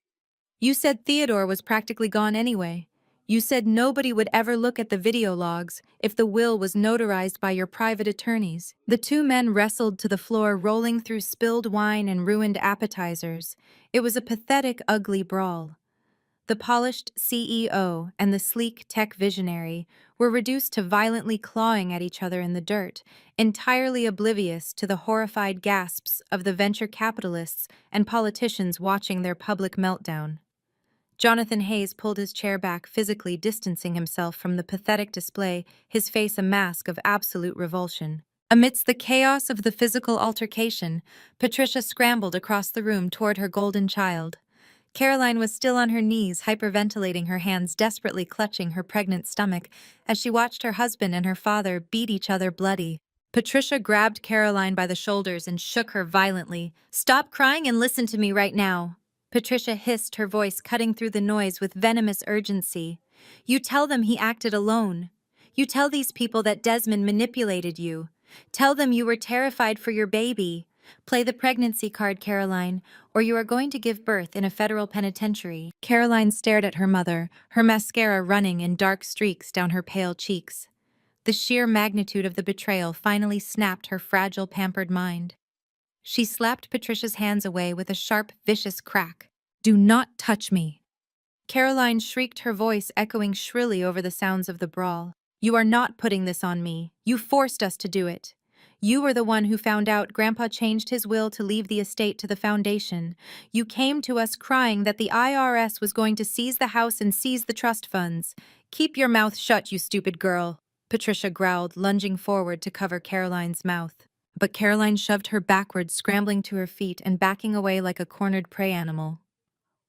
"You said Theodore was practically gone anyway. You said nobody would ever look at the video logs if the will was notarized by your private attorneys. The two men wrestled to the floor, rolling through spilled wine and ruined appetizers. It was a pathetic, ugly brawl. The polished CEO and the sleek tech visionary were reduced to violently clawing at each other in the dirt, entirely oblivious to the horrified gasps of the venture capitalists and politicians watching their public meltdown. Jonathan Hayes pulled his chair back, physically distancing himself from the pathetic display, his face a mask of absolute revulsion. Amidst the chaos of the physical altercation, Patricia scrambled across the room toward her golden child. Caroline was still on her knees, hyperventilating, her hands desperately clutching her pregnant stomach as she watched her husband and her father beat each other bloody. Patricia grabbed Caroline by the shoulders and shook her violently. "Stop crying and listen to me right now," Patricia hissed, her voice cutting through the noise with venomous urgency. "You tell them he acted alone. You tell these people that Desmond manipulated you. Tell them you were terrified for your baby. Play the pregnancy card, Caroline, or you are going to give birth in a federal penitentiary." Caroline stared at her mother, her mascara running in dark streaks down her pale cheeks. The sheer magnitude of the betrayal finally snapped her fragile, pampered mind. She slapped Patricia's hands away with a sharp, vicious crack. "Do not touch me." Caroline shrieked, her voice echoing shrilly over the sounds of the brawl. "You are not putting this on me. You forced us to do it. You were the one who found out Grandpa changed his will to leave the estate to the foundation. You came to us crying that the IRS was going to seize the house and seize the trust funds. Keep your mouth shut, you stupid girl," Patricia growled, lunging forward to cover Caroline's mouth. But Caroline shoved her backwards, scrambling to her feet and backing away like a cornered prey animal.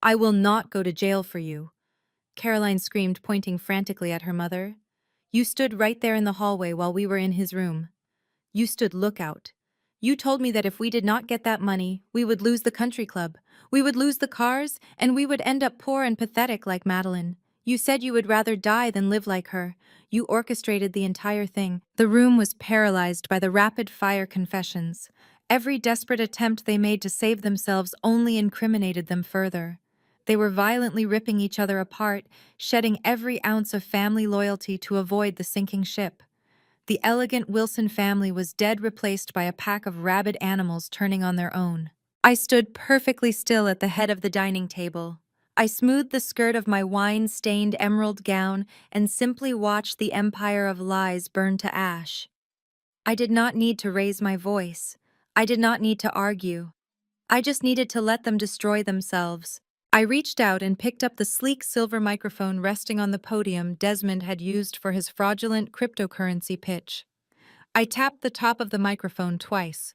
"I will not go to jail for you," Caroline screamed, pointing frantically at her mother. "You stood right there in the hallway while we were in his room. You stood lookout. You told me that if we did not get that money, we would lose the country club, we would lose the cars, and we would end up poor and pathetic like Madeline. You said you would rather die than live like her. You orchestrated the entire thing." The room was paralyzed by the rapid-fire confessions. Every desperate attempt they made to save themselves only incriminated them further. They were violently ripping each other apart, shedding every ounce of family loyalty to avoid the sinking ship. The elegant Wilson family was dead, replaced by a pack of rabid animals turning on their own. I stood perfectly still at the head of the dining table. I smoothed the skirt of my wine-stained emerald gown and simply watched the empire of lies burn to ash. I did not need to raise my voice. I did not need to argue. I just needed to let them destroy themselves. I reached out and picked up the sleek silver microphone resting on the podium Desmond had used for his fraudulent cryptocurrency pitch. I tapped the top of the microphone twice.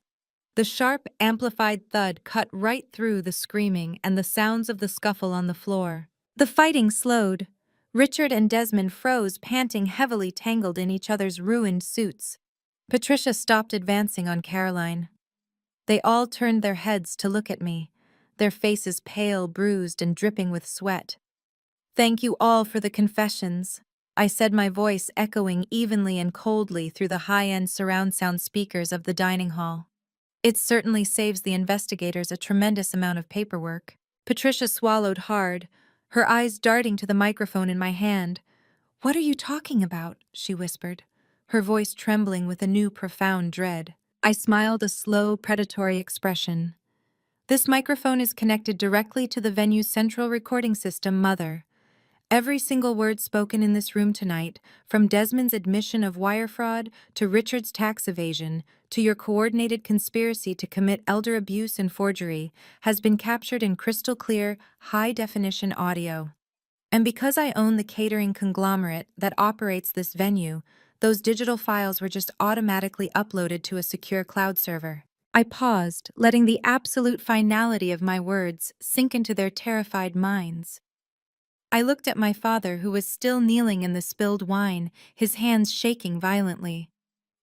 The sharp, amplified thud cut right through the screaming and the sounds of the scuffle on the floor. The fighting slowed. Richard and Desmond froze, panting heavily, tangled in each other's ruined suits. Patricia stopped advancing on Caroline. They all turned their heads to look at me, their faces pale, bruised, and dripping with sweat. "Thank you all for the confessions," I said, my voice echoing evenly and coldly through the high-end surround sound speakers of the dining hall. "It certainly saves the investigators a tremendous amount of paperwork." Patricia swallowed hard, her eyes darting to the microphone in my hand. "What are you talking about?" she whispered, her voice trembling with a new profound dread. I smiled, a slow, predatory expression. "This microphone is connected directly to the venue's central recording system, Mother. Every single word spoken in this room tonight, from Desmond's admission of wire fraud to Richard's tax evasion to your coordinated conspiracy to commit elder abuse and forgery, has been captured in crystal clear, high-definition audio. And because I own the catering conglomerate that operates this venue, those digital files were just automatically uploaded to a secure cloud server." I paused, letting the absolute finality of my words sink into their terrified minds. I looked at my father, who was still kneeling in the spilled wine, his hands shaking violently.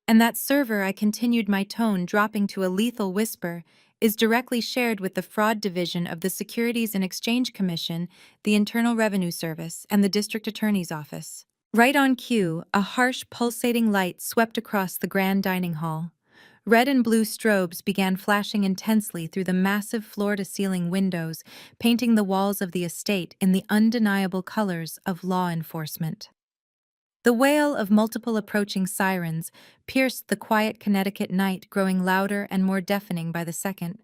"And that server," I continued, my tone dropping to a lethal whisper, "is directly shared with the Fraud Division of the Securities and Exchange Commission, the Internal Revenue Service, and the District Attorney's Office." Right on cue, a harsh, pulsating light swept across the grand dining hall. Red and blue strobes began flashing intensely through the massive floor-to-ceiling windows, painting the walls of the estate in the undeniable colors of law enforcement. The wail of multiple approaching sirens pierced the quiet Connecticut night, growing louder and more deafening by the second.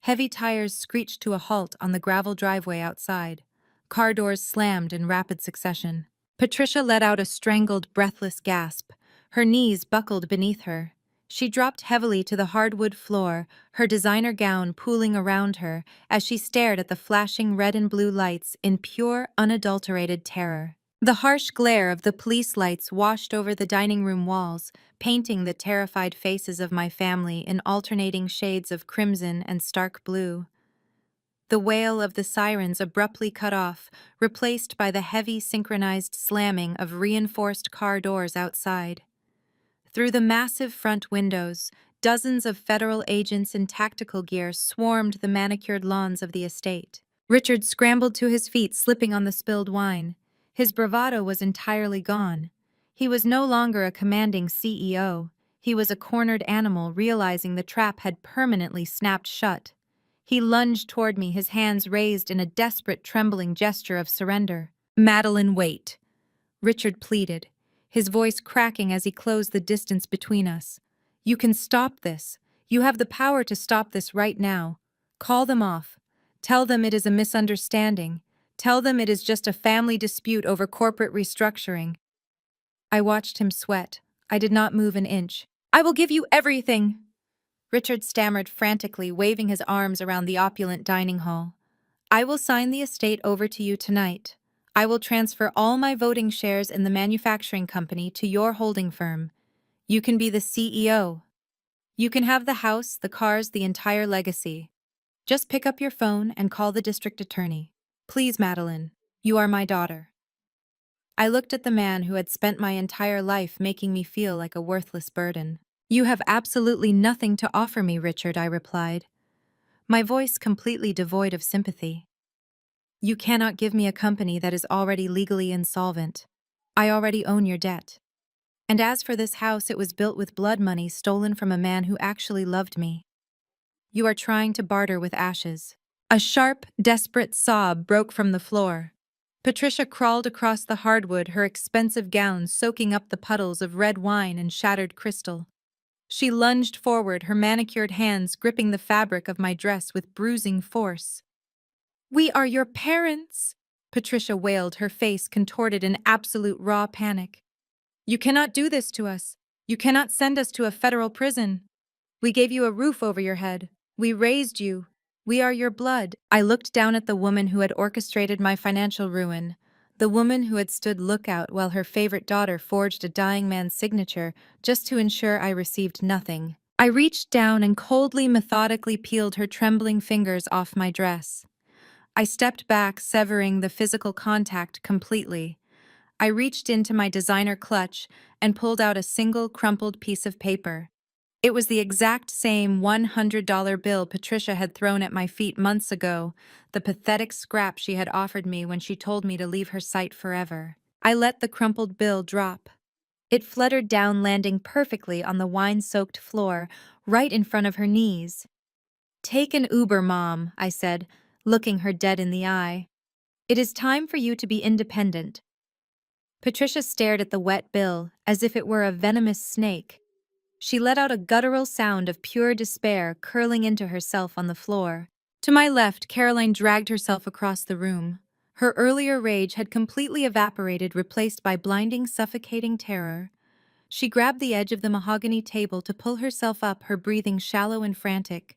Heavy tires screeched to a halt on the gravel driveway outside. Car doors slammed in rapid succession. Patricia let out a strangled, breathless gasp. Her knees buckled beneath her. She dropped heavily to the hardwood floor, her designer gown pooling around her as she stared at the flashing red and blue lights in pure, unadulterated terror. The harsh glare of the police lights washed over the dining room walls, painting the terrified faces of my family in alternating shades of crimson and stark blue. The wail of the sirens abruptly cut off, replaced by the heavy synchronized slamming of reinforced car doors outside. Through the massive front windows, dozens of federal agents in tactical gear swarmed the manicured lawns of the estate. Richard scrambled to his feet, slipping on the spilled wine. His bravado was entirely gone. He was no longer a commanding CEO. He was a cornered animal, realizing the trap had permanently snapped shut. He lunged toward me, his hands raised in a desperate, trembling gesture of surrender. "Madeline, wait," Richard pleaded, his voice cracking as he closed the distance between us. "You can stop this. You have the power to stop this right now. Call them off. Tell them it is a misunderstanding. Tell them it is just a family dispute over corporate restructuring." I watched him sweat. I did not move an inch. "I will give you everything," Richard stammered frantically, waving his arms around the opulent dining hall. "I will sign the estate over to you tonight. I will transfer all my voting shares in the manufacturing company to your holding firm. You can be the CEO. You can have the house, the cars, the entire legacy. Just pick up your phone and call the district attorney. Please, Madeline, you are my daughter." I looked at the man who had spent my entire life making me feel like a worthless burden. "You have absolutely nothing to offer me, Richard," I replied, my voice completely devoid of sympathy. "You cannot give me a company that is already legally insolvent. I already own your debt. And as for this house, it was built with blood money stolen from a man who actually loved me. You are trying to barter with ashes." A sharp, desperate sob broke from the floor. Patricia crawled across the hardwood, her expensive gown soaking up the puddles of red wine and shattered crystal. She lunged forward, her manicured hands gripping the fabric of my dress with bruising force. "We are your parents," Patricia wailed, her face contorted in absolute raw panic. "You cannot do this to us. You cannot send us to a federal prison. We gave you a roof over your head. We raised you. We are your blood." I looked down at the woman who had orchestrated my financial ruin, the woman who had stood lookout while her favorite daughter forged a dying man's signature just to ensure I received nothing. I reached down and coldly, methodically peeled her trembling fingers off my dress. I stepped back, severing the physical contact completely. I reached into my designer clutch and pulled out a single crumpled piece of paper. It was the exact same $100 bill Patricia had thrown at my feet months ago, the pathetic scrap she had offered me when she told me to leave her sight forever. I let the crumpled bill drop. It fluttered down, landing perfectly on the wine-soaked floor, right in front of her knees. "Take an Uber, Mom," I said, looking her dead in the eye. "It is time for you to be independent." Patricia stared at the wet bill as if it were a venomous snake. She let out a guttural sound of pure despair, curling into herself on the floor. To my left, Caroline dragged herself across the room. Her earlier rage had completely evaporated, replaced by blinding, suffocating terror. She grabbed the edge of the mahogany table to pull herself up, her breathing shallow and frantic.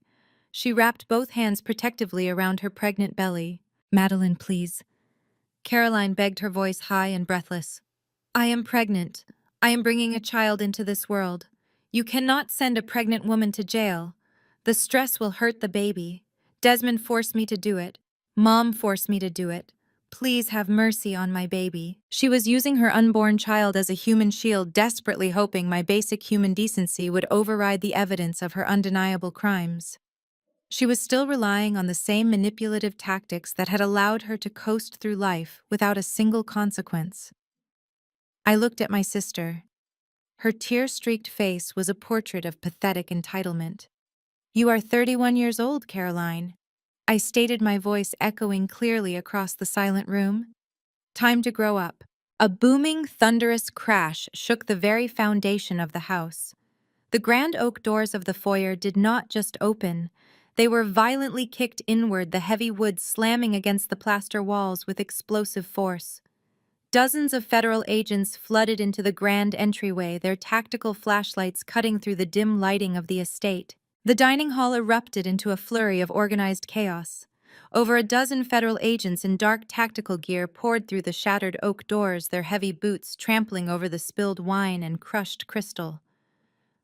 She wrapped both hands protectively around her pregnant belly. "Madeline, please." Caroline begged, her voice high and breathless. "I am pregnant. I am bringing a child into this world. You cannot send a pregnant woman to jail. The stress will hurt the baby. Desmond forced me to do it. Mom forced me to do it. Please have mercy on my baby." She was using her unborn child as a human shield, desperately hoping my basic human decency would override the evidence of her undeniable crimes. She was still relying on the same manipulative tactics that had allowed her to coast through life without a single consequence. I looked at my sister. Her tear-streaked face was a portrait of pathetic entitlement. "You are 31 years old, Caroline," I stated, my voice echoing clearly across the silent room. "Time to grow up." A booming, thunderous crash shook the very foundation of the house. The grand oak doors of the foyer did not just open. They were violently kicked inward, the heavy wood slamming against the plaster walls with explosive force. Dozens of federal agents flooded into the grand entryway, their tactical flashlights cutting through the dim lighting of the estate. The dining hall erupted into a flurry of organized chaos. Over a dozen federal agents in dark tactical gear poured through the shattered oak doors, their heavy boots trampling over the spilled wine and crushed crystal.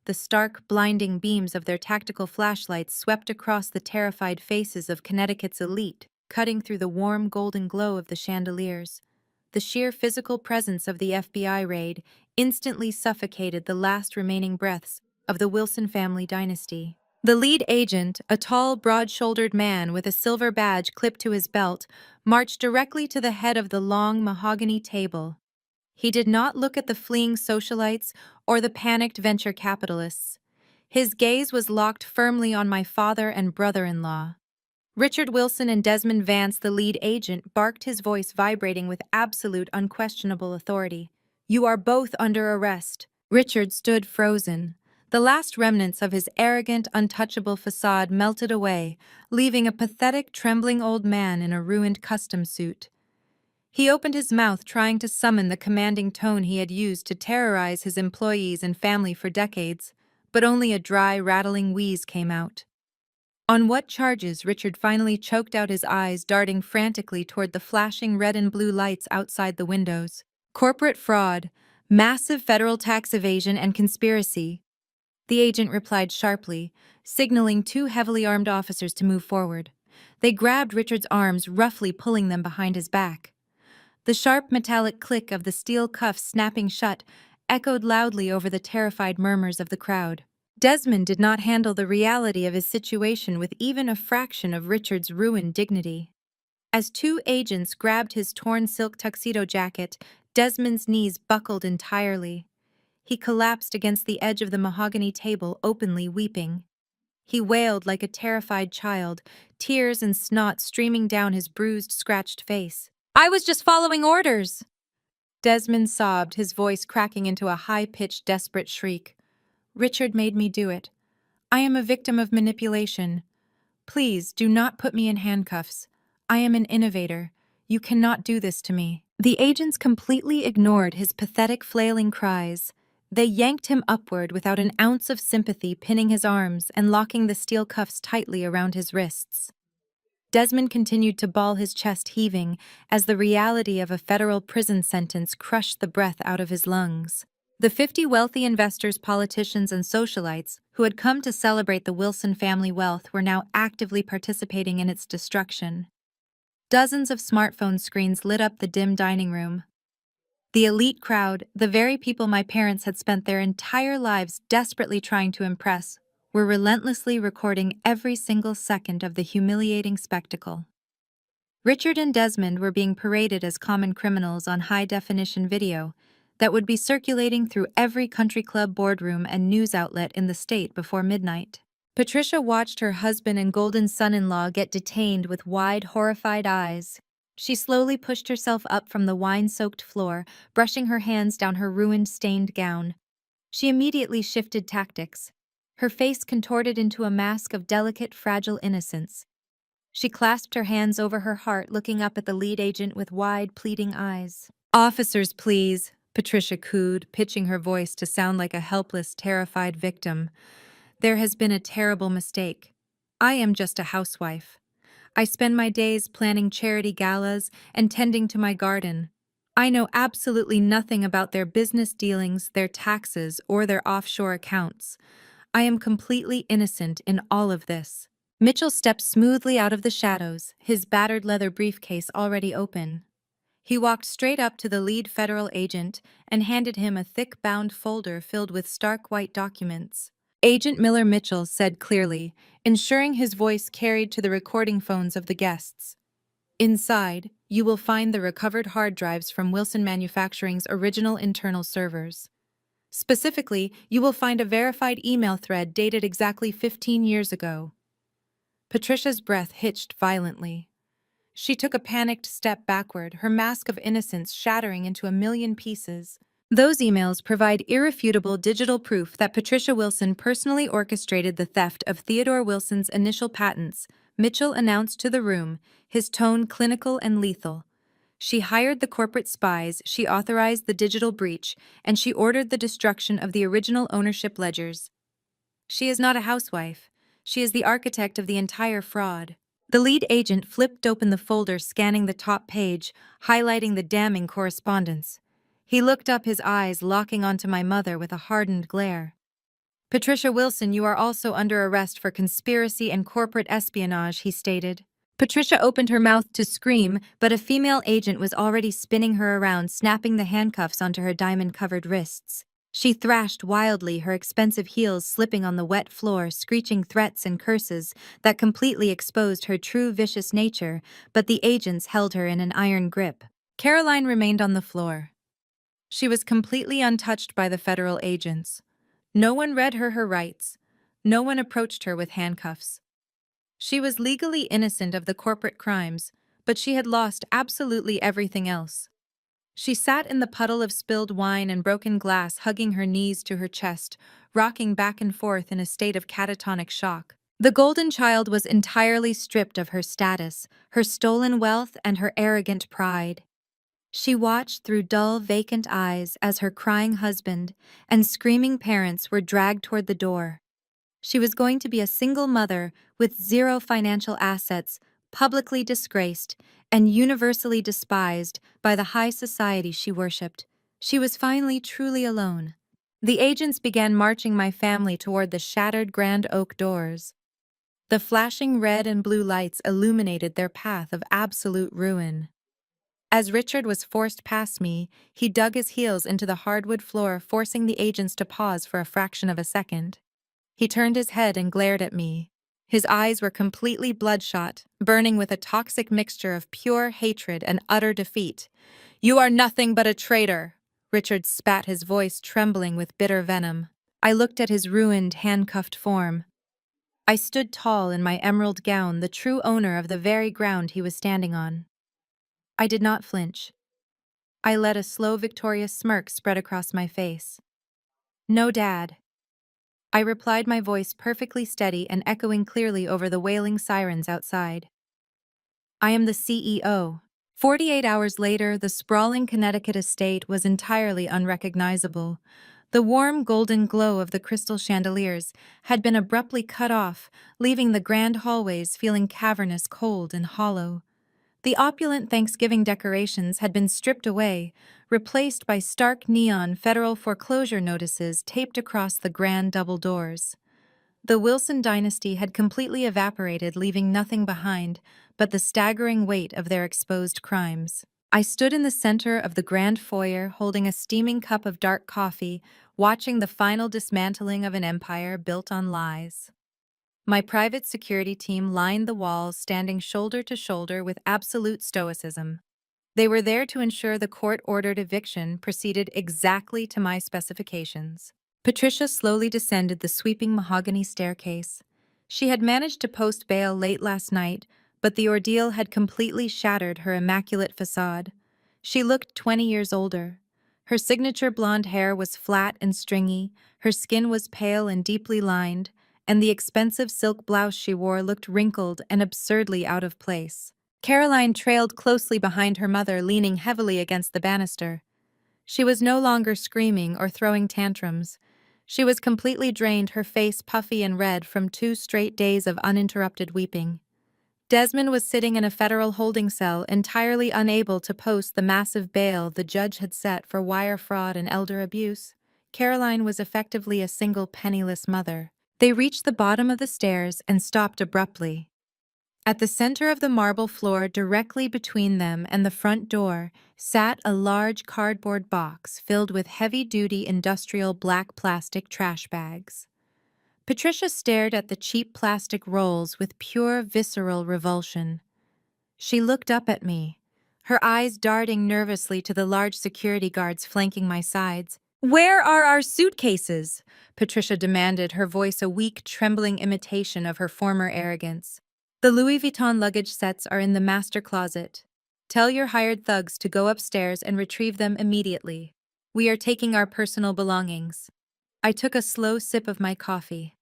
The stark, blinding beams of their tactical flashlights swept across the terrified faces of Connecticut's elite, cutting through the warm golden glow of the chandeliers. The sheer physical presence of the FBI raid instantly suffocated the last remaining breaths of the Wilson family dynasty. The lead agent, a tall, broad-shouldered man with a silver badge clipped to his belt, marched directly to the head of the long mahogany table. He did not look at the fleeing socialites or the panicked venture capitalists. His gaze was locked firmly on my father and brother-in-law. Richard Wilson and Desmond Vance, the lead agent, barked, his voice vibrating with absolute, unquestionable authority. "You are both under arrest." Richard stood frozen. The last remnants of his arrogant, untouchable facade melted away, leaving a pathetic, trembling old man in a ruined custom suit. He opened his mouth, trying to summon the commanding tone he had used to terrorize his employees and family for decades, but only a dry, rattling wheeze came out. "On what charges?" Richard finally choked out, his eyes darting frantically toward the flashing red and blue lights outside the windows. "Corporate fraud, massive federal tax evasion, and conspiracy." The agent replied sharply, signaling two heavily armed officers to move forward. They grabbed Richard's arms, roughly pulling them behind his back. The sharp metallic click of the steel cuffs snapping shut echoed loudly over the terrified murmurs of the crowd. Desmond did not handle the reality of his situation with even a fraction of Richard's ruined dignity. As two agents grabbed his torn silk tuxedo jacket, Desmond's knees buckled entirely. He collapsed against the edge of the mahogany table, openly weeping. He wailed like a terrified child, tears and snot streaming down his bruised, scratched face. "I was just following orders!" Desmond sobbed, his voice cracking into a high-pitched, desperate shriek. "Richard made me do it. I am a victim of manipulation. Please, do not put me in handcuffs. I am an innovator. You cannot do this to me." The agents completely ignored his pathetic, flailing cries. They yanked him upward without an ounce of sympathy, pinning his arms and locking the steel cuffs tightly around his wrists. Desmond continued to bawl, his chest heaving, as the reality of a federal prison sentence crushed the breath out of his lungs. The 50 wealthy investors, politicians, and socialites who had come to celebrate the Wilson family wealth were now actively participating in its destruction. Dozens of smartphone screens lit up the dim dining room. The elite crowd, the very people my parents had spent their entire lives desperately trying to impress, were relentlessly recording every single second of the humiliating spectacle. Richard and Desmond were being paraded as common criminals on high-definition video that would be circulating through every country club, boardroom, and news outlet in the state before midnight. Patricia watched her husband and golden son-in-law get detained with wide, horrified eyes. She slowly pushed herself up from the wine-soaked floor, brushing her hands down her ruined, stained gown. She immediately shifted tactics. Her face contorted into a mask of delicate, fragile innocence. She clasped her hands over her heart, looking up at the lead agent with wide, pleading eyes. "Officers, please," Patricia cooed, pitching her voice to sound like a helpless, terrified victim. "There has been a terrible mistake. I am just a housewife. I spend my days planning charity galas and tending to my garden. I know absolutely nothing about their business dealings, their taxes, or their offshore accounts. I am completely innocent in all of this." Mitchell stepped smoothly out of the shadows, his battered leather briefcase already open. He walked straight up to the lead federal agent and handed him a thick bound folder filled with stark white documents. "Agent Miller," Mitchell said clearly, ensuring his voice carried to the recording phones of the guests. "Inside, you will find the recovered hard drives from Wilson Manufacturing's original internal servers. Specifically, you will find a verified email thread dated exactly 15 years ago. Patricia's breath hitched violently. She took a panicked step backward, her mask of innocence shattering into a million pieces. Those emails provide irrefutable digital proof that Patricia Wilson personally orchestrated the theft of Theodore Wilson's initial patents, Mitchell announced to the room, his tone clinical and lethal. She hired the corporate spies, she authorized the digital breach, and she ordered the destruction of the original ownership ledgers. She is not a housewife. She is the architect of the entire fraud. The lead agent flipped open the folder, scanning the top page, highlighting the damning correspondence. He looked up, his eyes locking onto my mother with a hardened glare. Patricia Wilson, you are also under arrest for conspiracy and corporate espionage, he stated. Patricia opened her mouth to scream, but a female agent was already spinning her around, snapping the handcuffs onto her diamond-covered wrists. She thrashed wildly, her expensive heels slipping on the wet floor, screeching threats and curses that completely exposed her true vicious nature, but the agents held her in an iron grip. Caroline remained on the floor. She was completely untouched by the federal agents. No one read her rights. No one approached her with handcuffs. She was legally innocent of the corporate crimes, but she had lost absolutely everything else. She sat in the puddle of spilled wine and broken glass, hugging her knees to her chest, rocking back and forth in a state of catatonic shock. The golden child was entirely stripped of her status, her stolen wealth, and her arrogant pride. She watched through dull, vacant eyes as her crying husband and screaming parents were dragged toward the door. She was going to be a single mother with zero financial assets, publicly disgraced, and universally despised by the high society she worshipped. She was finally truly alone. The agents began marching my family toward the shattered grand oak doors. The flashing red and blue lights illuminated their path of absolute ruin. As Richard was forced past me, he dug his heels into the hardwood floor, forcing the agents to pause for a fraction of a second. He turned his head and glared at me. His eyes were completely bloodshot, burning with a toxic mixture of pure hatred and utter defeat. "You are nothing but a traitor!" Richard spat, his voice trembling with bitter venom. I looked at his ruined, handcuffed form. I stood tall in my emerald gown, the true owner of the very ground he was standing on. I did not flinch. I let a slow, victorious smirk spread across my face. "No, Dad," I replied, my voice perfectly steady and echoing clearly over the wailing sirens outside. "I am the CEO." 48 hours later, the sprawling Connecticut estate was entirely unrecognizable. The warm golden glow of the crystal chandeliers had been abruptly cut off, leaving the grand hallways feeling cavernous, cold, and hollow. The opulent Thanksgiving decorations had been stripped away, replaced by stark neon federal foreclosure notices taped across the grand double doors. The Wilson dynasty had completely evaporated, leaving nothing behind but the staggering weight of their exposed crimes. I stood in the center of the grand foyer, holding a steaming cup of dark coffee, watching the final dismantling of an empire built on lies. My private security team lined the walls, standing shoulder to shoulder with absolute stoicism. They were there to ensure the court-ordered eviction proceeded exactly to my specifications. Patricia slowly descended the sweeping mahogany staircase. She had managed to post bail late last night, but the ordeal had completely shattered her immaculate facade. She looked 20 years older. Her signature blonde hair was flat and stringy, her skin was pale and deeply lined, and the expensive silk blouse she wore looked wrinkled and absurdly out of place. Caroline trailed closely behind her mother, leaning heavily against the banister. She was no longer screaming or throwing tantrums. She was completely drained, her face puffy and red from 2 straight days of uninterrupted weeping. Desmond was sitting in a federal holding cell, entirely unable to post the massive bail the judge had set for wire fraud and elder abuse. Caroline was effectively a single penniless mother. They reached the bottom of the stairs and stopped abruptly. At the center of the marble floor, directly between them and the front door, sat a large cardboard box filled with heavy-duty industrial black plastic trash bags. Patricia stared at the cheap plastic rolls with pure visceral revulsion. She looked up at me, her eyes darting nervously to the large security guards flanking my sides. Where are our suitcases? Patricia demanded, her voice a weak, trembling imitation of her former arrogance. The Louis Vuitton luggage sets are in the master closet. Tell your hired thugs to go upstairs and retrieve them immediately. We are taking our personal belongings. I took a slow sip of my coffee.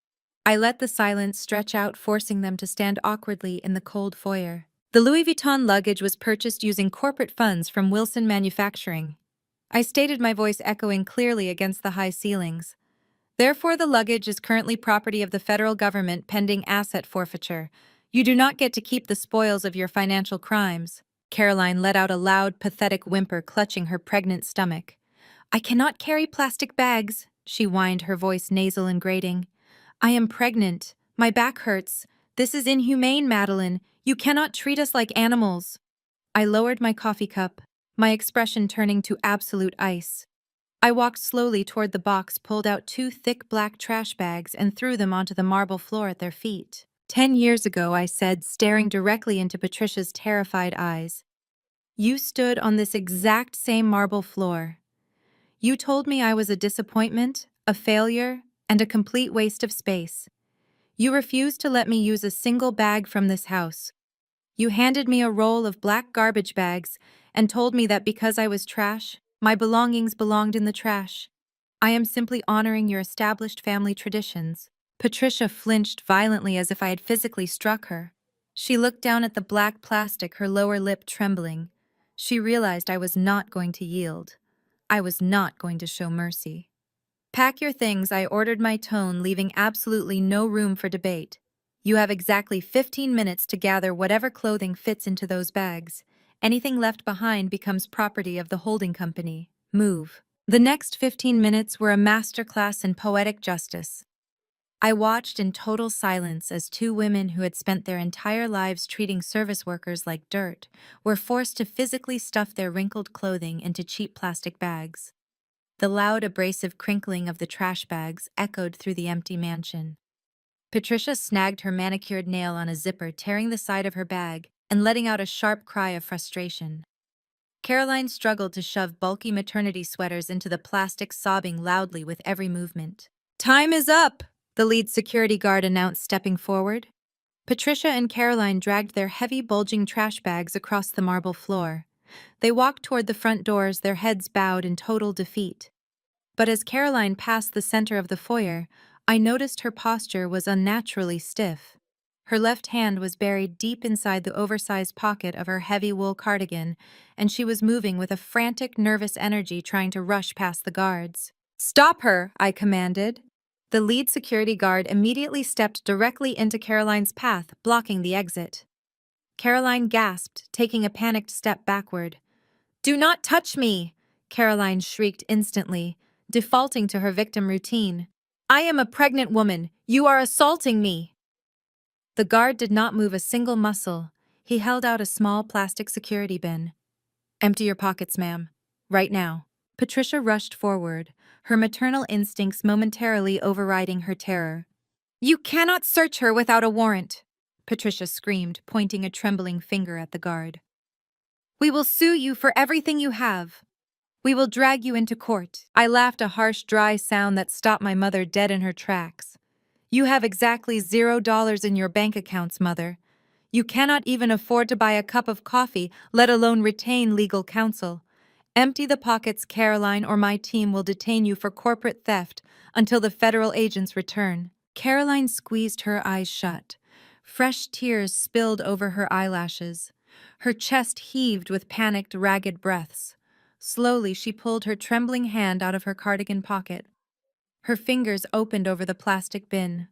I let the silence stretch out, forcing them to stand awkwardly in the cold foyer. The Louis Vuitton luggage was purchased using corporate funds from Wilson Manufacturing. I stated, my voice echoing clearly against the high ceilings. Therefore, the luggage is currently property of the federal government pending asset forfeiture. You do not get to keep the spoils of your financial crimes. Caroline let out a loud, pathetic whimper, clutching her pregnant stomach. I cannot carry plastic bags, she whined, her voice nasal and grating. I am pregnant. My back hurts. This is inhumane, Madeline. You cannot treat us like animals. I lowered my coffee cup, my expression turning to absolute ice. I walked slowly toward the box, pulled out 2 thick black trash bags, and threw them onto the marble floor at their feet. 10 years ago, I said, staring directly into Patricia's terrified eyes. You stood on this exact same marble floor. You told me I was a disappointment, a failure, and a complete waste of space. You refused to let me use a single bag from this house. You handed me a roll of black garbage bags and told me that because I was trash, my belongings belonged in the trash. I am simply honoring your established family traditions. Patricia flinched violently, as if I had physically struck her. She looked down at the black plastic, her lower lip trembling. She realized I was not going to yield. I was not going to show mercy. Pack your things, I ordered, my tone leaving absolutely no room for debate. You have exactly 15 minutes to gather whatever clothing fits into those bags. Anything left behind becomes property of the holding company. Move. The next 15 minutes were a masterclass in poetic justice. I watched in total silence as 2 women who had spent their entire lives treating service workers like dirt were forced to physically stuff their wrinkled clothing into cheap plastic bags. The loud, abrasive crinkling of the trash bags echoed through the empty mansion. Patricia snagged her manicured nail on a zipper, tearing the side of her bag and letting out a sharp cry of frustration. Caroline struggled to shove bulky maternity sweaters into the plastic, sobbing loudly with every movement. Time is up, the lead security guard announced, stepping forward. Patricia and Caroline dragged their heavy, bulging trash bags across the marble floor. They walked toward the front doors, their heads bowed in total defeat. But as Caroline passed the center of the foyer, I noticed her posture was unnaturally stiff. Her left hand was buried deep inside the oversized pocket of her heavy wool cardigan, and she was moving with a frantic, nervous energy, trying to rush past the guards. Stop her, I commanded. The lead security guard immediately stepped directly into Caroline's path, blocking the exit. Caroline gasped, taking a panicked step backward. Do not touch me, Caroline shrieked instantly, defaulting to her victim routine. I am a pregnant woman. You are assaulting me. The guard did not move a single muscle. He held out a small plastic security bin. Empty your pockets, ma'am. Right now. Patricia rushed forward, her maternal instincts momentarily overriding her terror. You cannot search her without a warrant, Patricia screamed, pointing a trembling finger at the guard. We will sue you for everything you have. We will drag you into court. I laughed, a harsh, dry sound that stopped my mother dead in her tracks. You have exactly $0 in your bank accounts, mother. You cannot even afford to buy a cup of coffee, let alone retain legal counsel. Empty the pockets, Caroline, or my team will detain you for corporate theft until the federal agents return. Caroline squeezed her eyes shut. Fresh tears spilled over her eyelashes. Her chest heaved with panicked, ragged breaths. Slowly, she pulled her trembling hand out of her cardigan pocket. Her fingers opened over the plastic bin.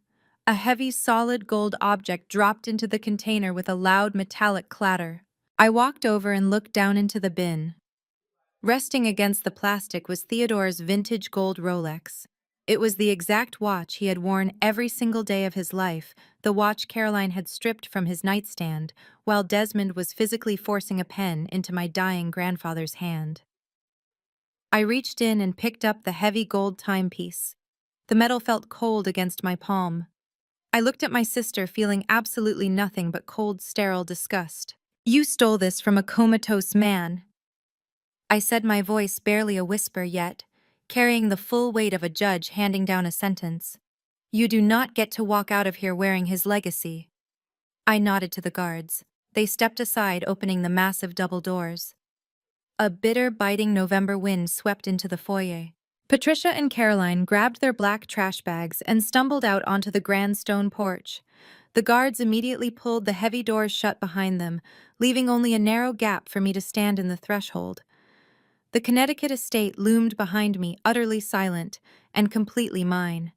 A heavy, solid gold object dropped into the container with a loud metallic clatter. I walked over and looked down into the bin. Resting against the plastic was Theodore's vintage gold Rolex. It was the exact watch he had worn every single day of his life, the watch Caroline had stripped from his nightstand, while Desmond was physically forcing a pen into my dying grandfather's hand. I reached in and picked up the heavy gold timepiece. The metal felt cold against my palm. I looked at my sister, feeling absolutely nothing but cold, sterile disgust. You stole this from a comatose man, I said, my voice barely a whisper, yet carrying the full weight of a judge handing down a sentence. "You do not get to walk out of here wearing his legacy." I nodded to the guards. They stepped aside, opening the massive double doors. A bitter, biting November wind swept into the foyer. Patricia and Caroline grabbed their black trash bags and stumbled out onto the grand stone porch. The guards immediately pulled the heavy doors shut behind them, leaving only a narrow gap for me to stand in the threshold. The Connecticut estate loomed behind me, utterly silent and completely mine.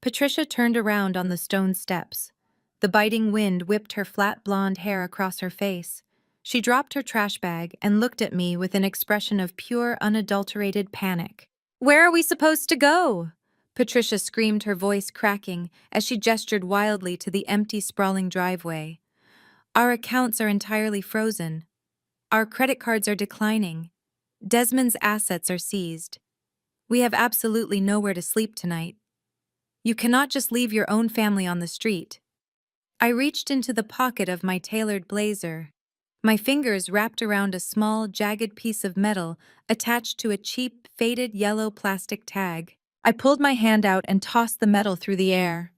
Patricia turned around on the stone steps. The biting wind whipped her flat blonde hair across her face. She dropped her trash bag and looked at me with an expression of pure, unadulterated panic. "Where are we supposed to go?" Patricia screamed, her voice cracking as she gestured wildly to the empty, sprawling driveway. "Our accounts are entirely frozen. Our credit cards are declining. Desmond's assets are seized. We have absolutely nowhere to sleep tonight. You cannot just leave your own family on the street." I reached into the pocket of my tailored blazer. My fingers wrapped around a small, jagged piece of metal attached to a cheap, faded yellow plastic tag. I pulled my hand out and tossed the metal through the air.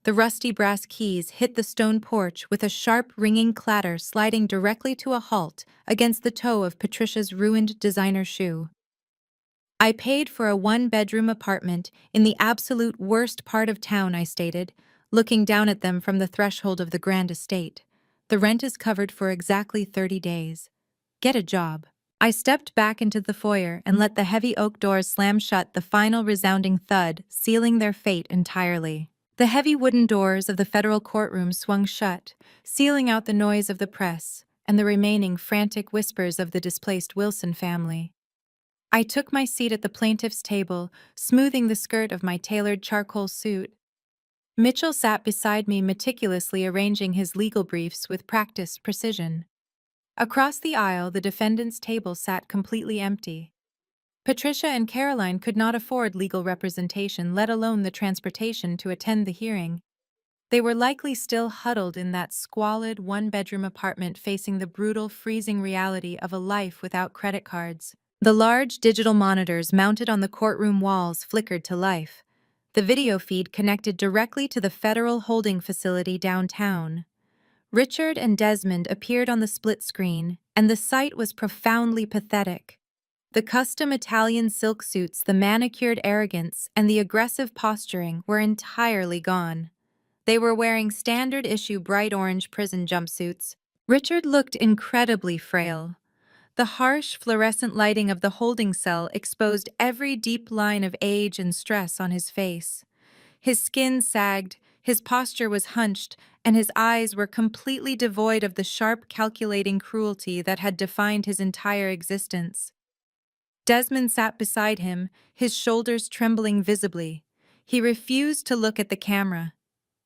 The rusty brass keys hit the stone porch with a sharp, ringing clatter, sliding directly to a halt against the toe of Patricia's ruined designer shoe. "I paid for a one-bedroom apartment in the absolute worst part of town," I stated, looking down at them from the threshold of the grand estate. "The rent is covered for exactly 30 days. Get a job." I stepped back into the foyer and let the heavy oak doors slam shut, the final resounding thud sealing their fate entirely. The heavy wooden doors of the federal courtroom swung shut, sealing out the noise of the press and the remaining frantic whispers of the displaced Wilson family. I took my seat at the plaintiff's table, smoothing the skirt of my tailored charcoal suit. Mitchell sat beside me, meticulously arranging his legal briefs with practiced precision. Across the aisle, the defendant's table sat completely empty. Patricia and Caroline could not afford legal representation, let alone the transportation to attend the hearing. They were likely still huddled in that squalid one-bedroom apartment, facing the brutal, freezing reality of a life without credit cards. The large digital monitors mounted on the courtroom walls flickered to life. The video feed connected directly to the federal holding facility downtown. Richard and Desmond appeared on the split screen, and the sight was profoundly pathetic. The custom Italian silk suits, the manicured arrogance, and the aggressive posturing were entirely gone. They were wearing standard-issue bright orange prison jumpsuits. Richard looked incredibly frail. The harsh, fluorescent lighting of the holding cell exposed every deep line of age and stress on his face. His skin sagged, his posture was hunched, and his eyes were completely devoid of the sharp, calculating cruelty that had defined his entire existence. Desmond sat beside him, his shoulders trembling visibly. He refused to look at the camera.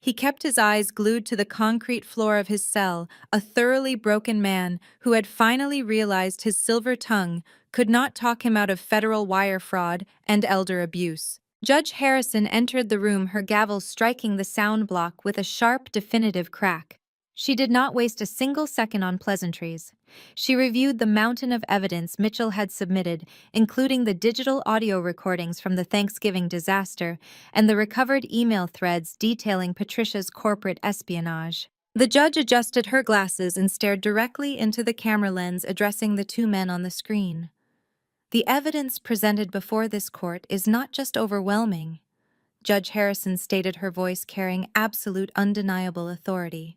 He kept his eyes glued to the concrete floor of his cell, a thoroughly broken man who had finally realized his silver tongue could not talk him out of federal wire fraud and elder abuse. Judge Harrison entered the room, her gavel striking the sound block with a sharp, definitive crack. She did not waste a single second on pleasantries. She reviewed the mountain of evidence Mitchell had submitted, including the digital audio recordings from the Thanksgiving disaster and the recovered email threads detailing Patricia's corporate espionage. The judge adjusted her glasses and stared directly into the camera lens, addressing the two men on the screen. "The evidence presented before this court is not just overwhelming," Judge Harrison stated, her voice carrying absolute, undeniable authority.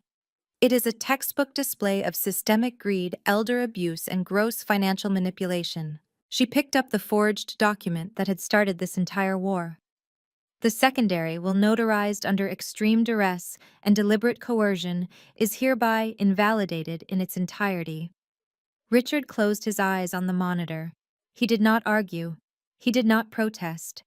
"It is a textbook display of systemic greed, elder abuse, and gross financial manipulation." She picked up the forged document that had started this entire war. "The secondary will, notarized under extreme duress and deliberate coercion, is hereby invalidated in its entirety." Richard closed his eyes on the monitor. He did not argue. He did not protest.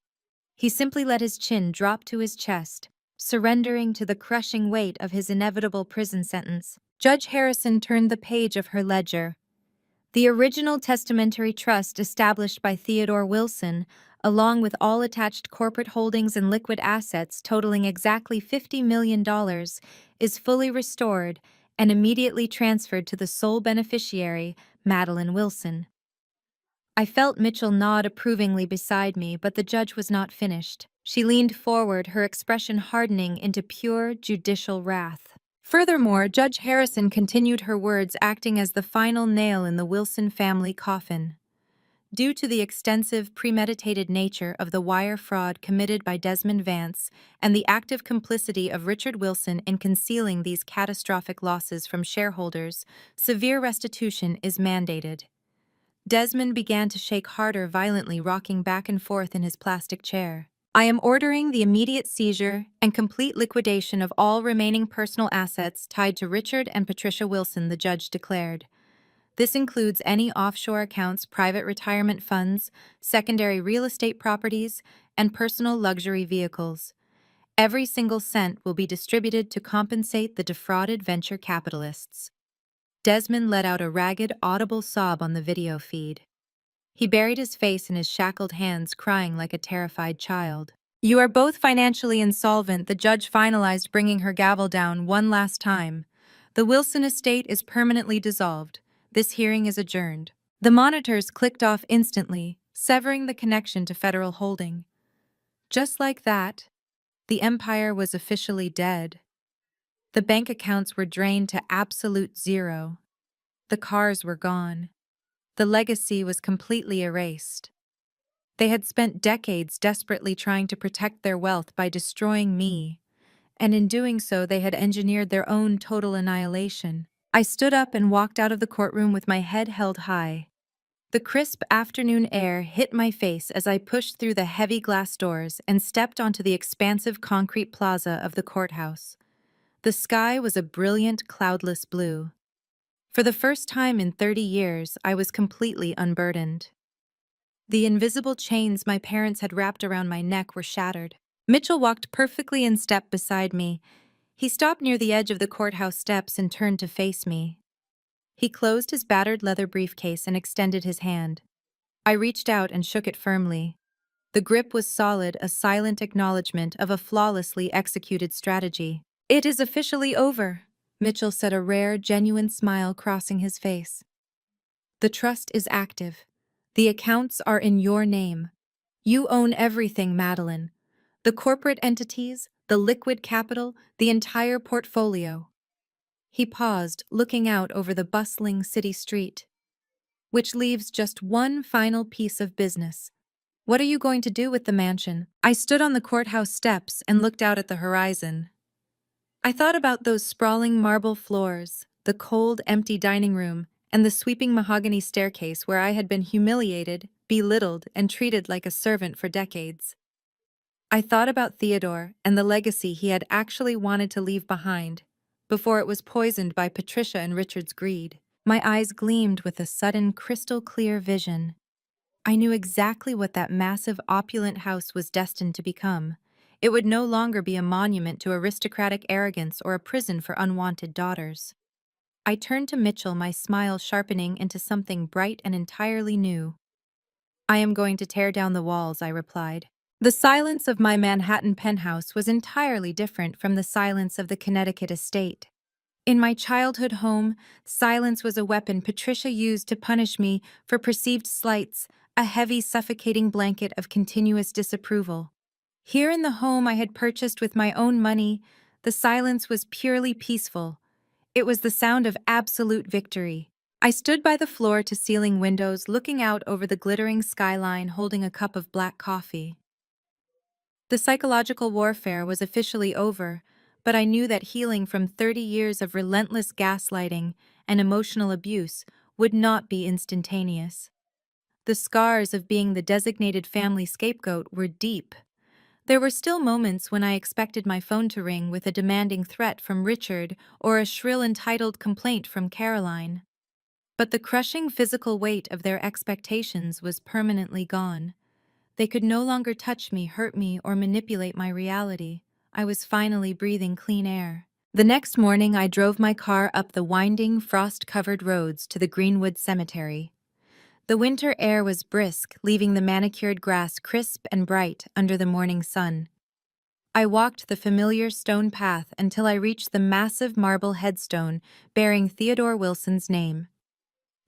He simply let his chin drop to his chest, surrendering to the crushing weight of his inevitable prison sentence. Judge Harrison turned the page of her ledger. The original testamentary trust established by Theodore Wilson, along with all attached corporate holdings and liquid assets totaling exactly $50 million, is fully restored and immediately transferred to the sole beneficiary, Madeline Wilson. I felt Mitchell nod approvingly beside me, but the judge was not finished. She leaned forward, her expression hardening into pure judicial wrath. Furthermore, Judge Harrison continued her words, acting as the final nail in the Wilson family coffin. Due to the extensive, premeditated nature of the wire fraud committed by Desmond Vance and the active complicity of Richard Wilson in concealing these catastrophic losses from shareholders, severe restitution is mandated. Desmond began to shake harder, violently rocking back and forth in his plastic chair. I am ordering the immediate seizure and complete liquidation of all remaining personal assets tied to Richard and Patricia Wilson, the judge declared. This includes any offshore accounts, private retirement funds, secondary real estate properties, and personal luxury vehicles. Every single cent will be distributed to compensate the defrauded venture capitalists. Desmond let out a ragged, audible sob on the video feed. He buried his face in his shackled hands, crying like a terrified child. "You are both financially insolvent," the judge finalized, bringing her gavel down one last time. "The Wilson estate is permanently dissolved. This hearing is adjourned." The monitors clicked off instantly, severing the connection to federal holding. Just like that, the empire was officially dead. The bank accounts were drained to absolute zero. The cars were gone. The legacy was completely erased. They had spent decades desperately trying to protect their wealth by destroying me, and in doing so they had engineered their own total annihilation. I stood up and walked out of the courtroom with my head held high. The crisp afternoon air hit my face as I pushed through the heavy glass doors and stepped onto the expansive concrete plaza of the courthouse. The sky was a brilliant, cloudless blue. For the first time in 30 years, I was completely unburdened. The invisible chains my parents had wrapped around my neck were shattered. Mitchell walked perfectly in step beside me. He stopped near the edge of the courthouse steps and turned to face me. He closed his battered leather briefcase and extended his hand. I reached out and shook it firmly. The grip was solid, a silent acknowledgement of a flawlessly executed strategy. "It is officially over," Mitchell said, a rare, genuine smile crossing his face. "The trust is active. The accounts are in your name. You own everything, Madeline. The corporate entities, the liquid capital, the entire portfolio." He paused, looking out over the bustling city street. "Which leaves just one final piece of business. What are you going to do with the mansion?" I stood on the courthouse steps and looked out at the horizon. I thought about those sprawling marble floors, the cold, empty dining room, and the sweeping mahogany staircase where I had been humiliated, belittled, and treated like a servant for decades. I thought about Theodore and the legacy he had actually wanted to leave behind, before it was poisoned by Patricia and Richard's greed. My eyes gleamed with a sudden crystal-clear vision. I knew exactly what that massive, opulent house was destined to become. It would no longer be a monument to aristocratic arrogance or a prison for unwanted daughters. I turned to Mitchell, my smile sharpening into something bright and entirely new. "I am going to tear down the walls," I replied. The silence of my Manhattan penthouse was entirely different from the silence of the Connecticut estate. In my childhood home, silence was a weapon Patricia used to punish me for perceived slights, a heavy, suffocating blanket of continuous disapproval. Here in the home I had purchased with my own money, the silence was purely peaceful. It was the sound of absolute victory. I stood by the floor-to-ceiling windows, looking out over the glittering skyline, holding a cup of black coffee. The psychological warfare was officially over, but I knew that healing from 30 years of relentless gaslighting and emotional abuse would not be instantaneous. The scars of being the designated family scapegoat were deep. There were still moments when I expected my phone to ring with a demanding threat from Richard or a shrill entitled complaint from Caroline. But the crushing physical weight of their expectations was permanently gone. They could no longer touch me, hurt me, or manipulate my reality. I was finally breathing clean air. The next morning, I drove my car up the winding, frost-covered roads to the Greenwood Cemetery. The winter air was brisk, leaving the manicured grass crisp and bright under the morning sun. I walked the familiar stone path until I reached the massive marble headstone bearing Theodore Wilson's name.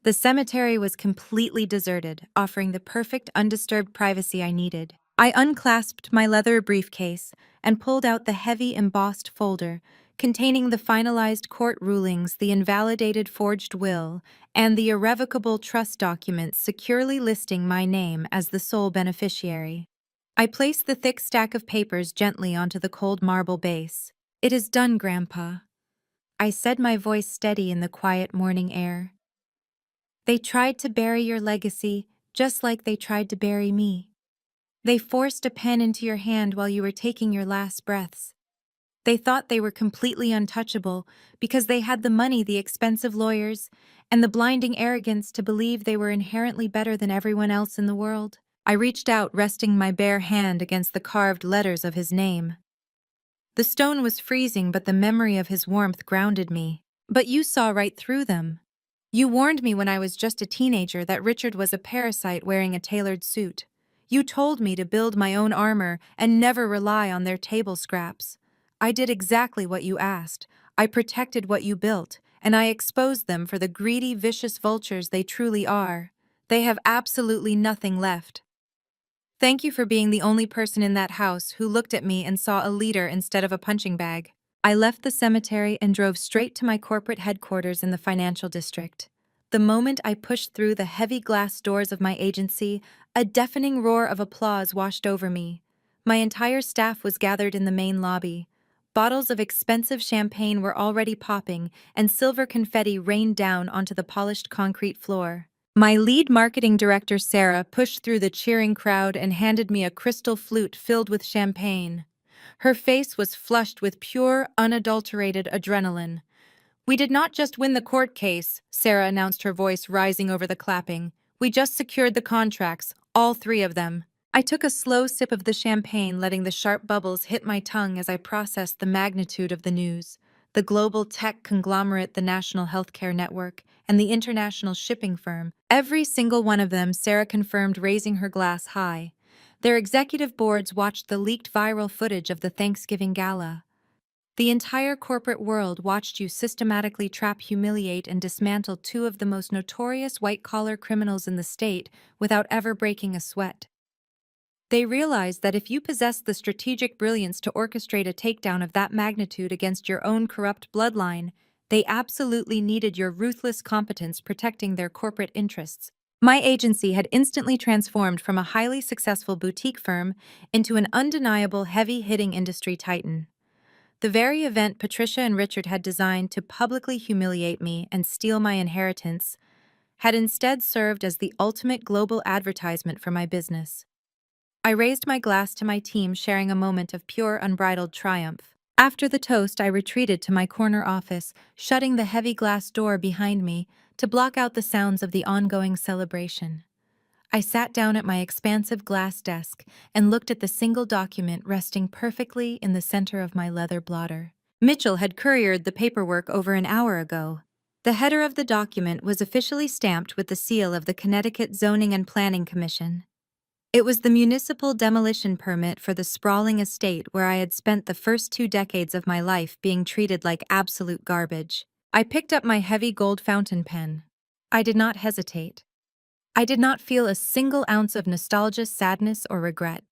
The cemetery was completely deserted, offering the perfect undisturbed privacy I needed. I unclasped my leather briefcase and pulled out the heavy embossed folder containing the finalized court rulings, the invalidated forged will, and the irrevocable trust documents securely listing my name as the sole beneficiary. I placed the thick stack of papers gently onto the cold marble base. "It is done, Grandpa," I said, my voice steady in the quiet morning air. "They tried to bury your legacy, just like they tried to bury me. They forced a pen into your hand while you were taking your last breaths. They thought they were completely untouchable because they had the money, the expensive lawyers, and the blinding arrogance to believe they were inherently better than everyone else in the world." I reached out, resting my bare hand against the carved letters of his name. The stone was freezing, but the memory of his warmth grounded me. "But you saw right through them. You warned me when I was just a teenager that Richard was a parasite wearing a tailored suit. You told me to build my own armor and never rely on their table scraps. I did exactly what you asked. I protected what you built, and I exposed them for the greedy, vicious vultures they truly are. They have absolutely nothing left. Thank you for being the only person in that house who looked at me and saw a leader instead of a punching bag." I left the cemetery and drove straight to my corporate headquarters in the financial district. The moment I pushed through the heavy glass doors of my agency, a deafening roar of applause washed over me. My entire staff was gathered in the main lobby. Bottles of expensive champagne were already popping, and silver confetti rained down onto the polished concrete floor. My lead marketing director, Sarah, pushed through the cheering crowd and handed me a crystal flute filled with champagne. Her face was flushed with pure, unadulterated adrenaline. "We did not just win the court case," Sarah announced, her voice rising over the clapping. "We just secured the contracts, all 3 of them." I took a slow sip of the champagne, letting the sharp bubbles hit my tongue as I processed the magnitude of the news. The global tech conglomerate, the National Healthcare Network, and the international shipping firm, every single one of them, Sarah confirmed, raising her glass high. Their executive boards watched the leaked viral footage of the Thanksgiving gala. The entire corporate world watched you systematically trap, humiliate, and dismantle 2 of the most notorious white-collar criminals in the state without ever breaking a sweat. They realized that if you possessed the strategic brilliance to orchestrate a takedown of that magnitude against your own corrupt bloodline, they absolutely needed your ruthless competence protecting their corporate interests. My agency had instantly transformed from a highly successful boutique firm into an undeniable heavy-hitting industry titan. The very event Patricia and Richard had designed to publicly humiliate me and steal my inheritance had instead served as the ultimate global advertisement for my business. I raised my glass to my team, sharing a moment of pure, unbridled triumph. After the toast, I retreated to my corner office, shutting the heavy glass door behind me to block out the sounds of the ongoing celebration. I sat down at my expansive glass desk and looked at the single document resting perfectly in the center of my leather blotter. Mitchell had couriered the paperwork over an hour ago. The header of the document was officially stamped with the seal of the Connecticut Zoning and Planning Commission. It was the municipal demolition permit for the sprawling estate where I had spent the first 2 decades of my life being treated like absolute garbage. I picked up my heavy gold fountain pen. I did not hesitate. I did not feel a single ounce of nostalgia, sadness, or regret.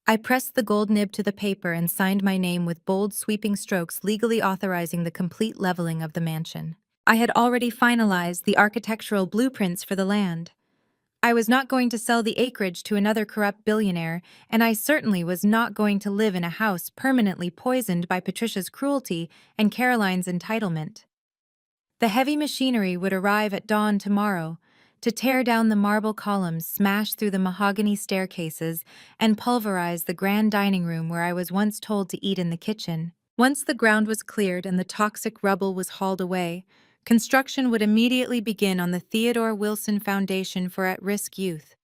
I pressed the gold nib to the paper and signed my name with bold, sweeping strokes, legally authorizing the complete leveling of the mansion. I had already finalized the architectural blueprints for the land. I was not going to sell the acreage to another corrupt billionaire, and I certainly was not going to live in a house permanently poisoned by Patricia's cruelty and Caroline's entitlement. The heavy machinery would arrive at dawn tomorrow to tear down the marble columns, smash through the mahogany staircases, and pulverize the grand dining room where I was once told to eat in the kitchen. Once the ground was cleared and the toxic rubble was hauled away, construction would immediately begin on the Theodore Wilson Foundation for At-Risk Youth.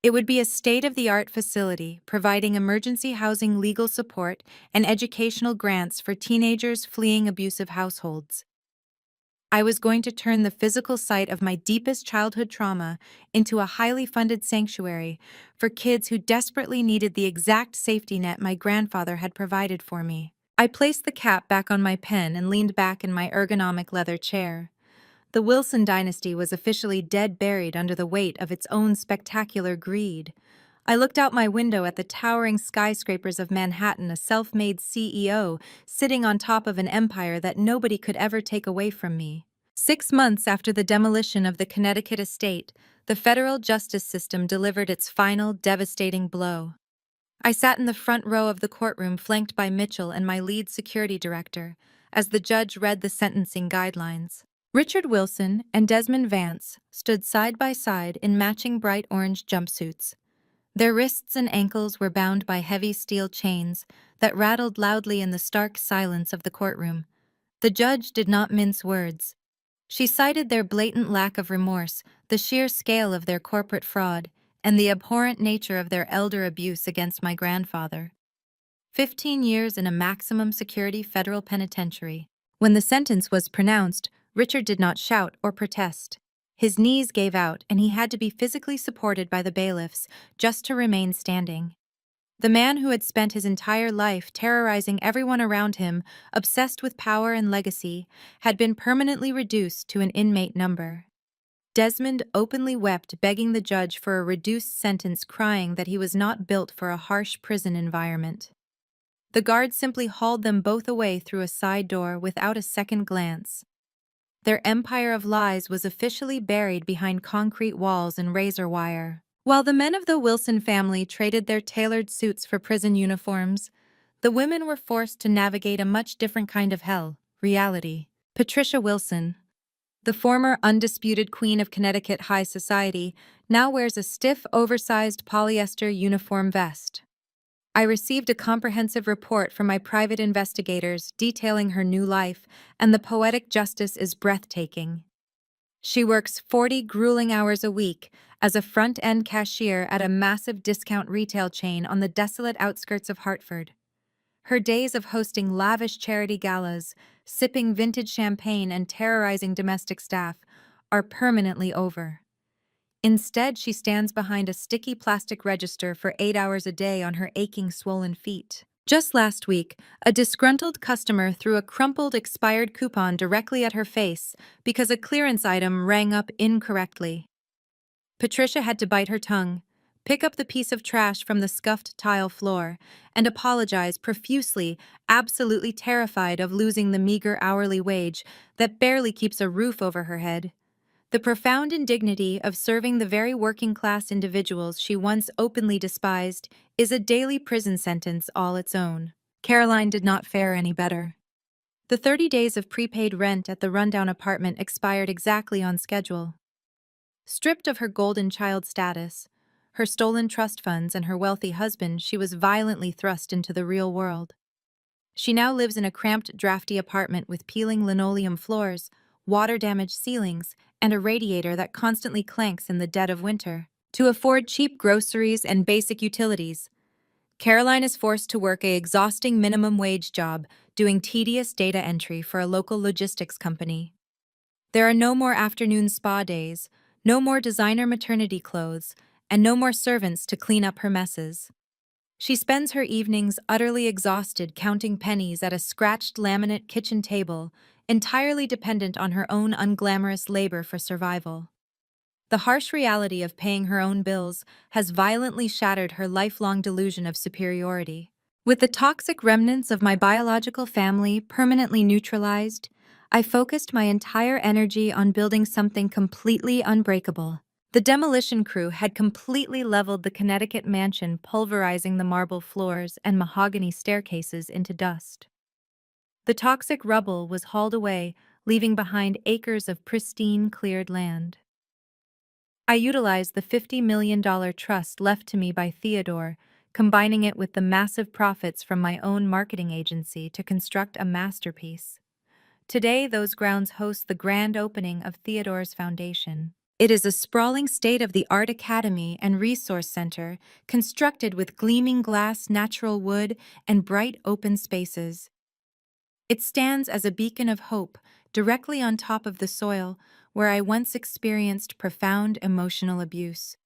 It would be a state-of-the-art facility, providing emergency housing, legal support, and educational grants for teenagers fleeing abusive households. I was going to turn the physical site of my deepest childhood trauma into a highly funded sanctuary for kids who desperately needed the exact safety net my grandfather had provided for me. I placed the cap back on my pen and leaned back in my ergonomic leather chair. The Wilson dynasty was officially dead buried under the weight of its own spectacular greed. I looked out my window at the towering skyscrapers of Manhattan, a self-made CEO sitting on top of an empire that nobody could ever take away from me. 6 months after the demolition of the Connecticut estate, the federal justice system delivered its final devastating blow. I sat in the front row of the courtroom flanked by Mitchell and my lead security director, as the judge read the sentencing guidelines. Richard Wilson and Desmond Vance stood side by side in matching bright orange jumpsuits. Their wrists and ankles were bound by heavy steel chains that rattled loudly in the stark silence of the courtroom. The judge did not mince words. She cited their blatant lack of remorse, the sheer scale of their corporate fraud, and the abhorrent nature of their elder abuse against my grandfather. 15 years in a maximum security federal penitentiary. When the sentence was pronounced, Richard did not shout or protest. His knees gave out, and he had to be physically supported by the bailiffs just to remain standing. The man who had spent his entire life terrorizing everyone around him, obsessed with power and legacy, had been permanently reduced to an inmate number. Desmond openly wept, begging the judge for a reduced sentence, crying that he was not built for a harsh prison environment. The guards simply hauled them both away through a side door without a second glance. Their empire of lies was officially buried behind concrete walls and razor wire. While the men of the Wilson family traded their tailored suits for prison uniforms, the women were forced to navigate a much different kind of hell, reality. Patricia Wilson, the former undisputed queen of Connecticut high society, now wears a stiff, oversized polyester uniform vest. I received a comprehensive report from my private investigators detailing her new life, and the poetic justice is breathtaking. She works 40 grueling hours a week as a front-end cashier at a massive discount retail chain on the desolate outskirts of Hartford. Her days of hosting lavish charity galas, sipping vintage champagne, and terrorizing domestic staff are permanently over. Instead, she stands behind a sticky plastic register for 8 hours a day on her aching, swollen feet. Just last week, a disgruntled customer threw a crumpled, expired coupon directly at her face because a clearance item rang up incorrectly. Patricia had to bite her tongue, pick up the piece of trash from the scuffed tile floor, and apologize profusely, absolutely terrified of losing the meager hourly wage that barely keeps a roof over her head. The profound indignity of serving the very working-class individuals she once openly despised is a daily prison sentence all its own. Caroline did not fare any better. The 30 days of prepaid rent at the rundown apartment expired exactly on schedule. Stripped of her golden child status, her stolen trust funds, and her wealthy husband, she was violently thrust into the real world. She now lives in a cramped, drafty apartment with peeling linoleum floors, water-damaged ceilings, and a radiator that constantly clanks in the dead of winter. To afford cheap groceries and basic utilities, Caroline is forced to work an exhausting minimum wage job doing tedious data entry for a local logistics company. There are no more afternoon spa days, no more designer maternity clothes, and no more servants to clean up her messes. She spends her evenings utterly exhausted counting pennies at a scratched laminate kitchen table, entirely dependent on her own unglamorous labor for survival. The harsh reality of paying her own bills has violently shattered her lifelong delusion of superiority. With the toxic remnants of my biological family permanently neutralized, I focused my entire energy on building something completely unbreakable. The demolition crew had completely leveled the Connecticut mansion, pulverizing the marble floors and mahogany staircases into dust. The toxic rubble was hauled away, leaving behind acres of pristine, cleared land. I utilized the $50 million trust left to me by Theodore, combining it with the massive profits from my own marketing agency to construct a masterpiece. Today, those grounds host the grand opening of Theodore's foundation. It is a sprawling state-of-the-art academy and resource center constructed with gleaming glass, natural wood, and bright open spaces. It stands as a beacon of hope directly on top of the soil where I once experienced profound emotional abuse.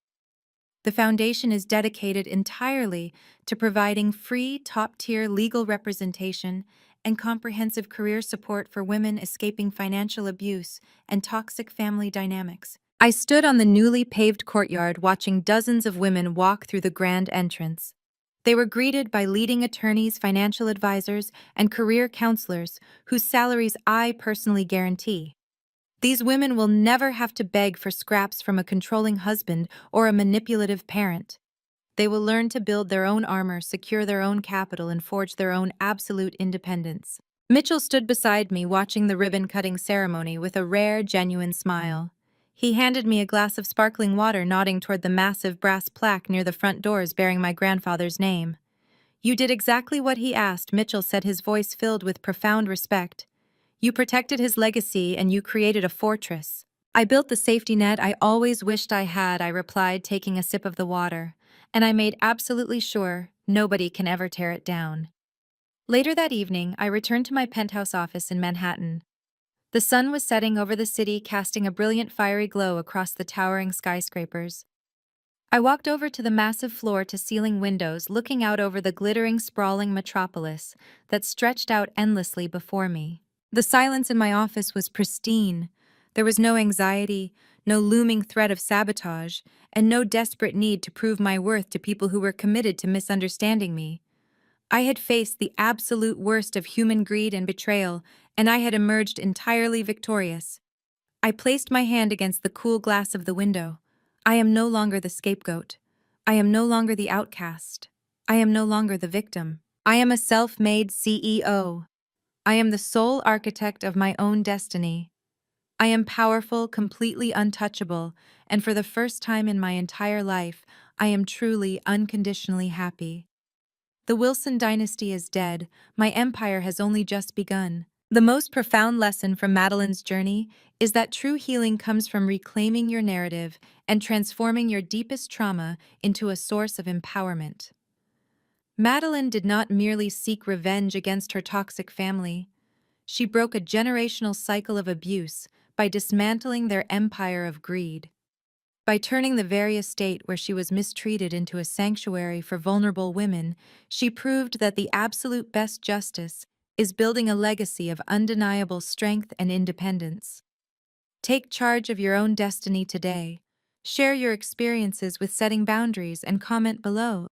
The foundation is dedicated entirely to providing free, top-tier legal representation and comprehensive career support for women escaping financial abuse and toxic family dynamics. I stood on the newly paved courtyard watching dozens of women walk through the grand entrance. They were greeted by leading attorneys, financial advisors, and career counselors whose salaries I personally guarantee. These women will never have to beg for scraps from a controlling husband or a manipulative parent. They will learn to build their own armor, secure their own capital, and forge their own absolute independence. Mitchell stood beside me watching the ribbon-cutting ceremony with a rare, genuine smile. He handed me a glass of sparkling water, nodding toward the massive brass plaque near the front doors bearing my grandfather's name. "You did exactly what he asked," Mitchell said, his voice filled with profound respect. "You protected his legacy and you created a fortress." "I built the safety net I always wished I had," I replied, taking a sip of the water. "And I made absolutely sure nobody can ever tear it down." Later that evening, I returned to my penthouse office in Manhattan. The sun was setting over the city, casting a brilliant fiery glow across the towering skyscrapers. I walked over to the massive floor-to-ceiling windows, looking out over the glittering, sprawling metropolis that stretched out endlessly before me. The silence in my office was pristine. There was no anxiety, no looming threat of sabotage, and no desperate need to prove my worth to people who were committed to misunderstanding me. I had faced the absolute worst of human greed and betrayal, and I had emerged entirely victorious. I placed my hand against the cool glass of the window. I am no longer the scapegoat. I am no longer the outcast. I am no longer the victim. I am a self-made CEO. I am the sole architect of my own destiny. I am powerful, completely untouchable, and for the first time in my entire life, I am truly, unconditionally happy. The Wilson dynasty is dead. My empire has only just begun. The most profound lesson from Madeline's journey is that true healing comes from reclaiming your narrative and transforming your deepest trauma into a source of empowerment. Madeline did not merely seek revenge against her toxic family. She broke a generational cycle of abuse by dismantling their empire of greed. By turning the very estate where she was mistreated into a sanctuary for vulnerable women, she proved that the absolute best justice is building a legacy of undeniable strength and independence. Take charge of your own destiny today. Share your experiences with setting boundaries and comment below.